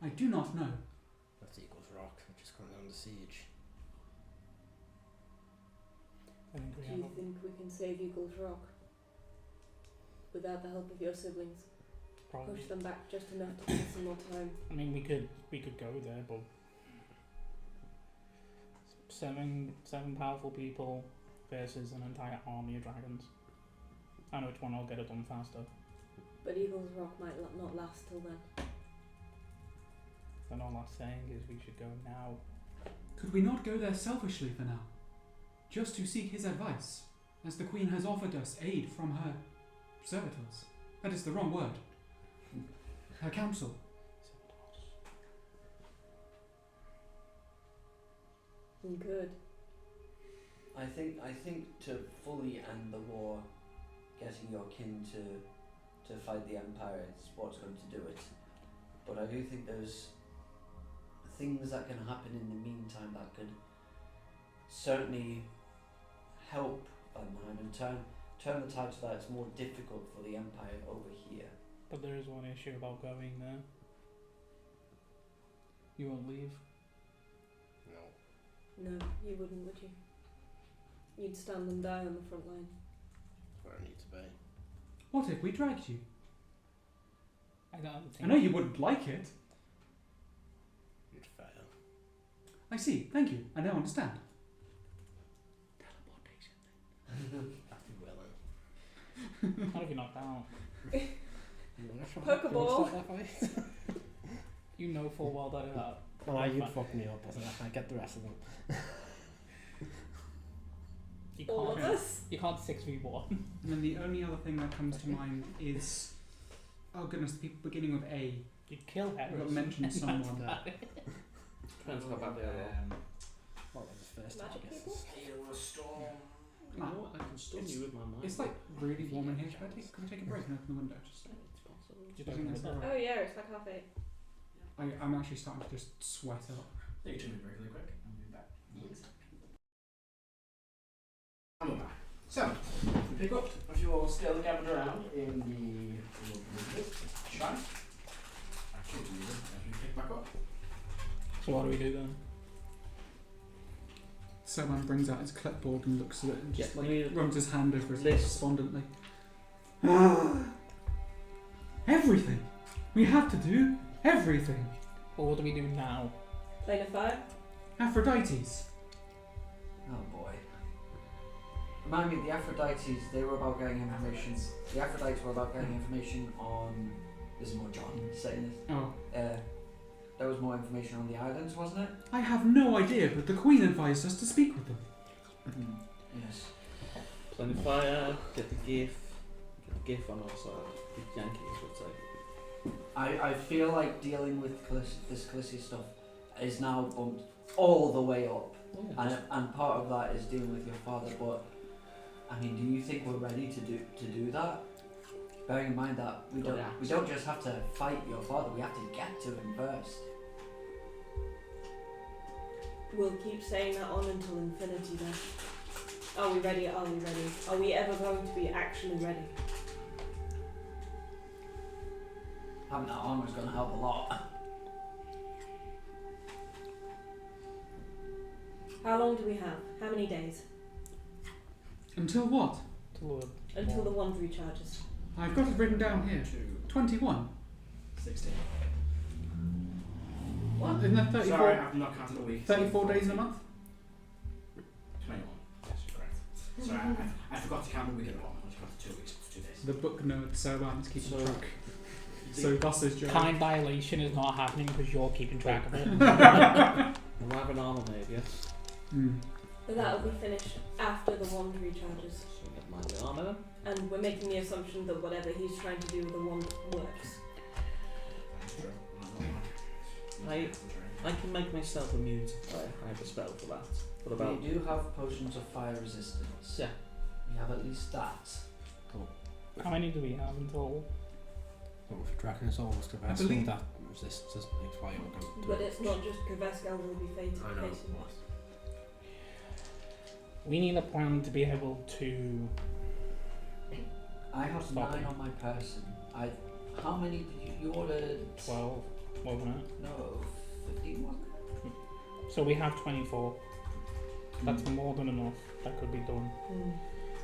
I do not know. That's Eagles Rock, which is currently under siege. I think we Do have you think we can save Eagles Rock without the help of your siblings? probably. Push them back just enough to give us some more time. I mean, we could go there, but seven powerful people versus an entire army of dragons. I know which one will get it done faster. But Eagles Rock might not last till then. Then all I'm saying is we should go now. Could we not go there selfishly for now? Just to seek his advice, as the Queen has offered us aid from her servitors. That is the wrong word. Her council. We could. I think to fully end the war, getting your kin to fight the Empire is what's going to do it. But I do think there's things that can happen in the meantime that could certainly help Van Nine and turn the tide so that it's more difficult for the Empire over here. But there is one issue about going there. You won't leave. No. No, you wouldn't, would you? You'd stand and die on the front line. Where I need to be. What if we dragged you? I don't I think. know you wouldn't like it. You'd fail. I see. Thank you. I now understand. Teleportation. I'd be willing. Not if you're knocked out. Pokeball. You know full well that. Nah, you'd fuck me up. I get the rest of them. You All of can't. us. You can't 6v1. And then the only other thing that comes to mind is, oh goodness, the people beginning with A. You kill I got Heris. mentioned That's someone. about it. Depends how bad they are. What was the first Magic target? people? Steel a storm. You know what? I can stun you with my mind. It's like really warm in here. Can we take a break and open the window? Just, It's possible. Just I think open that's the all door. right. Oh yeah, it's like 8:30. I'm actually starting to just sweat up. Take it to me very quick. I'll be back. And we're back. So, we pick up a few all still gathered around in the shrine. Actually, as we pick back up. So what do we do then? Celban brings out his clipboard and looks at it and just Yeah, like we- runs his hand over his List. despondently. Everything! We have to do everything! Well, what do we do now? Plane of fire. Aphrodite's. Oh boy. Remind me, the Aphrodites, they were about getting information. The Aphrodites were about getting information on. This is more John saying this. Oh, There was more information on the islands, wasn't it? I have no idea, but the Queen advised us to speak with them. Yes. Plenty of fire, get the GIF. Get the GIF on our side. The Yankees would say. I feel like dealing with this Calicia stuff is now bumped all the way up. And part of that is dealing with your father, but I mean, do you think we're ready to do that? Bearing in mind that we don't just have to fight your father, we have to get to him first. We'll keep saying that on until infinity then. Are we ready? Are we ready? Are we ever going to be actually ready? Having that armor is going to help a lot. How long do we have? How many days? Until what? Until the wand recharges. I've got it written down here. 21. 16. What? Isn't that 34? Sorry, I've not counted the weeks. 34 days in a month? 21. Yes, you're correct. Sorry, I forgot to count the week at all. I just counted 2 weeks, 2 days. The book nerd Celban's keeping So- track. So thus is Joe. Time dilation is not happening because you're keeping track of it. We'll have an armor made, yes. But that'll be finished after the wand recharges. So get my armor then. And we're making the assumption that whatever he's trying to do with the wand works. I can make myself immune to fire. I have a spell for that. What about? We do have potions of fire resistance. Yeah. We have at least that. How many do we have until? Well, if Dragon is almost I capacity, believe- that resistance makes why you're going to do But it. it's not just Kavescal will be facing. I know. We need a plan to be able to. I have Stop 9 it. on my person. How many did you order? 12, wasn't it? No, 15 wasn't it? So we have 24. That's more than enough. That could be done.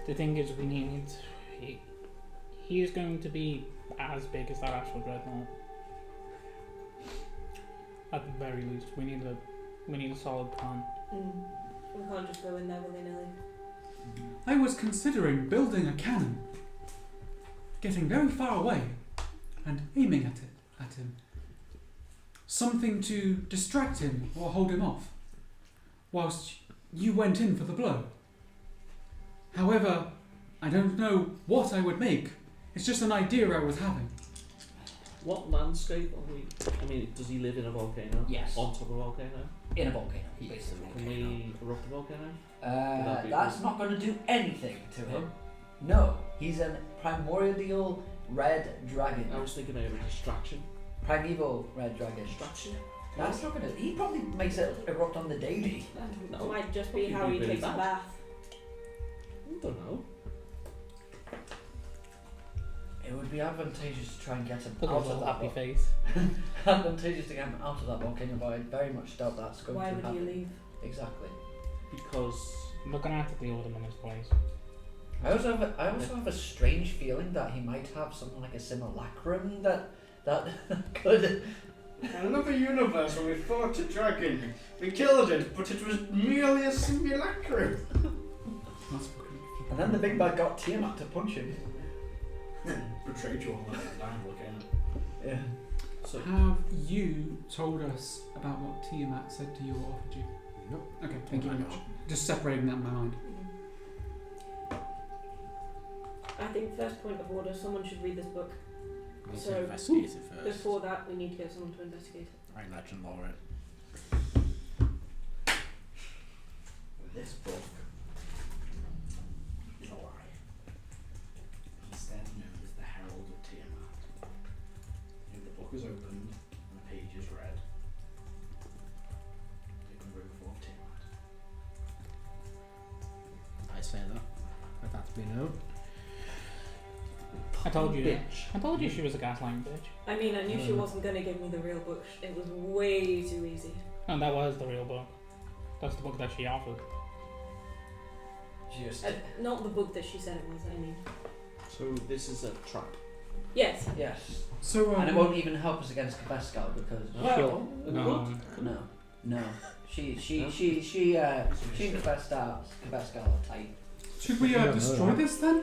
The thing is, we need. He is going to be as big as that Astral Dreadnought. At the very least, we need a solid plan. We can't just go in there willy-nilly. I was considering building a cannon, getting very far away, and aiming at him. Something to distract him or hold him off, whilst you went in for the blow. However, I don't know what I would make. It's just an idea I was having. What landscape are we? I mean, does he live in a volcano? Yes. On top of a volcano? In a volcano, Yes, basically. Can we erupt the volcano? that be That's good? not going to do anything to No? him. No, he's a primordial red dragon. I was thinking maybe a distraction. Primeval red dragon. Distraction? That's not going to. He probably makes it erupt on the daily. No. It might just be Probably how be he really takes a bad. bath. I don't know. It would be advantageous to try and get him Look at out his of little that. happy face. Advantageous to get him out of that volcano, but I very much doubt that's going Why to would happen. you leave? Exactly. Because looking at the old in his place. I also have a strange feeling that he might have something like a simulacrum that could. In another universe when we fought a dragon, we killed it, but it was merely a simulacrum. And then the big bad got Tiamat to punch him. Betrayed you all that time, volcano. Yeah. So Have you told us about what Tiamat said to you or offered you? Nope. Okay, thank you very much. Just separating that in my mind. I think first point of order, someone should read this book. We need So, to investigate it first. Before that, we need to get someone to investigate it. I legend lore it. This book is a lie. Instead known as the Herald of Tiamat. If the book is opened and the page is read, you can bring forth Tiamat. I say that. Let that be known. I told you. bitch. I told you she was a gaslighting bitch. I mean, I knew she wasn't going to give me the real book. It was way too easy. And that was the real book. That's the book that she offered. Just. Not the book that she said it was, I mean. So this is a trap. Yes. Yes. So, And it won't even help us against Cabescal because. She'll- No. She and Cabescal are tight. should we destroy this then?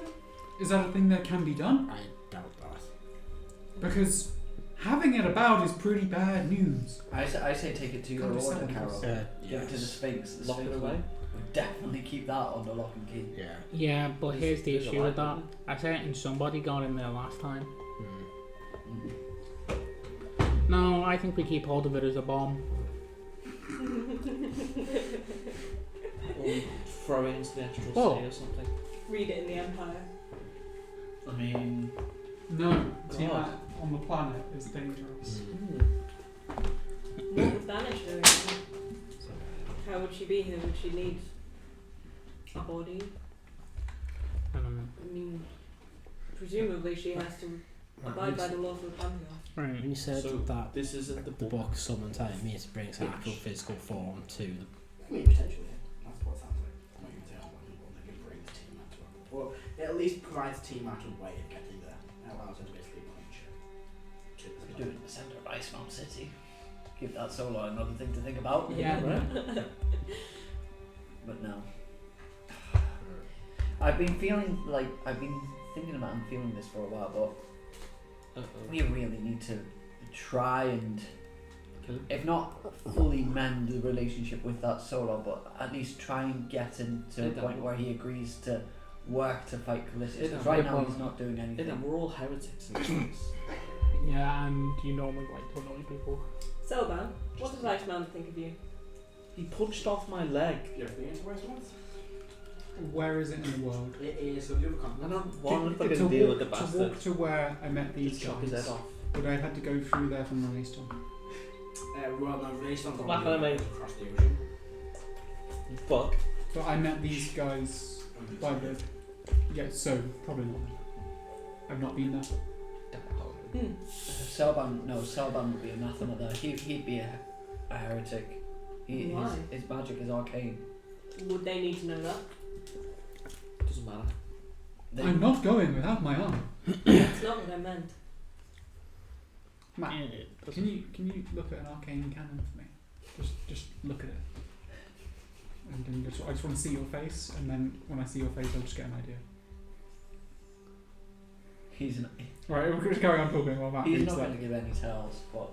Is that a thing that can be done? I doubt that. Because having it about is pretty bad news. I say take it to your Can't order, decide. Carol. Give it to the Sphinx. The Lock it Sphinx away. will definitely keep that under lock and key. Yeah. Yeah, but here's the There's a issue with light, that. I said, and somebody got in there last time. Mm. No, I think we keep hold of it as a bomb. Or throw it into the astral Oh. sea or something. Read it in the Empire. I mean, No, Tiamat on the planet is dangerous. What would Vanish do? How would she be here? Would she need a body? I don't know. I mean, presumably she has to abide by the laws of the Pantheon. Right. When you said So that this isn't the the book. book someone telling me to bring its actual physical form to the I mean, potentially. That's what it sounds like. I'm not even telling what they can bring the Tiamat to it. Or it at least provides Tiamat a way of getting there. It allows her to basically punch her. we do it in the centre of Ice Mountain City. Give that solo another thing to think about. Yeah, right. But no. I've been feeling like I've been thinking about and feeling this for a while, but we really need to try and, if not fully mend the relationship with that solo, but at least try and get him to a point where he agrees to work to fight Callistius. Because right now he's not doing anything. Yeah, we're all heretics in this place. Yeah, and you normally like to annoy people. Celban, what does Iceman think of you? He punched off my leg. You ever been into Westworld? Where is it in the world? It is the other I continent. don't want to To fucking deal with the to bastard. walk to where I met these Just chop his guys, head off. would I have had to go through there from the Raesokeran? Well, no, released on Black and white. across the ocean. Fuck. But I met these guys by the... Yeah, so probably not. I've not been there. Celban would be anathema there. He'd be a heretic. Why? His magic is arcane. Would they need to know that? Doesn't matter. I'm not going without my arm. That's not what I meant. Matt, Yeah, can you look at an arcane cannon for me? Just look at it. And then I just want to see your face, and then when I see your face, I'll just get an idea. He's Right, we're going to carry on talking while Matt he's reads not that. going to give any tells, but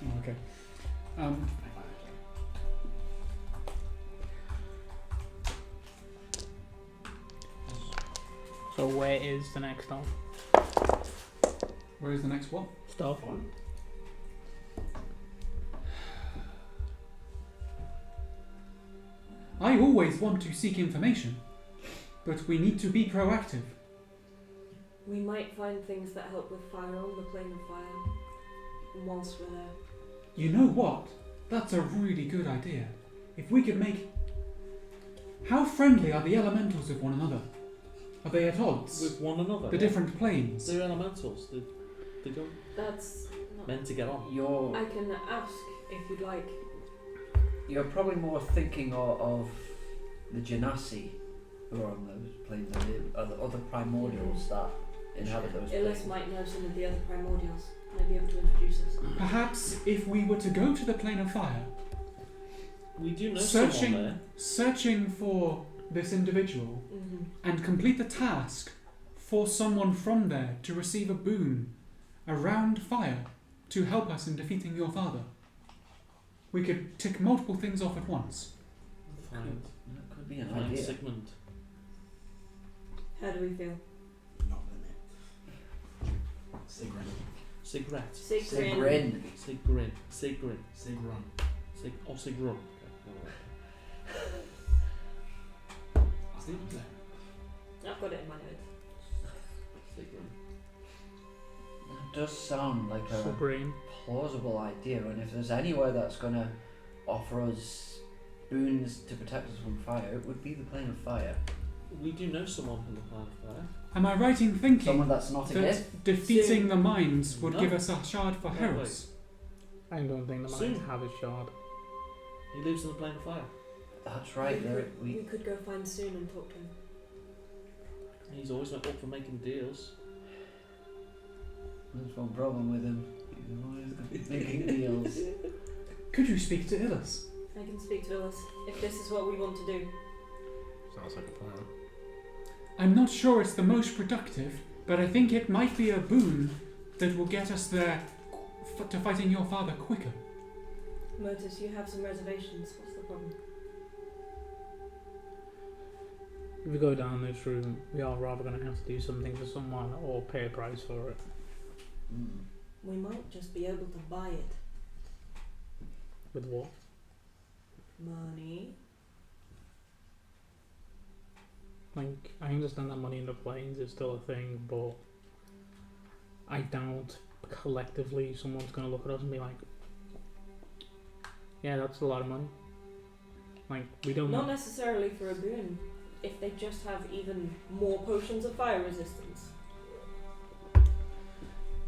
Oh, okay. So where is the next stop? Where is the next one? Stop. I always want to seek information, but we need to be proactive. We might find things that help with fire on the plane of fire whilst we're there. You know what? That's a really good idea. If we could make... How friendly are the elementals with one another? Are they at odds? With one another. The different planes? They're elementals. They don't That's not... meant to get on. you're I can ask if you'd like. You're probably more thinking of the Genasi who are on those planes, and the other primordials that inhabit those Illis planes. might know some of the other primordials. Might be able to introduce us. Perhaps if we were to go to the plane of fire, We do know someone there. searching for this individual, Mm-hmm. and complete the task for someone from there to receive a boon around fire to help us in defeating your father. We could tick multiple things off at once. Find, That could be an find idea. Sigmund. How do we feel? Not in it. Sigrid. Sigret. Sigrin. Sigrin. Sigrin. Sigrun. Sigrun. I think it's there. I've got it in my notes. Sigrin. That does sound like So a green. plausible idea, and if there's anywhere that's going to offer us boons to protect us from fire, it would be the plane of fire. We do know someone from the Planet Fire. Am I right in thinking Someone that's not that against. defeating the mines would No. give us a shard for No, Heris? I don't think the Soon. mines have a shard. He lives in the Planet Fire. That's right. We could go find Soon and talk to him. He's always up for making deals. There's one problem with him. He's always making deals. Could you speak to Illis? I can speak to Illis if this is what we want to do. Sounds like a plan. I'm not sure it's the most productive, but I think it might be a boon that will get us there to fighting your father quicker. Motus, you have some reservations. What's the problem? If we go down this route, we are rather going to have to do something for someone or pay a price for it. Mm. We might just be able to buy it. With what? Money. Like, I understand that money in the planes is still a thing, but I doubt collectively someone's going to look at us and be like, yeah, that's a lot of money. Like, we don't Not necessarily for a boon. If they just have even more potions of fire resistance.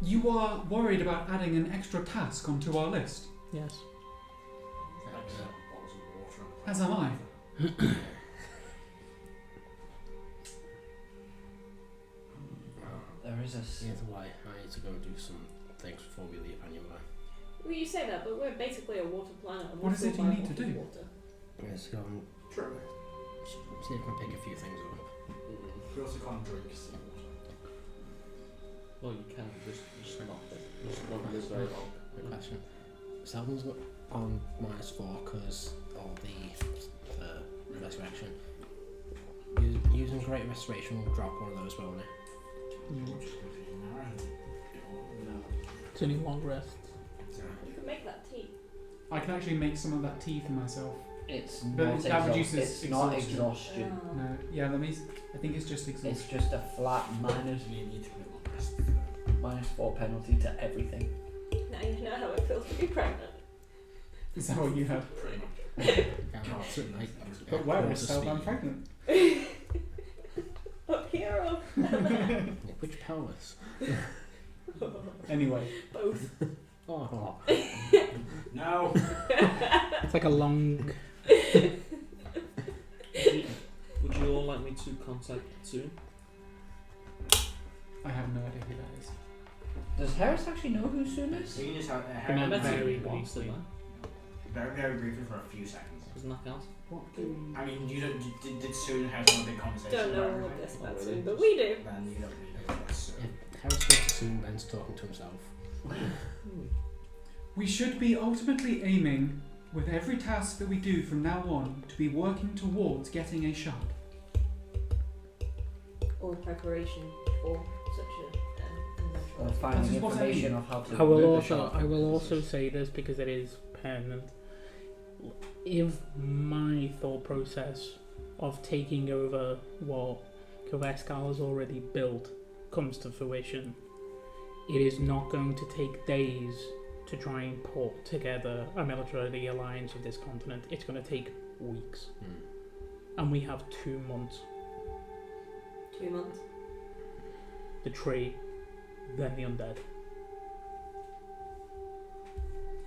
You are worried about adding an extra task onto our list, Yes. Bottles of water. as am I. There is a. Either way, I need to go do some things before we leave anyway. Well, you say that, but we're basically a water planet. And What we is it still you buy need to bottled do? Water. Let's go and True. see if I can pick a few things up. We also can't drink seawater. Well, you can just not. Just not live very long. Good question. Celbans got on -4 because of the resurrection. Using Great Restoration will drop one of those, won't it? No. It's only long rests. You can make that tea. I can actually make some of that tea for myself. It's But not that reduces It's not exhaustion. exhaustion. Oh. No, yeah, let me. I think it's just It's exhaustion. just a flat minus You need to put it on rest. -4 penalty to everything. Now you know how it feels to be pregnant. Is that what you have? Pretty much. But where quarter is Celban speed. pregnant? Up here or Which pelvis? Anyway, both? Oh, No. It's like a long. Would you all like me to contact soon? I have no idea who that is. Does Heris actually know who Soon is? We can just have I I met met very him once, briefly. didn't I? very briefly for a few seconds. Doesn't that count? What I mean, you don't. Did Soon have one big conversation? Don't know about all of everything? this Oh, about really? Soon, but we do. Then you don't need to know Soon. if Harris goes to soon, Ben's talking to himself. We should be ultimately aiming, with every task that we do from now on, to be working towards getting a shard. Or preparation for such Or eventuality. finding That is what I information mean. of how to I will move the also shop. I will also say this because it is pertinent. If my thought process of taking over what Kaveskal has already built comes to fruition, it is not going to take days to try and put together a military alliance of this continent. It's going to take weeks, and we have 2 months. 2 months. The tree, then the undead.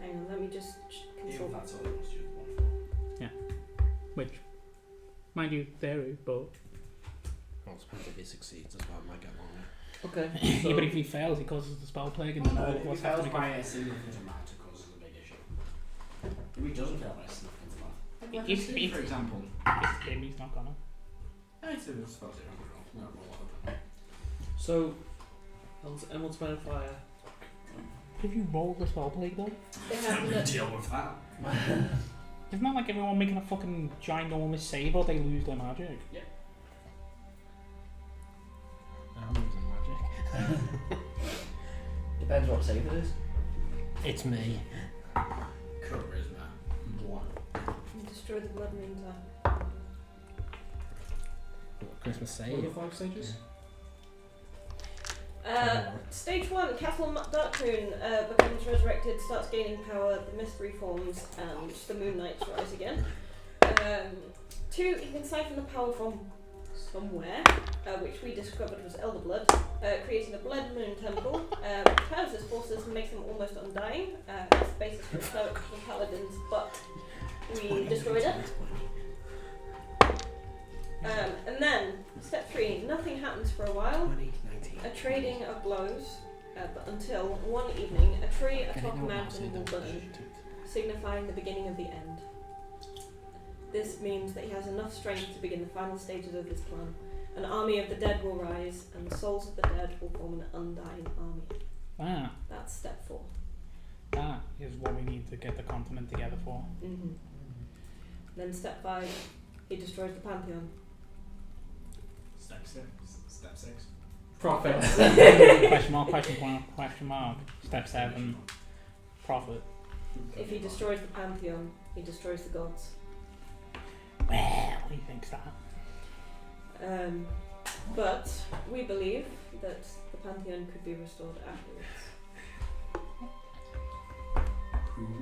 Hang on, let me just Even if consult. that's all it was, you want for. Which, mind you, theory, but Well, depends if he succeeds as well. It might get longer. Okay. yeah, but if he fails, he causes the spell plague, and then all If of he us have to fails make by a significant amount, it causes a big issue. If he doesn't fail by a significant amount, like If- a if- for example, it's him, he's not gonna. it's a spell zero control. No, roll So, Emerald's Bone of Fire. If you roll the spell plague though, They How have do you the, deal with that? isn't that like everyone making a fucking ginormous save or they lose their magic? I'm using magic. Depends what save it is. It's me. Charisma. 1. you destroy the blood meantime. Christmas What are the save. 5 stages? Stage 1, Castle Darkmoon becomes resurrected, starts gaining power, the mist reforms, and the Moon Knights rise again. 2, you can siphon the power from somewhere, which we discovered was Elder Blood, creating a Blood Moon Temple, powers his forces and makes them almost undying. It's the basis for Cleric and Paladins, but we destroyed it. And then, step 3, nothing happens for a while. 20, 19. A trading of blows, but until one evening, a tree atop a mountain will burn, signifying the beginning of the end. This means that he has enough strength to begin the final stages of his plan. An army of the dead will rise, and the souls of the dead will form an undying army. That's step 4. That is what we need to get the continent together for. Mm-hmm. Then step 5, he destroys the Pantheon. Step 6. Step 6. Prophets. Question mark, question mark, question mark. Step 7, profit. If he destroys the Pantheon, he destroys the gods. Well, he thinks that. But we believe that the Pantheon could be restored afterwards.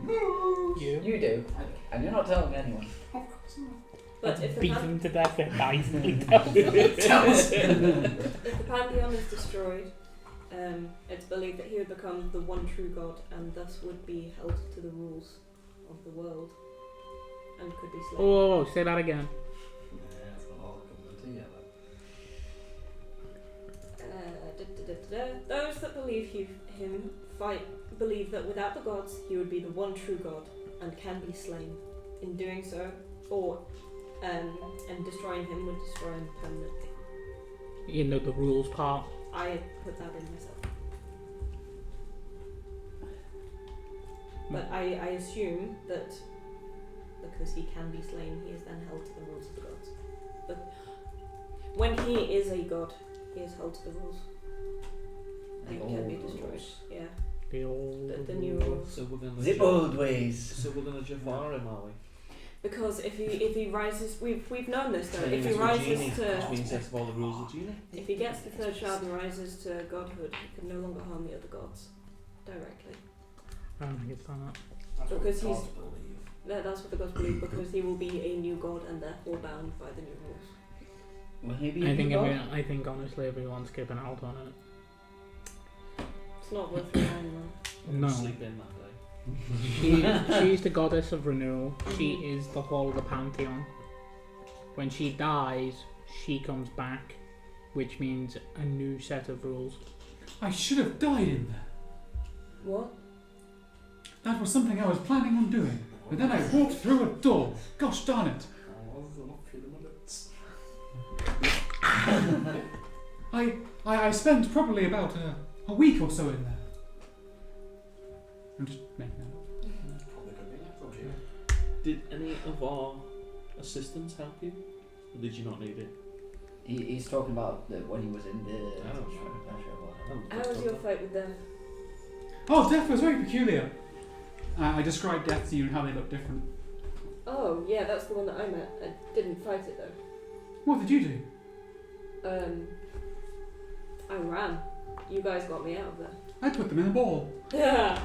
You? You do, and you're not telling anyone. But if the, Beat pan- him to death, then dies and he if the Pantheon is destroyed, it's believed that he would become the one true god and thus would be held to the rules of the world and could be slain. Oh, say that again. Yeah, it's all coming together. Those that believe him believe that without the gods he would be the one true god and can be slain. In doing so, and destroying him would destroy him permanently. You know the rules part. I put that in myself. But I assume that because he can be slain, he is then held to the rules of the gods. But when he is a god, he is held to the rules. And can be destroyed. Yeah. The old The new rules. So we're gonna. The old ways. So we're gonna Jafar him, are we? Because if he rises, we've known this though. Turning If he into a rises genie, to, which means that's all the rules of genie. if he gets the third child and rises to godhood, he can no longer harm the other gods directly. I don't think it's done that. That's what Because the he's- gods believe. That's what the gods believe. Because he will be a new god and therefore bound by the new rules. Will he be I think God? I think honestly everyone's skipping out on it. It's not worth relying on. No. Sleep in that day. She's the goddess of renewal. She is the whole of the pantheon. When she dies, she comes back, which means a new set of rules. I should have died in there. What? That was something I was planning on doing. But then I walked through a door. Gosh darn it. I spent probably about a week or so in there. I'm just making that up. Probably could be left on you. Did any of our assistants help you? Or did you not need it? He's talking about when he was in the. I don't know. How was your fight with them? Oh, death was very peculiar. I described death to you and how they look different. Oh yeah, that's the one that I met. I didn't fight it though. What did you do? I ran. You guys got me out of there. I put them in a ball. Yeah.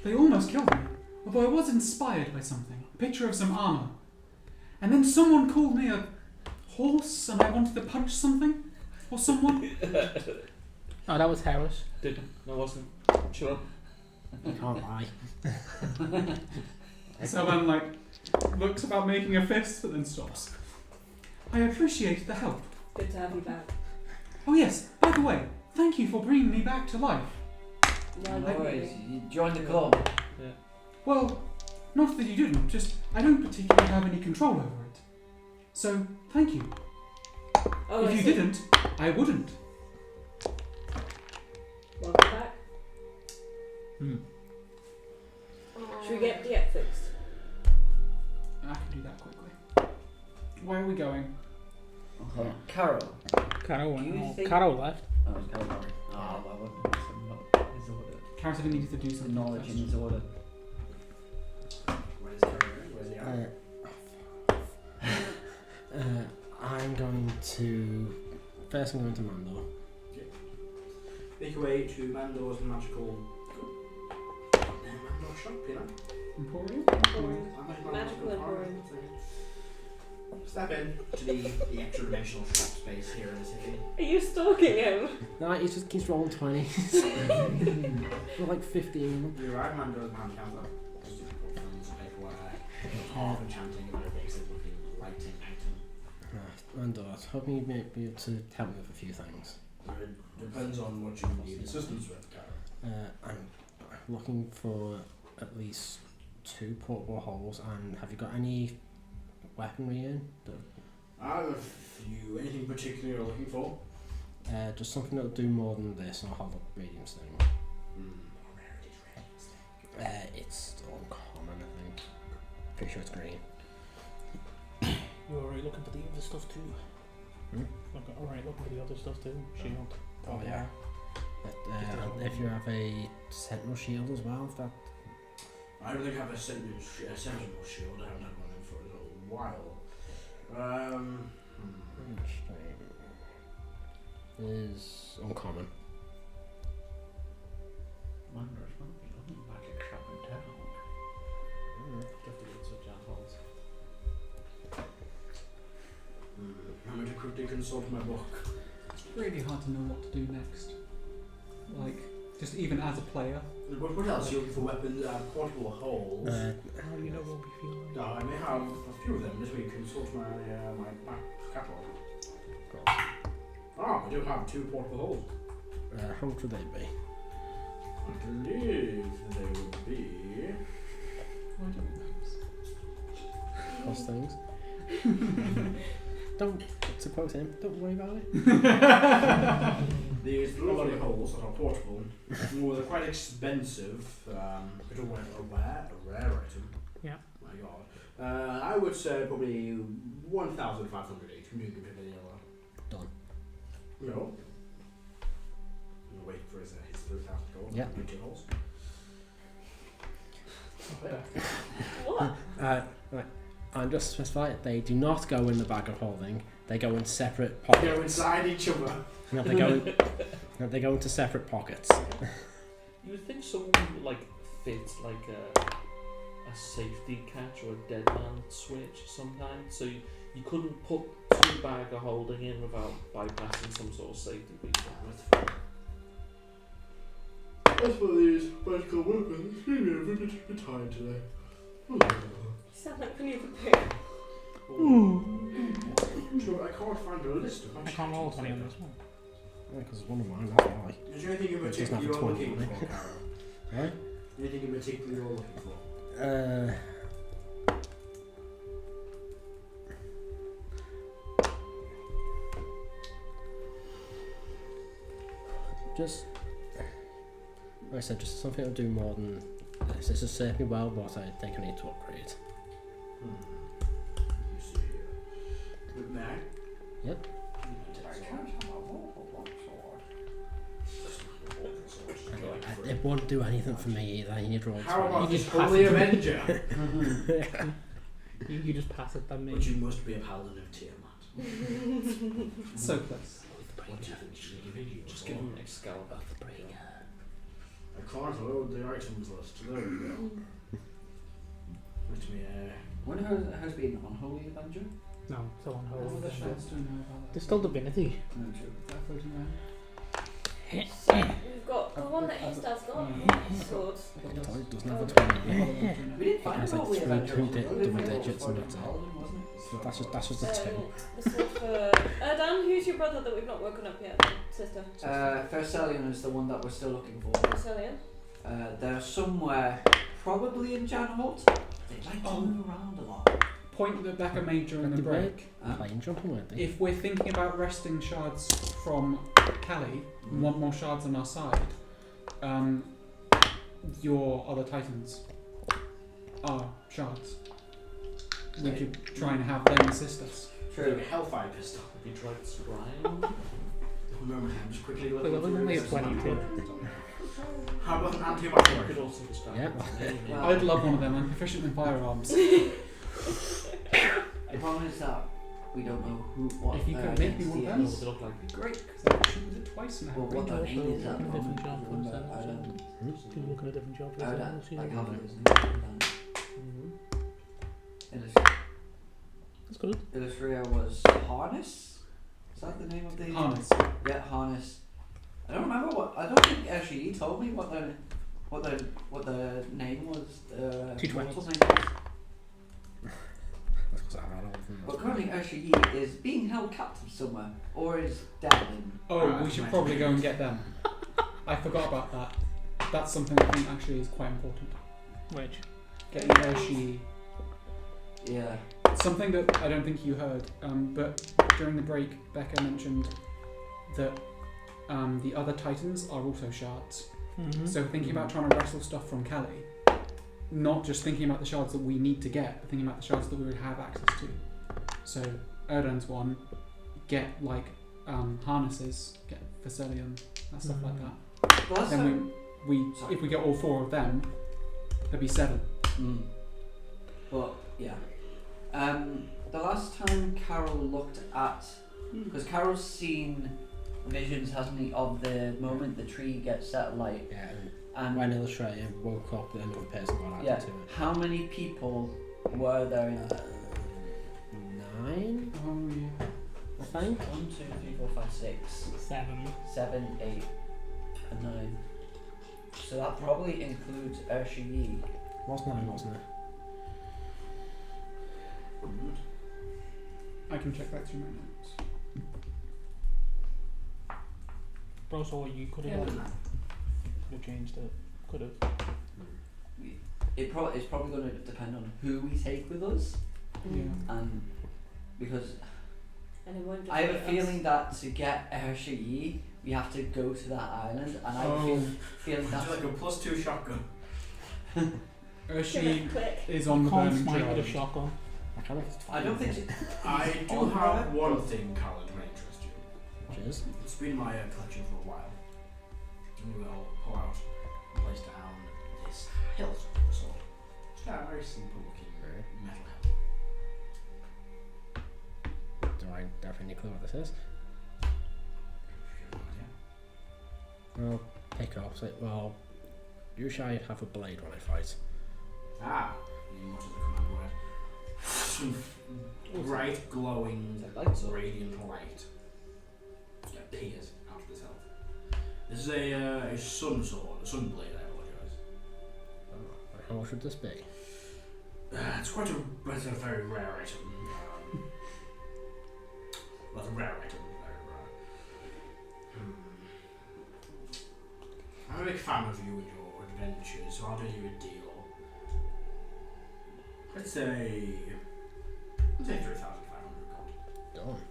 They almost killed me, although I was inspired by something. A picture of some armour. And then someone called me a horse and I wanted to punch something. Or someone. Oh, that was Heris. Didn't. No, wasn't. Sure. You can't lie. Celban like looks about making a fist, but then stops. I appreciate the help. Good to have you back. Oh yes, by the way, thank you for bringing me back to life. No No worries. worries. You joined the club. Well, not that you didn't, just I don't particularly have any control over it. So, thank you. Oh, If I you see. didn't, I wouldn't. Welcome back. Hmm. Should we get Diet fixed? I can do that quickly. Where are we going? Okay. Karo. Karo Do you went. think- Karo left. Oh, it's Karo. Oh, well, what his order? Kara said he needed to do The something. knowledge in first. his order. Where's Karo going? Where's the arrow? I'm going to. First, I'm going to Mandor. Make your way to Mandor's magical. Mandor shop, you know? Emporium? Magical Emporium. Step in to the extra dimensional shop space here in the city. Are you stalking him? No, he just keeps rolling 20s. We're like 15 of them. You arrive at Mandor's man counter. Just funds, paperwork, half enchanting, and a basic looking lighting item. Mandor, I was hoping you might be able to help me with a few things. It depends on what you need assistance with, Karo. I'm looking for at least 2 portable holes, and have you got any weaponry in? I have a few. Anything particular you're looking for? Just something that'll do more than this, and I'll hold up medium sting. It's uncommon, I think. Pretty sure it's green. You're alright looking for the other stuff too. Alright looking for the other stuff too. Shield. Oh yeah. If you have a sentinel shield as well, if that. I don't think I have a sentinel shield. I haven't had one for a little while. Is uncommon. Wanderers won't be looking magic shop in town. Definitely some jam holes. I'm going to quickly consult my book. It's really hard to know what to do next. Like, just even as a player. What else? You're looking for weapons, portable holes. How do you know what we feel like? No, I may have a few of them. This week consult my my back catalogue. Ah, I do have 2 portable holes. How much would they be? I believe they would be. Why don't Cost things. Don't suppose him. Don't worry about it. These lovely holes that are portable. Well, they're quite expensive. But a rare item. Yeah. My God. I would say probably 1,500 each. Can you give me any other? Done. No. I'm wait for his 3,000 gold. Yeah. 2 holes. What? Right. I'm just specify they do not go in the bag of holding. They go in separate They pockets. go inside each other. No, they go into separate pockets. You would think someone would like fit like a safety catch or a dead man switch sometimes, so you couldn't put 2 bag of holding in without bypassing some sort of safety feature. As for these magical weapons, maybe I'm a bit tired today. You sound like we need to pick. Sure, I can't find a list of I can't roll 20 on this one. Yeah, because it's one of mine. That's why. Is there anything in It doesn't particular have a you're 20 looking on it. for, Karo? Right? Anything in particular you're looking for? Just, like I said, just something that'll do more than this. This has served me well, but I think I need to upgrade. You see here. With Mag? Yep. It won't do anything for me either. I need roll How about 20. this just pass Holy it. Avenger? You just pass it, that But means. you must be a paladin of Tiamat. So close. What do you think she's giving you? Just give him Excalibur. I can't load the items list. There we go. Let me, When has been on Holy Avenger? No, so on What hold. other shots do I know about that? There's still divinity. No, true. Is that floating around? We've got the one that his dad's got. Swords. It doesn't have a 20. We didn't find It's out like what we three eventually double digits and that's it. wasn't it? So that's just a 2. The sword for Erdan. Who's your brother that we've not woken up yet? Sister. Firstelion is the one that we're still looking for. Cellian. They're somewhere, probably in Janholt. They like to move around a lot. Point that Becca made during the break. Plane jumping, weren't they? If we're thinking about wresting shards from Kelly, and want more shards on our side, your other titans are shards. We could try and have them assist us. True. Hellfire pistol. Have you tried scrying? Remember, I'm just quickly But looking that was through only a this. 22. How about an You antibiotic? could also describe Yeah. Well, I'd love one of them. I'm proficient in firearms. the problem is that we don't know what If you could make me one of identity them, is. They look like It'd be great because I could shoot with it twice and I Well, have what range. their Also, name is at the different moment. job I remember for Erdan. To look at a different job. Like his Mhm. name. That's good. Illustria was Harness? Is that the name of the... Harness. Yeah, Harness. I don't remember what... I don't think actually he told me what the name was. 220. mortal name was. That's because I don't think But currently Urshi is being held captive somewhere. Or is dead in... Oh, we should probably go and get them. I forgot about that. That's something I think actually is quite important. Which? Getting Hershey. Yeah. Something that I don't think you heard, but during the break, Becca mentioned that the other titans are also shards. Mm-hmm. So thinking about trying to wrestle stuff from Kelly, not just thinking about the shards that we need to get, but thinking about the shards that we would have access to. So Erdan's one, get like harnesses, get Facilium, and stuff like that. Well, Then we if we get all 4 of them, there'd be 7. But yeah. The last time Karo looked at, because Karo's seen visions, hasn't he, of the moment the tree gets set alight. Yeah, And when Illustrator woke up, another person got added yeah, to it. how many people were there in 9, Oh yeah. I think. 1, 2, 3, 4, 5, 6, 7. 7, 8, and 9. So that probably includes Urshi. Was 9, wasn't it? I can check that through my notes. Bro, so you could have changed it. Could have. It's probably going to depend on who we take with us, Yeah. and because And it won't just I have a be us. feeling that to get Urshi, we have to go to that island, and I have a feeling It's that's like a +2 shotgun. Urshi Click. is on the Can't burning smite with a trail. shotgun. I kind of. I don't think so. I do Oh, have right. one thing, Colin, that may interest you. Which is? It's been in my collection for a while. We will pull out and place down this hilt sword. It's got a very simple looking metal hilt. Do I have any clue what this is? Yeah. I'll pick it up. Say, well, usually I have a blade when I fight. Ah, you muttered the command word. Bright, glowing, radiant light appears out of this hilt. This is a sun sword, a sun blade, I apologise. How much would this be? It's quite it's a very rare item. Well, it's a rare item, very rare. I'm a big fan of you and your adventures, so I'll do you a deal. Let's say 3,500 gold. Done.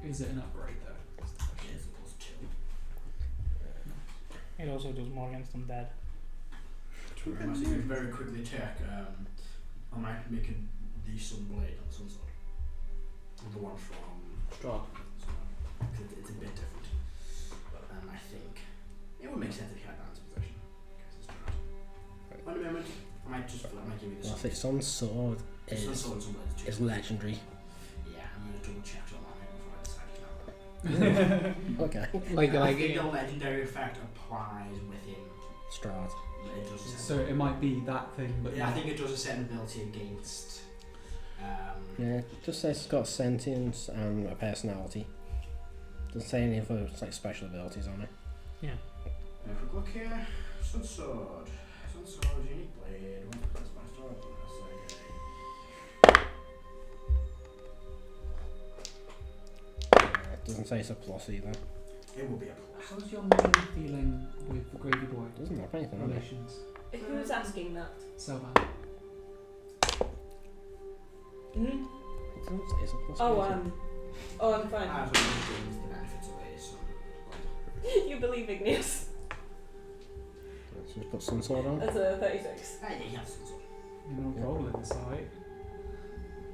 Is it an upgrade though? That's the question. Yes, it +2. It also does more against undead. True. I must very quickly check. I might make the sun blade on sun sword. The one from Strahd. it's a bit different. I think it would make sense if you had that in possession. Right. One moment. I might give you this. Well, if it's on sword, Sun is sword and sun blade is legendary. Yeah, I'm gonna double check on that before I decide to Okay. I think the legendary effect applies within. Strahd. It does So it might be that thing, but yeah, I think it does a certain ability against Yeah, just says it's got sentience and a personality. Doesn't say any other like special abilities on it. Yeah. Quick look here. Sun sword. Sun sword, unique blade. That's my sword. It doesn't say it's a plus either. It will be a plus. How's your main feeling with the Gravy Boy It doesn't have anything on it. relations? Who's asking that? Celban. Hmm? It doesn't say it's a plus. Oh, anything. I'm fine. I was only the benefits of it, so. You believe Igneous? Let's just put some sword on. That's a 36. Yeah, yeah, sun sword. You're not rolling this right.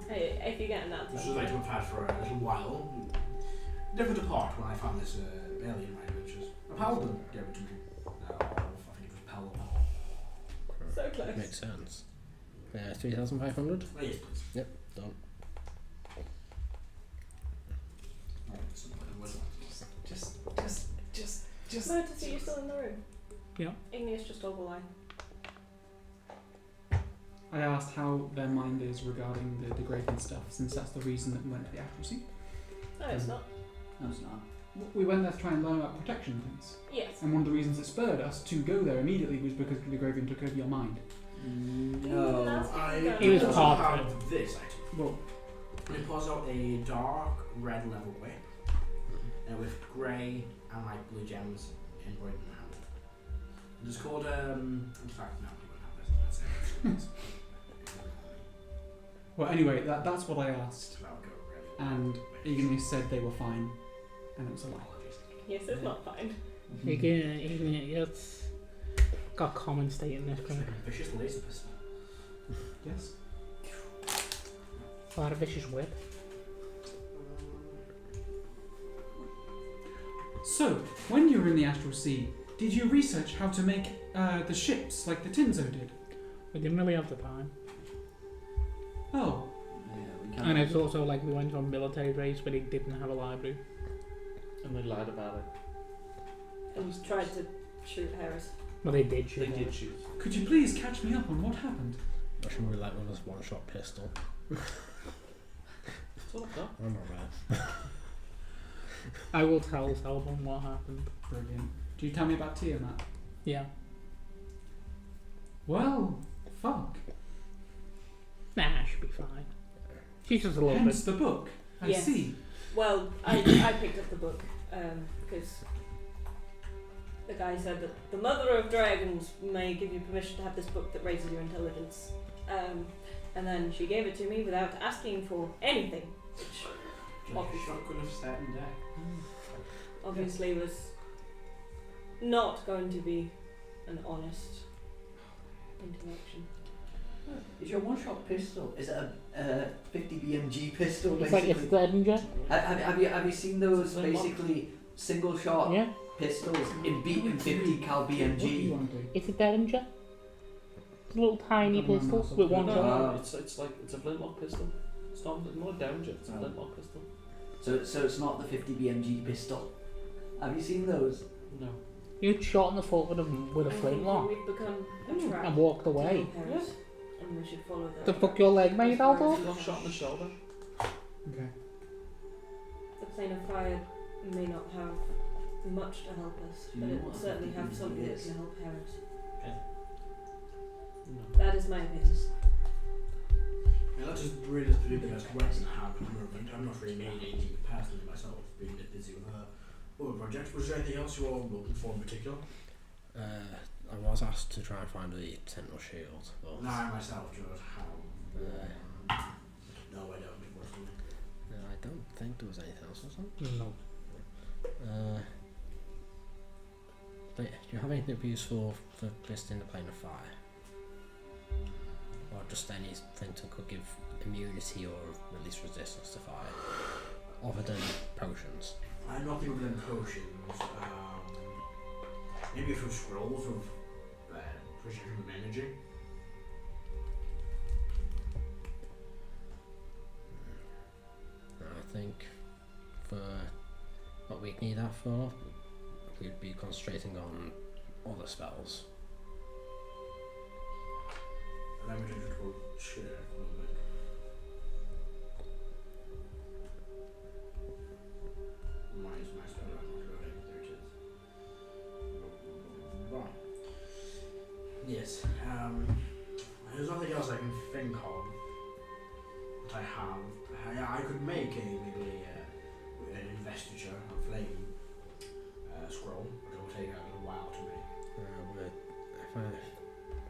Hey, if you're getting that, This was like we've had for a little while. Never depart when I found this early in my adventures. A paladin gave it to me. I think it was Paladin. so close. Makes sense. 3,500. Oh, yes, please. Yep, done. Just. Motus, are you still in the room? Yeah. Igneous just told a lie. I asked how their mind is regarding the degrading stuff, since that's the reason that we went to the Astral Sea. No, it's not. No, it's not. We went there to try and learn about protection things, Yes. and one of the reasons that spurred us to go there immediately was because the Gravian took over your mind. No. He was also part have of this item. Well, It pulls out a dark red level whip with grey and light blue gems embroidered in the handle. It's called, in fact, no, we won't have this. well, anyway, that's what I asked, So that would go really and Igneous said they were fine, and it was a lie. apologies. Yes, it's not fine. It's got common state in this It's game. like a vicious laser pistol. Yes. A lot of vicious whip. So, when you were in the Astral Sea, did you research how to make the ships like the Tinzo did? We didn't really have the time. Oh, Yeah, we can't. And it's also like we went to a military base but it didn't have a library. And they lied about it. And tried to shoot Heris. Well, they did They shoot did us. shoot. could you please catch me up on what happened? Russian roulette with this one-shot pistol. That's all I've got. I'm not bad. I will tell Celban what happened. Brilliant. Do you tell me about Tiamat? Yeah. Well, fuck. Nah, she'll be fine. She's just a little Hence bit. the book. I Yes. see. Well, I picked up the book because the guy said that the Mother of Dragons may give you permission to have this book that raises your intelligence. And then she gave it to me without asking for anything, which Obviously. Shotgun of certain deck. obviously was not going to be an honest interaction. Is your one-shot pistol? Is it a 50 BMG pistol? It's like Basically. a Derringer. Have you seen those Flintlock. basically single shot Yeah. pistols in 50 cal What do you BMG? want to do? It's a Derringer. It's a little tiny Come on, pistol muscle. with one No, shot. no, it's like it's a flintlock pistol. It's not a Derringer, it's a Oh. flintlock pistol. So it's not the 50 BMG pistol. Have you seen those? No. You shot in the foot with a I think flintlock we've become a trap. and walked away. to Heris, and we should follow that. The fuck your leg made out of? You got shot in the shoulder. Okay. The plane of fire may not have much to help us, Do you but know it will what certainly the have BMG something that is? can help Heris. No. That is my opinion. Yeah, that's just really just the best weapon I have at the moment. I'm not really made anything personally myself, being a bit busy with other projects. Was there anything else you were looking for in particular? I was asked to try and find the Centaur shield, but No, I myself, George. How? No, I don't, unfortunately. I don't think there was anything else, was there? No. But do you have anything useful for visiting the plane of fire? Or just anything that could give immunity or at least resistance to fire? Other than potions. I'm nothing other than potions. Maybe a few scrolls of precision of energy. I think for what we'd need that for, we'd be concentrating on other spells. Let me just go check real quick. Yes. There's nothing else I can think of that I have. I could make maybe an investiture, a flame scroll, but it will take a little while to make.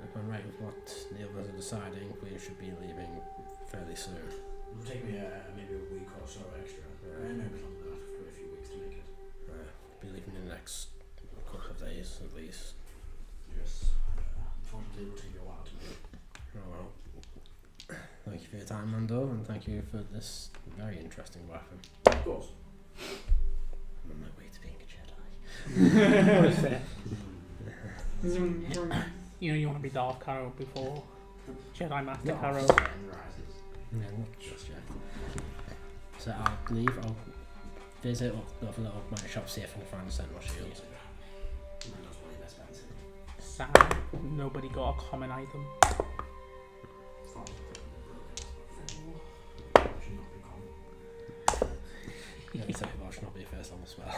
If I'm right with what the others are deciding, we should be leaving fairly soon. It will take me maybe a week or so extra. Maybe longer than that, for a few weeks to make it. Be leaving in the next couple of days at least. Yes. Unfortunately, it will take me a while to make. Oh well. Thank you for your time, Mando, and thank you for this very interesting weapon. Of course. I'm on my way to being a Jedi. That's fair. Zoom. You know, you want to be Darth Karo before Jedi Master No, Karo. sun rises. No, not just yet. So I'll leave, I'll visit up the my shop, see if I can find a Sentinel shield. Yes, that's one of the best bets. Sad. Nobody got a common item. Should not be common. Yeah, it's like, well, should not be first on the spell.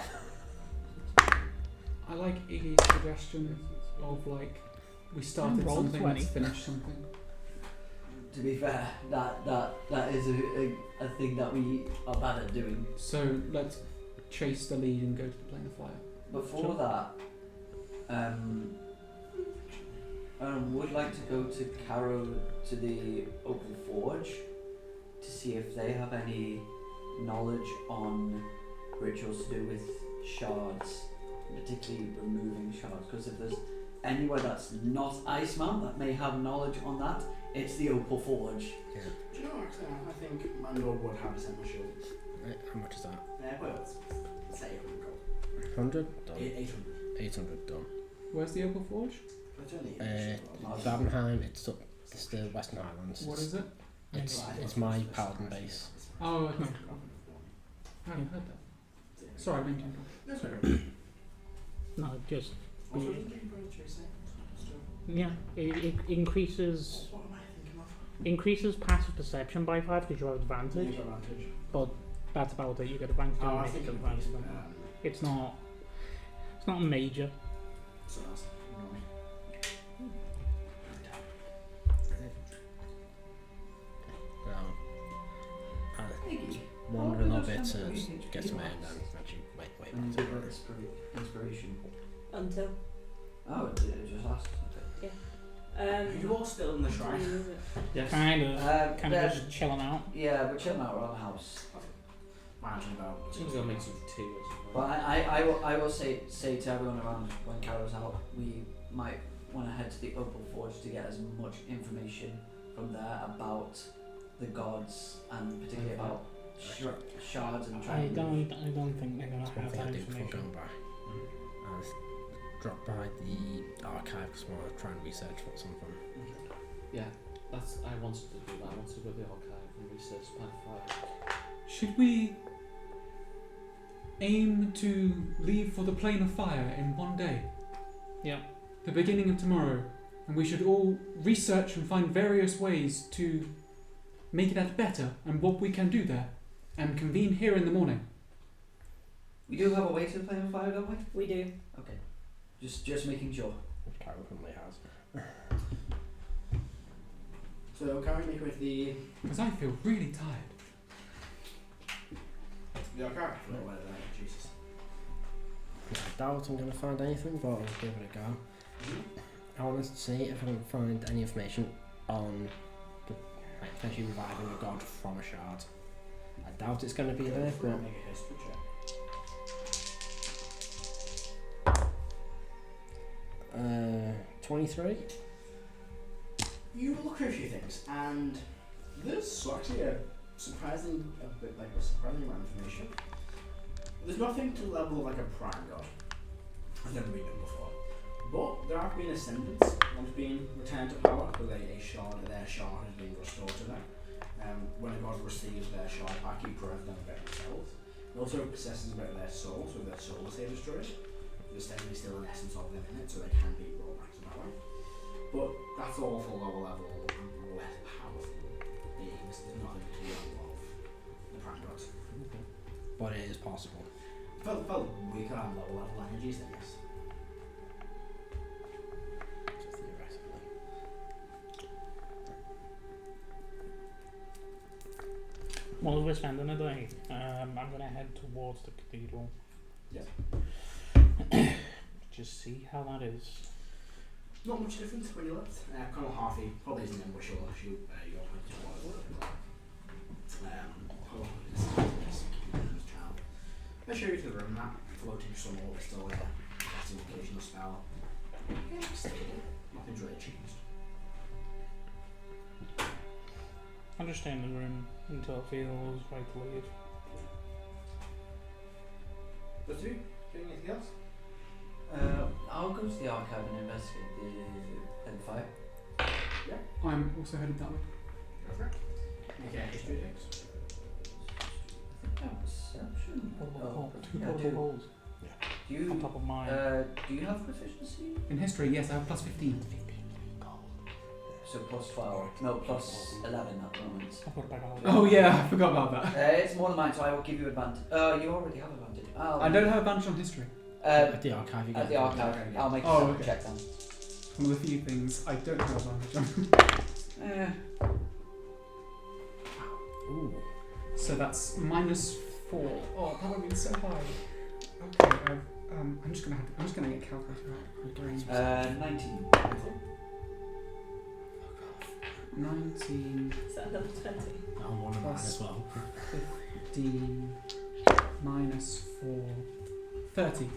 I like Iggy's suggestion of like we started Roll something, 20. let's finish something. To be fair, that is a thing that we are bad at doing. So let's chase the lead and go to the plane of fire. Before Sure. that, would like to go to Karo to the Open Forge to see if they have any knowledge on rituals to do with shards, particularly removing shards. Because if there's anywhere that's not Iceman that may have knowledge on that, it's the Opal Forge. Do you know, actually, I think Mandor would have a Sentinel shield. How much is that? Well, let's say 800 gold. 100? Done. 800. 800 done. Where's the Opal Forge? That's only Ravenheim, it's up, it's the Western Highlands. What is it? It's my Paladin base. Oh, okay. I haven't heard that. Sorry, I didn't interrupt. That's okay. No, just Also, didn't you bring chasing? yeah. It increases What am I thinking of? increases passive perception by 5 because you have advantage. Use advantage. But that's about it. You get advantage Oh, on I make think advantage. It's not major. so that's annoying. Wander a little bit to get some air and then actually wait. Inspiration. Until. Oh, it just lasts. Okay. Are you all still in the shrine? Remove it. Yes. Kind of Yeah, just chilling out. yeah, we're chilling out around the house. Imagine about. Seems like I'll make some tea or something. But I will say to everyone around when Karo's out, we might want to head to the Opal Forge to get as much information from there about the gods and particularly about shards and I trying don't think they're gonna That's one have thing that I do before information. going by. I'll drop by the archive because I want to try and research what's on them. Yeah, that's. I wanted to do that. I wanted to go to the archive and research Plan 5. Should we aim to leave for the plane of fire in one day? Yeah. The beginning of tomorrow. And we should all research and find various ways to make that better and what we can do there. And convene here in the morning. We do have a way to the plane of fire, don't we? We do. Okay. Just making sure. Which Karo currently has. So, can we make with the Because I feel really tired. archive? No, Jesus. I doubt I'm going to find anything, but I'll give it a go. I want to see if I can find any information on potentially reviving a god from a shard. I doubt it's going to be there, but Make a history check. 23. You look at a few things, and there's actually a surprising amount of information. There's nothing to the level of like a prime god. I've never been done before. But there have been ascendants, one's been returned to power with their shard has been restored to them. When a god receives their shard back, he grants them a bit of themselves. It also possesses a bit of their soul, so if their soul is destroyed, there's definitely still an essence of them in it, so they can be brought back to that way. But that's all for lower level, less powerful beings. There's nothing to the level of the prime gods. But it is possible. Felt weaker and lower level energies than this. Theoretically. While we're spending a day, I'm going to head towards the cathedral. Yeah. Just see how that is. Not much difference when you left. Colonel Harvey probably is an ambush or shoot your point towards. I show you to the room that floating sun orb is still there. That's an occasional spell. Yeah, stable. Nothing's really changed. I'll just stay in the room until it feels right to leave. What's you? Doing anything else? I'll go to the archive and investigate the fire. I'm also headed that way. Go for it. Make a history checks. Perception. Two yeah, portable holes Do you, on top of mine. do you have proficiency? In history, yes, I have plus 15. So plus 12. No, plus 11 at the moment. I've got a bag of holes. Oh yeah, I forgot about that. It's more than mine, so I will give you advantage. You already have advantage. I don't have advantage on history. At the archive, you At get the archive, I'll make a Oh, separate okay. check then. One of the few things I don't have advantage on. Ooh. So that's minus 4. Oh, that would have been so high. Okay, I'm just gonna get a calculator out. 19. 19, Is that another 20? I'm one of mine as well. 15, minus 4, 30.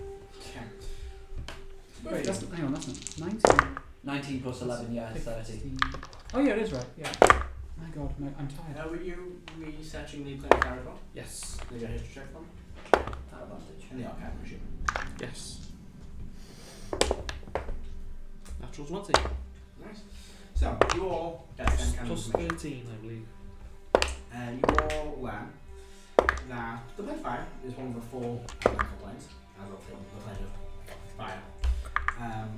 Wait, that's hang on, that's not 19. 19 plus 11, yeah, 30. 15. Oh yeah, it is right. Yeah. My God, no, I'm tired. Were you researching the Cleric as well? Yes. Did you get a history check from? At advantage. In the archive, I'm assuming. Yes. Natural 20. Nice. So, you all get the same kind of Plus information. 13, I believe. You all learn that the plane of fire is one of the 4 elemental planes, as of the plane of fire.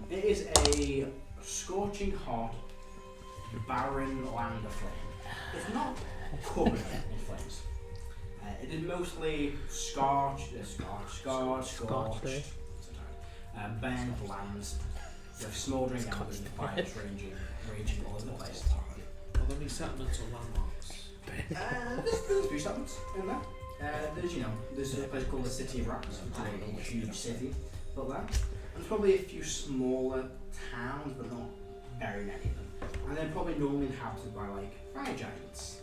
It is a scorching hot, barren land of flame. It's not covered in flames. It is mostly scorched, burnt lands with smouldering embers and fires raging all over the place. Are there any settlements or landmarks? There's 3 settlements in there. There's a place called the City of Rats, which is a huge city built there. There's probably a few smaller towns, but not very many of them. And they're probably normally inhabited by like fire giants,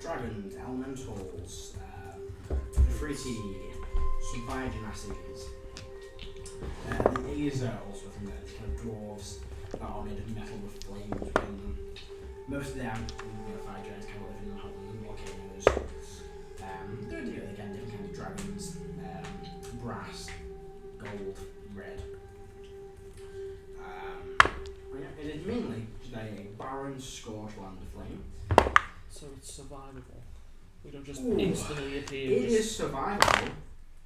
dragons, elementals, Nefertiti, some fire gymnastics. There is also from there, these kind of dwarves that are made of metal with flames within them. Most of them, fire giants kind of live in mountains and volcanoes. They're again different kinds of dragons, brass, gold, red. It is mainly a barren, scorched land of flame. So it's survivable. We don't just Ooh. instantly appear. It is survivable,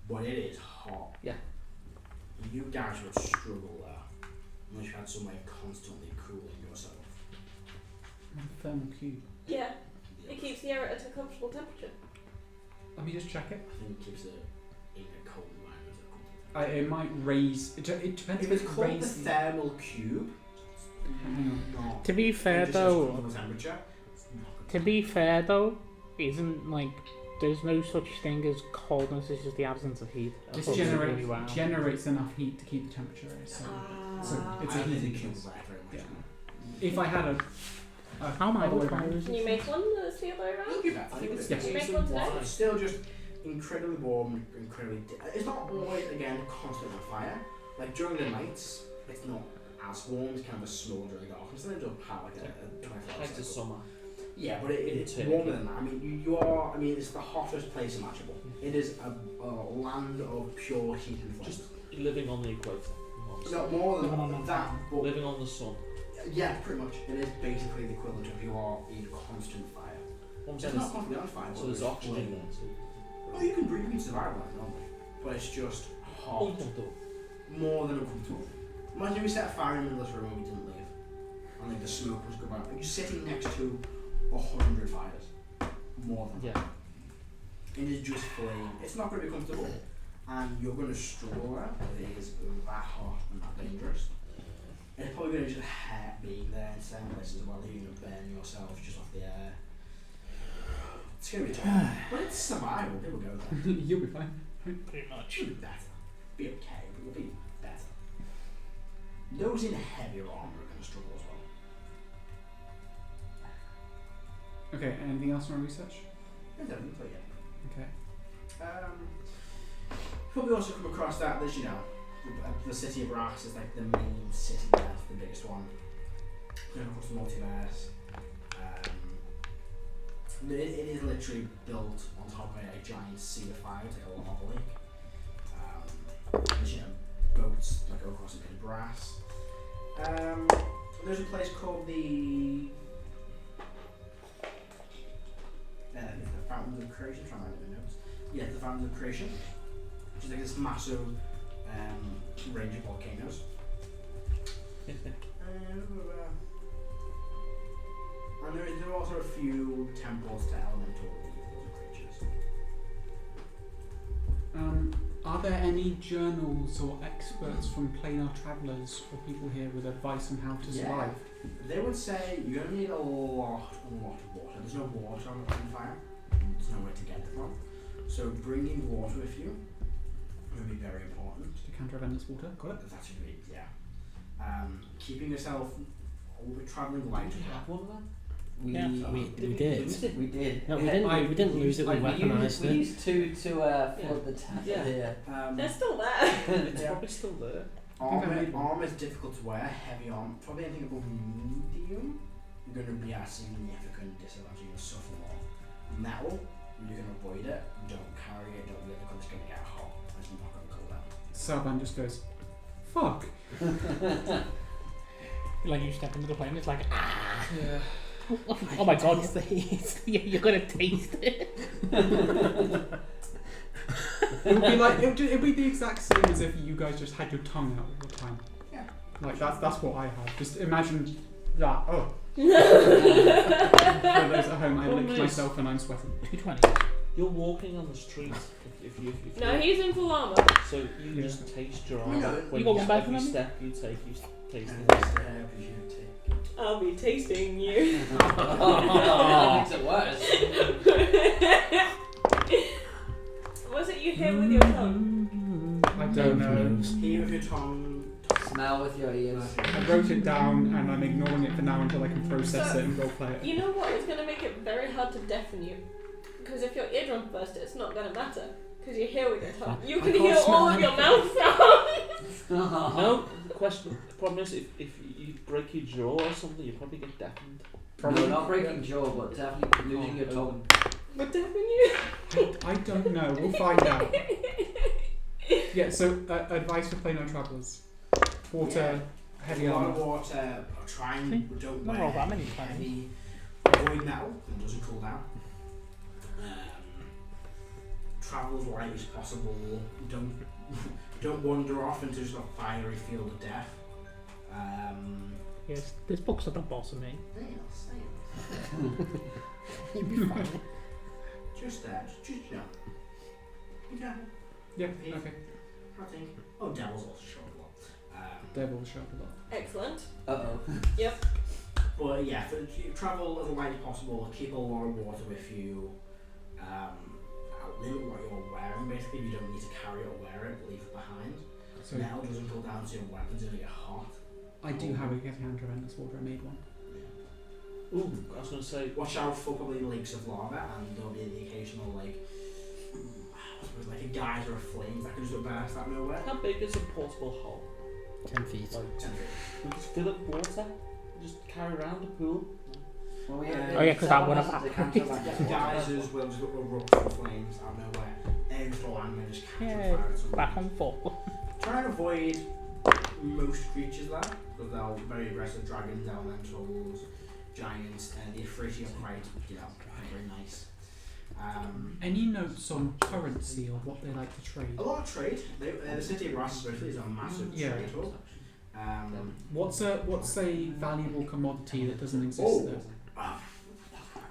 but it is hot. Yeah. You guys would struggle there unless you had some way of constantly cooling yourself. Thermal cube. Yeah, it keeps the air at a comfortable temperature. Let me just check it. I think it keeps it in a cold environment. It might raise. It depends If if it's it called the raises. thermal cube, Hang not. To be fair It just though, has temperature. It's not to good. be fair though, isn't like there's no such thing as coldness. It's just the absence of heat. This That's really generates well. generates enough heat to keep the temperature. So it's I a think the heating cube process. right very much. Yeah. If I had a How am I other way with around. fires? Can you make one that's the other way around? I'll give that. I think it's Yes. Can you make one today? It's still just incredibly warm, incredibly. It's not always again constantly on fire. Like during the nights, it's not as warm. It's kind of a smouldering off. It's still just have like a 24 Like the summer. Yeah, but it's Turkey. warmer than that. I mean, you are. I mean, it's the hottest place imaginable. It is a land of pure heat and flame. Just living on the equator. No more Living on than the that, but Living on the sun. yeah, pretty much. It is basically the equivalent of you are in constant fire. What I'm It's saying not is, constantly on fire. so but there's it's oxygen flame. there too. Well, you can breathe, you can survive like normally, but it's just hot, Uncomfortable. more than uncomfortable. Imagine if we set a fire in the middle of this room and we didn't leave, and like the smoke was going out. You're sitting next to 100 fires, more than Yeah. that. It is just flame. It's not going to be comfortable, and you're going to struggle there. It is that hot and that dangerous. It's probably going to just hurt being there in certain places as well. You're going to burn yourself just off the air. It's going to be tough. But it's survival. People go there. You'll be fine. Pretty much. Should be better. Be okay, but you'll be better. Those in heavier armor are going to struggle as well. Okay, anything else on research? I don't play yet. Okay. Probably also come across that there's, you know, the city of Brass is like the main city there, it's the biggest one. Going across the multiverse. It is literally built on top of a giant sea of fire, it's like a lava lake. There's, you know, boats that go across it in brass. There's a place called the Fountains of Creation. Trying to write my notes. Yeah, the Fountains of Creation, which is like this massive range of volcanoes. And there are also a few temples to elemental creatures. Are there any journals or experts from planar travellers or people here with advice on how to survive? They would say you're going to need a lot of water. There's no water on the fire. There's nowhere to get it from. So bringing water with you will be very important. To counter endless water. Got it. That's really, yeah. Keeping yourself travelling light. Did you have one of them? We Yeah. did. We did. No, we didn't lose it. We weaponised We it. used to flood the town. Yeah. They're still there. It's probably still there. Armor is difficult to wear. Heavy armor, probably anything above medium, you're going to be at a significant disadvantage. You're going to suffer more. Metal, you can avoid it. Don't carry it. Don't let it because it's going to get hot. It's not going to cool down. Celban just goes, fuck. Like you step into the flame, it's like Yeah. oh my god, you're gonna taste it. It would be like it'd be the exact same as if you guys just had your tongue out all the time. Yeah. Like that's what I have. Just imagine that. Oh. For those at home, I licked myself and I'm sweating. 220. You're walking on the street. If No, he's in full armor. So you just taste your You know, armor. When you got one back every from me? step you take, you taste And it. it's there because you take. I'll be tasting you. That makes it worse. Was it you hit with your tongue? I don't know. Here with your tongue. Smell with your ears. I wrote it down and I'm ignoring it for now until I can process it and go play it. You know what? It's going to make it very hard to deafen you. Because if your eardrum burst, it's not going to matter. Because you're here with your tongue. You can hear all of your mouth sounds. No, the problem is if you break your jaw or something, you probably get deafened. Probably not breaking jaw, but definitely losing your tongue. But deafen you? I don't know. We'll find out. Yeah. So advice for planar travellers: water, heavy A lot armor. of water. Try and don't Not wear all that many heavy. Avoid metal because it doesn't cool down. Travel as light as possible. Don't wander off into just a fiery field of death. Yes, this book's at the boss of me. You'd be fine. Just that. Just you know. Okay. Yeah. Okay. I think. Oh, Devil's also short a lot. Devil will show up a lot. Excellent. Uh-oh. But yeah, travel as light as possible. Keep a lot of water with you. Limit what you're wearing. Basically, you don't need to carry it or wear it. Leave it behind. So Metal doesn't cool down, so your weapons are gonna get hot. I do have a counter endless water. I made one. Ooh, I was going to say. Watch out for probably lakes of lava, and there'll be the occasional like a geyser of flames that can just burst out of nowhere. How big is a portable hole? 10 feet. Like 10 feet. We just fill it with water. Just carry around a pool. Well, Oh, yeah, 'cause I wanna Geysers will just erupt from flames out of nowhere. Aim for land and just catch on Yeah, fire at some back point. on full. Try and avoid most creatures there, because they're very aggressive. Dragons, elementals, giants, the Ifriti are quite, very nice. Any notes on currency or what they like to trade? A lot of trade. The city of Brass especially is a massive trade hub. What's a valuable commodity that doesn't exist there? I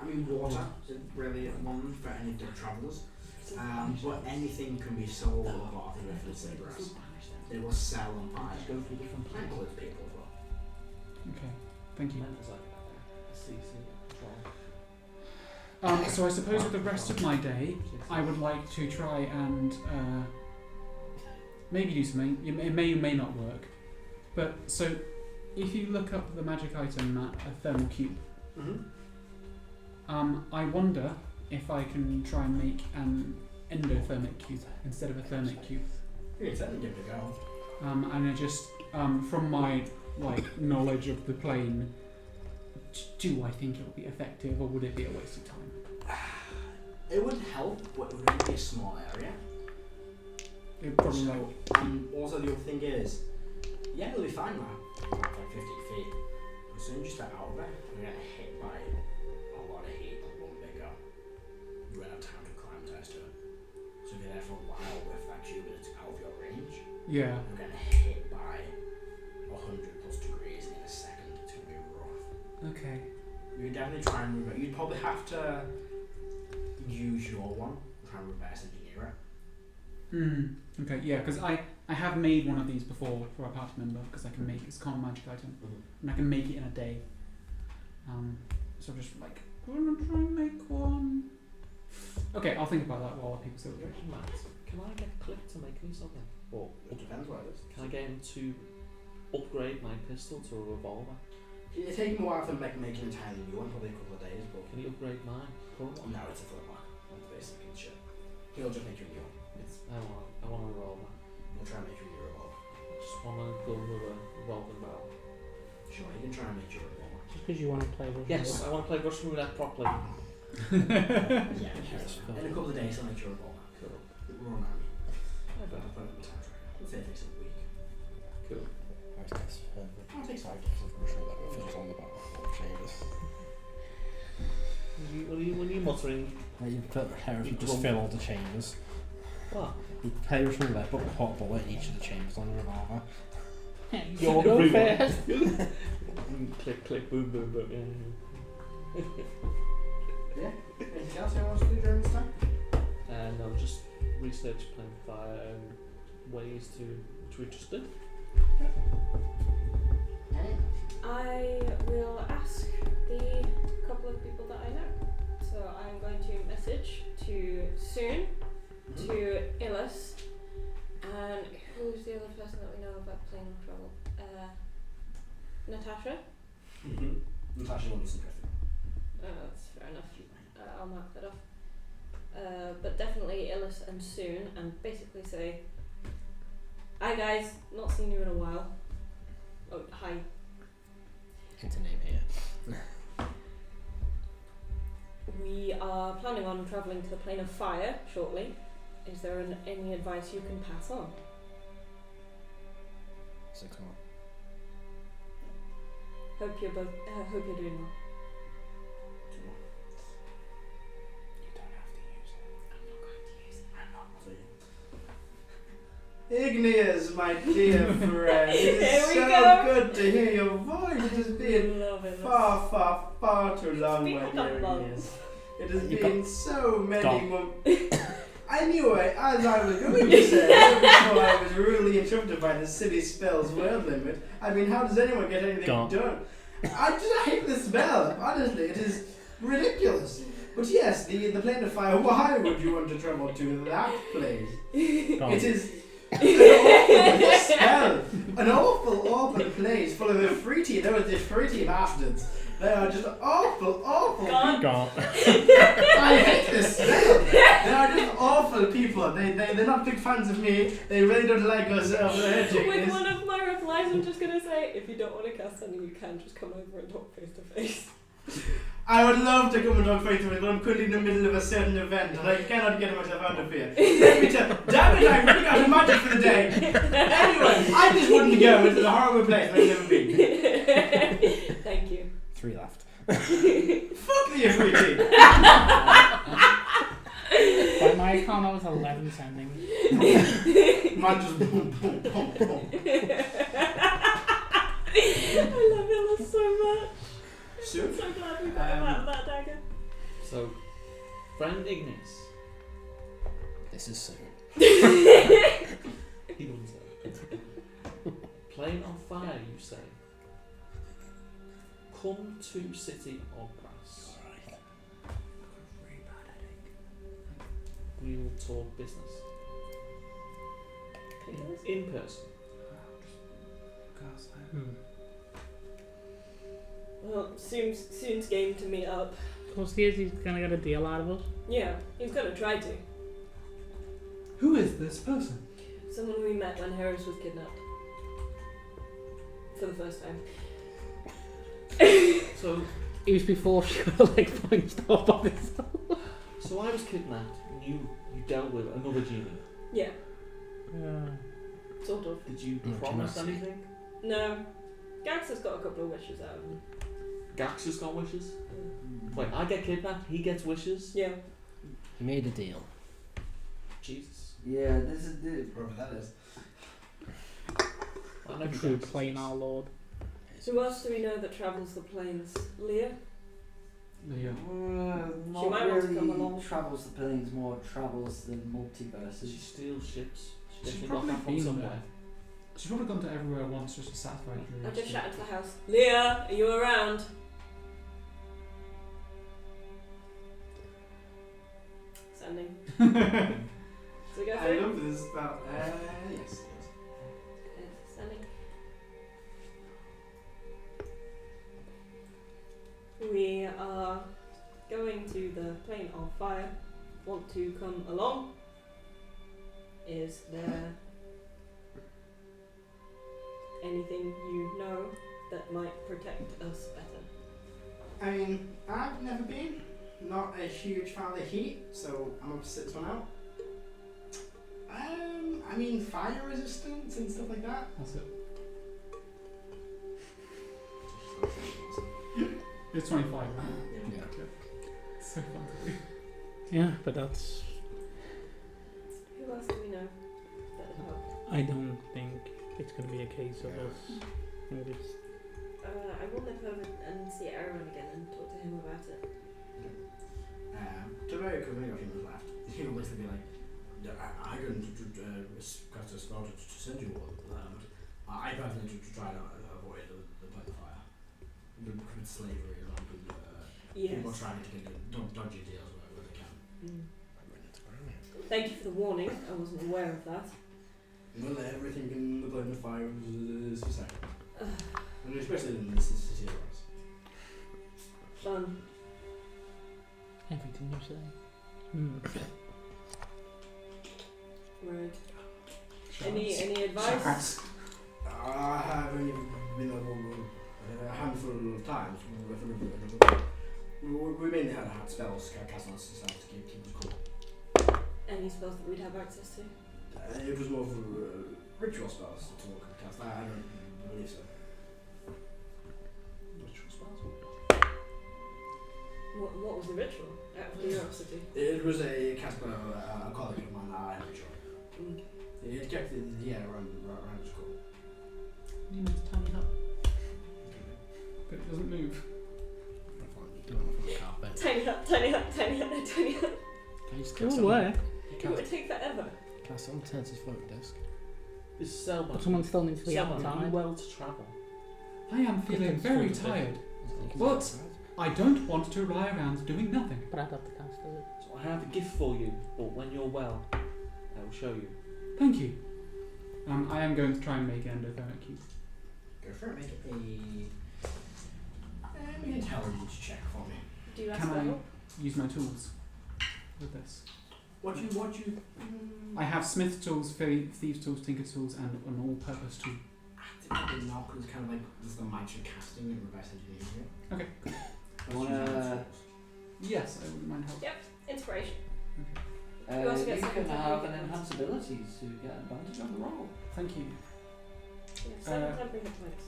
mean, water is really one for any different travellers. But anything can be sold or bought in the city of Brass. They will sell and buy. Go through different And places. include people as well. Okay, thank you. Mine was like a CC control. So I suppose with the rest of my day, I would like to try and maybe do something. It may or may not work. But so, if you look up the magic item, a thermal cube, I wonder if I can try and make an endothermic cube instead of a thermic cube. Yeah, certainly give it a go. And I just, from my knowledge of the plane, do I think it will be effective, or would it be a waste of time? It would help, but it would only be a small area. It probably So, also the other thing is, yeah, it'll be fine now. Like 15 feet. As soon as you start out of it, you're gonna get hit by a lot of heat and one bigger. You won't have time to climb test to it. So if you're there for a while with that cube and it's out of your range, yeah. you're gonna hit by 100 plus degrees in a second. It's gonna be rough. Okay. You can definitely try and reverse. You'd probably have to use your one and try and reverse engineer it. Okay, yeah, because I have made one of these before for a party member, because I can make it's a common magic item, and I can make it in a day. So I'm just like, I'm gonna try and make one. Okay, I'll think about that while people say what Matt, can I get Click to make me something? Or It depends what it is. can I get him to upgrade my pistol to a revolver? It's taking a while to make an entirely new one, probably a couple of days, but Can he upgrade my current one? no, it's a Firblog. It's basic and shit. He'll just make you a new one. I want a revolver. We'll try and make you a new revolver. I just want to go with a revolving barrel. Sure, you can try and make you a revolver. Just because you want to play with Yes, I want to play Russian roulette properly. Yeah, in a couple of days I'll make you a revolver. Cool. We're on army. I I'll bet. put it in the time tracker. Let's say it takes a week. Cool. I'll take some. On the bottom of the chambers. What are you muttering? Like you put Heris would just fill all the chambers. What? You play with from there, but put a bullet in each of the chambers on the revolver. You'll go Everyone. first. Click, click, boom, boom, boom. Yeah? Anything else I want to do during this time? And I'll just research playing fire and ways to, which we just did. I will ask the couple of people that I know. So I'm going to message to Soon, to Illis, and who's the other person that we know about plane of travel? Natasha. Natasha won't be interested. That's fair enough. I'll mark that off. But definitely Illis and Soon, and basically say, "Hi guys, not seen you in a while. Oh, hi. Hint a name here. We are planning on travelling to the plane of fire shortly. Is there any advice you can pass on?" 6 more. Hope you're doing well. 2 more. You don't have to use it. I'm not going to use it. I'm not. Igneous, my dear friend, it Here is we so go. good to hear your voice. It has been Love it. far too long, It's my been dear long. Igneous. It has You've been so many Gone. months. I knew it, as I was going to say, before I was rudely interrupted by the silly spell's word limit. I mean, how does anyone get anything Gone. done? I just hate the spell, honestly, it is ridiculous. But yes, the plane of fire, why would you want to travel to that place? Gone. It is an awful spell, an awful place full of fruity, those fruity bastards. They are just awful Gone. Gone. I hate this spell. They are just awful people. They're not big fans of me. They really don't like us. With one of my replies, I'm just going to say, if you don't want to cast something, you can just come over and talk face to face. I would love to come and talk face to face, but I'm currently in the middle of a certain event and I cannot get myself out of here. Let me tell damn it, I'm running out of magic for the day. Anyway, I just wouldn't go. It's a horrible place I've never been. Thank you. 3 left. Fuck the fruity. By my account, that was 11 sending. Man just boom, boom, boom, boom. I love Illis so much. Soon? I'm so glad we got him out of that dagger. So, friend Igneous. This is soon. He wants it. Plane on fire, you say? Come to City of Brass. we'll talk business. In person. Well, seems game to meet up. Of course he is, he's gonna get a deal out of us. Yeah, he's gonna try to. Who is this person? Someone we met when Heris was kidnapped. For the first time. So It was before she got like punched off by herself. So I was kidnapped and you dealt with another genie. Yeah, Yeah. sort of. Did you No, promise genocide. anything? No. Gax has got a couple of wishes out of him. Gax has got wishes? Wait, I get kidnapped, he gets wishes? Yeah. He made a deal. Jesus. Yeah, this is the. Whoever that is. I know True Gax plain exists. our lord. Who else do we know that travels the plains? Leah? Leah. Not She might want to really come along. travels the planes, more travels the She multiverses. steals ships. She She's definitely probably got that from been somewhere. there. She's probably gone to everywhere once just to satisfy I curiosity. just shouted to the house. Leah, are you around? Standing. So we go I through? love this about. Yes. Standing. We are going to the plane of fire. Want to come along? Is there anything you know that might protect us better? I mean, I've never been. Not a huge fan of the heat, so I'm going to sit this one out. I mean, fire resistance and stuff like that. That's it. It's 25, right? Yeah. So fun to do. Yeah, but that's. Who else do we know that would help? I don't think it's going to be a case of us. Maybe it's. I will nip over and see Erdan again and talk to him about it. To very quickly, when he was left, he will basically be like, I couldn't cast a spell to send you one. I personally to try to avoid the plane of fire. The commit slavery and people trying to get dodgy deals wherever they can. Thank you for the warning. I wasn't aware of that. Well, everything in the plane of fire is for sale. And especially in the city of us. Fun. Everything you say. Right. Any advice? Shots. I have only been able a handful of times. We mainly had spells cast on us to keep us cool. Any spells that we'd have access to? It was more of ritual spells to cast. I don't believe so. Ritual spells? What was the ritual? Out of curiosity. It was a cast by a colleague of mine. I am ritual. Mm. It kept the air around the school. You need to tiny hut. But it doesn't move. Tiny hut, tiny hut, tiny hut, tiny hut. Can you just It cast will on, work. It would take forever. cast on Tensor's floating desk? Is Celban? But someone still needs to be Celban, are you outside. well to travel? I am feeling very tired. What? I don't want to lie around doing nothing. But I'd have to cast it. So I have a gift for you, but when you're well, I will show you. Thank you. I am going to try and make endothermic cube. Go for it. Make an intelligence check for me. Do you ask Can for I help? use my tools with this? What you? I have smith tools, thieves tools, tinker tools, and an all-purpose tool. Actively not, because it's kind of like this is the magic casting and reverse engineering. Okay. Yes, I wouldn't mind help. Inspiration. You You also get can second have temporary an hit enhanced points. ability to get advantage on the roll. Thank you. Yeah, 7 temporary hit points.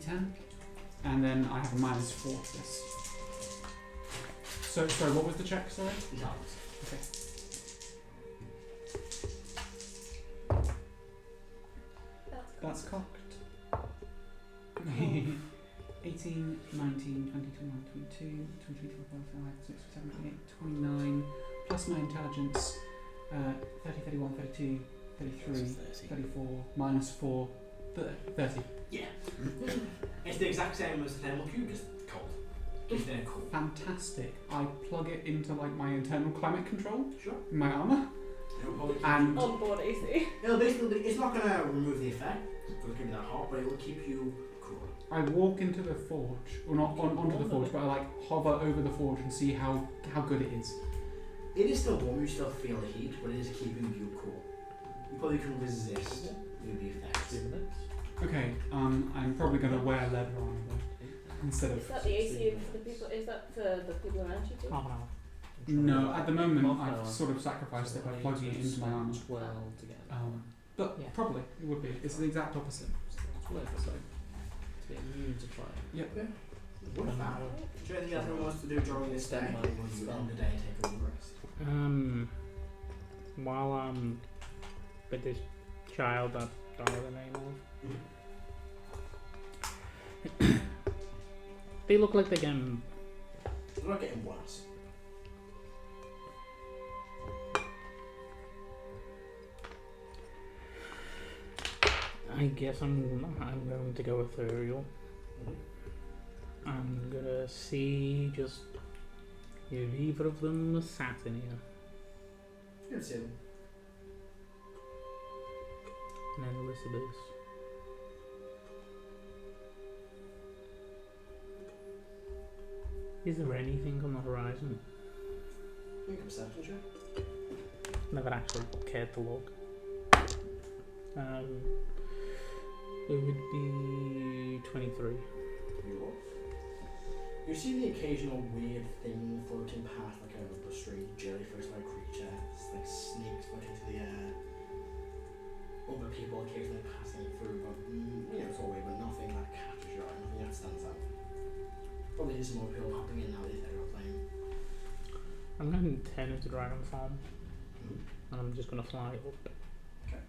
D10, and then I have a -4 to this. So, sorry, what was the check, sorry? Intelligence. Okay. That's cocked. 18, 19, 20, 21, 22, 23, 24, 25, 26, 27, 28, 29, plus my intelligence, 30, 31, 32, 33, 34, -4, 30. Yeah. It's the exact same as the thermal cube, just cold. If they're cool. Fantastic. I plug it into like my internal climate control Sure. in my armor. It'll probably keep And On board AC. It'll basically, it's not going to remove the effect, it'll keep you that hot, but it will keep you cool. I walk into the forge, or not onto the forge, but I like hover over the forge and see how good it is. It is still warm, you still feel the heat, but it is keeping you cool. You probably can resist the effects. 2 minutes. Okay, I'm probably gonna wear leather armor then, instead Is of. that the AC for the people? Is that for the people around you too? Half an hour. No, at the moment Half I've hour. sort of sacrificed it by plugging it into my armor. 12 to get an But Yeah. probably it would be. It's the exact opposite. hour. So To be immune to fire. What An about? hour. Is there anything else anyone wants to do during this day? Stand by, Or you end the day and take a little rest? While I'm with this child that I don't know the name of, they look like they're getting. They're not getting worse. I guess I'm going to go ethereal. I'm gonna see just if either of them are sat in here, You can see them. and then Elizabeth. Is there anything on the horizon? Make a perception check. Never actually cared to look. It would be 23. You see the occasional weird thing floating past, like a strange jellyfish-like creature. It's like snakes floating through the air. Other people occasionally passing through, but it's all weird, but nothing like catches your eye, nothing that stands out. Probably just more people hopping in now with their aeroplane. I'm going to turn into dragon form, and I'm just going to fly up. Okay.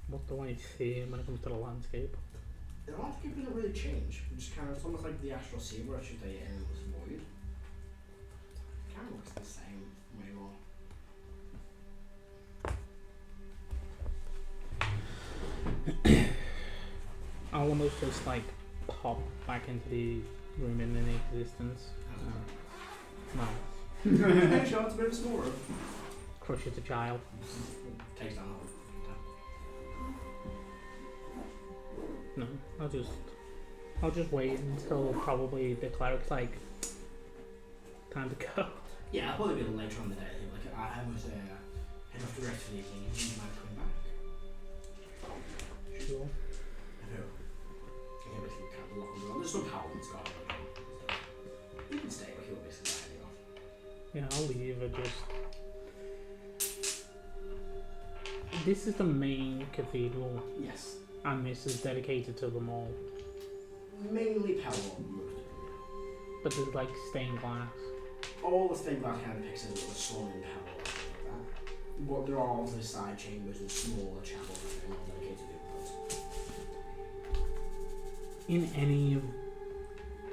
What do I see when it comes to the landscape? The landscape doesn't really change. It's kind of, it's almost like the astral sea where it should be in this void. It kind of looks the same way more. I'll almost just like pop back into the room in an existence. No. Hey, sure, it's a bit of a small room. Crushes the child. Takes down No. I'll just wait until probably the cleric's like time to go. Yeah, I'll probably be a little later on in the day. Like, I was head off to rest for the evening and you might come back. Sure. I know. Yeah, basically kind of lock the door. There's some power in Scotland. You can stay, but he'll basically die off. Yeah, I'll leave it just. This is the main cathedral, Yes. and this is dedicated to them all. Mainly power most of But there's like stained glass. it. All the stained glass kind of pictures with a swollen power or something like that. But there are also side chambers and smaller chapels that are not dedicated to the In any of.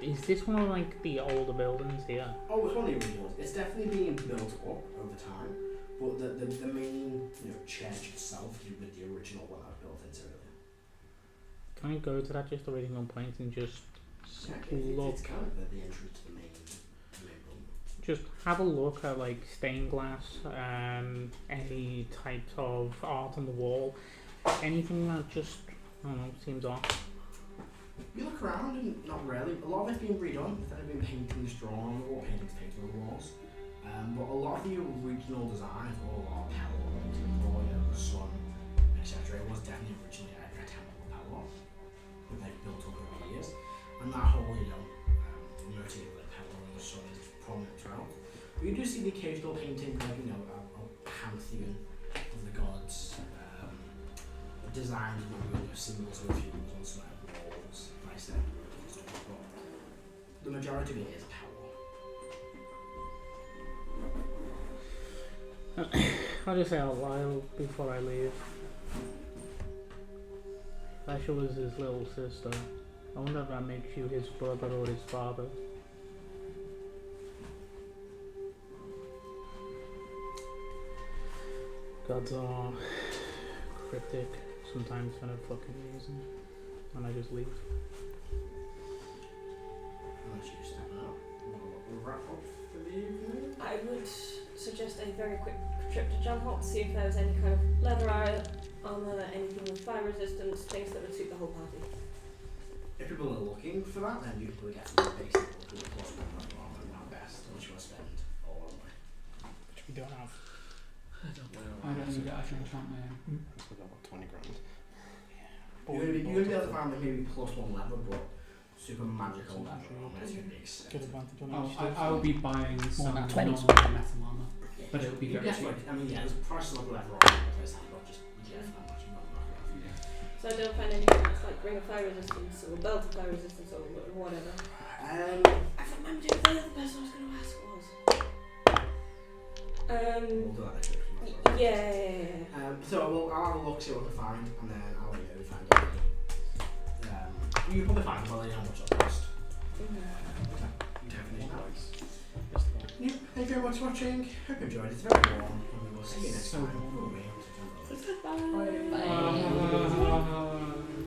Is this one of like the older buildings here? Oh, it's one of the originals. It's definitely being built up over time, but the main church itself is with the original one I built into earlier. Can I go to that just original point and just Yeah, look? it's kind of the entrance to the main building. Just have a look at like stained glass, any types of art on the wall, anything that just I don't know seems off. You look around and not really. A lot of it's been redone. Instead of being paintings drawn or paintings painted on the walls. But a lot of the original designs were all power, the sun, etc. It was definitely originally a temple of power that they've built up over the years. And that whole, motif of the power and the sun is prominent throughout. But you do see the occasional painting, like, a pantheon of the gods, designed with symbols of humans on some walls, nice and stuff. But the majority of it is power. I'll just say out loud before I leave. Asha was his little sister. I wonder if that makes you his brother or his father. Gods are cryptic, sometimes kind of fucking amazing. And I just leave. Unless you step out. quick trip to Jamhot, see if there was any kind of leather armor, anything with fire resistance, things that would suit the whole party. If people are looking for that, then you can probably get some basic to a plus one level armor at best, unless you want to spend all on it. Which we don't have. I don't think I should enchant my own. That's about 20 grand. You're going to be able to find like maybe plus one level, but super magical level armor is going to be Good expensive. advantage on Oh, each I will be buying some than non-metal 20. armor, but it will be very Yeah, cheap. I mean, yeah, there's prices of level armor in place that not just yeah, for that much, not that. So I don't find anything that's like ring of fire resistance or belt of fire resistance or whatever. I remembered who the other person I was going to ask was. we'll do that next week. Yeah. So I'll have a look, see what I can find, and then I'll let you know if we find anything. You can probably find well, how much it'll cost. Definitely. Yeah, thank you very much for watching. Hope you enjoyed it. It's very warm, and we will see you next So time. warm. We'll be able to jump on. Bye. Bye.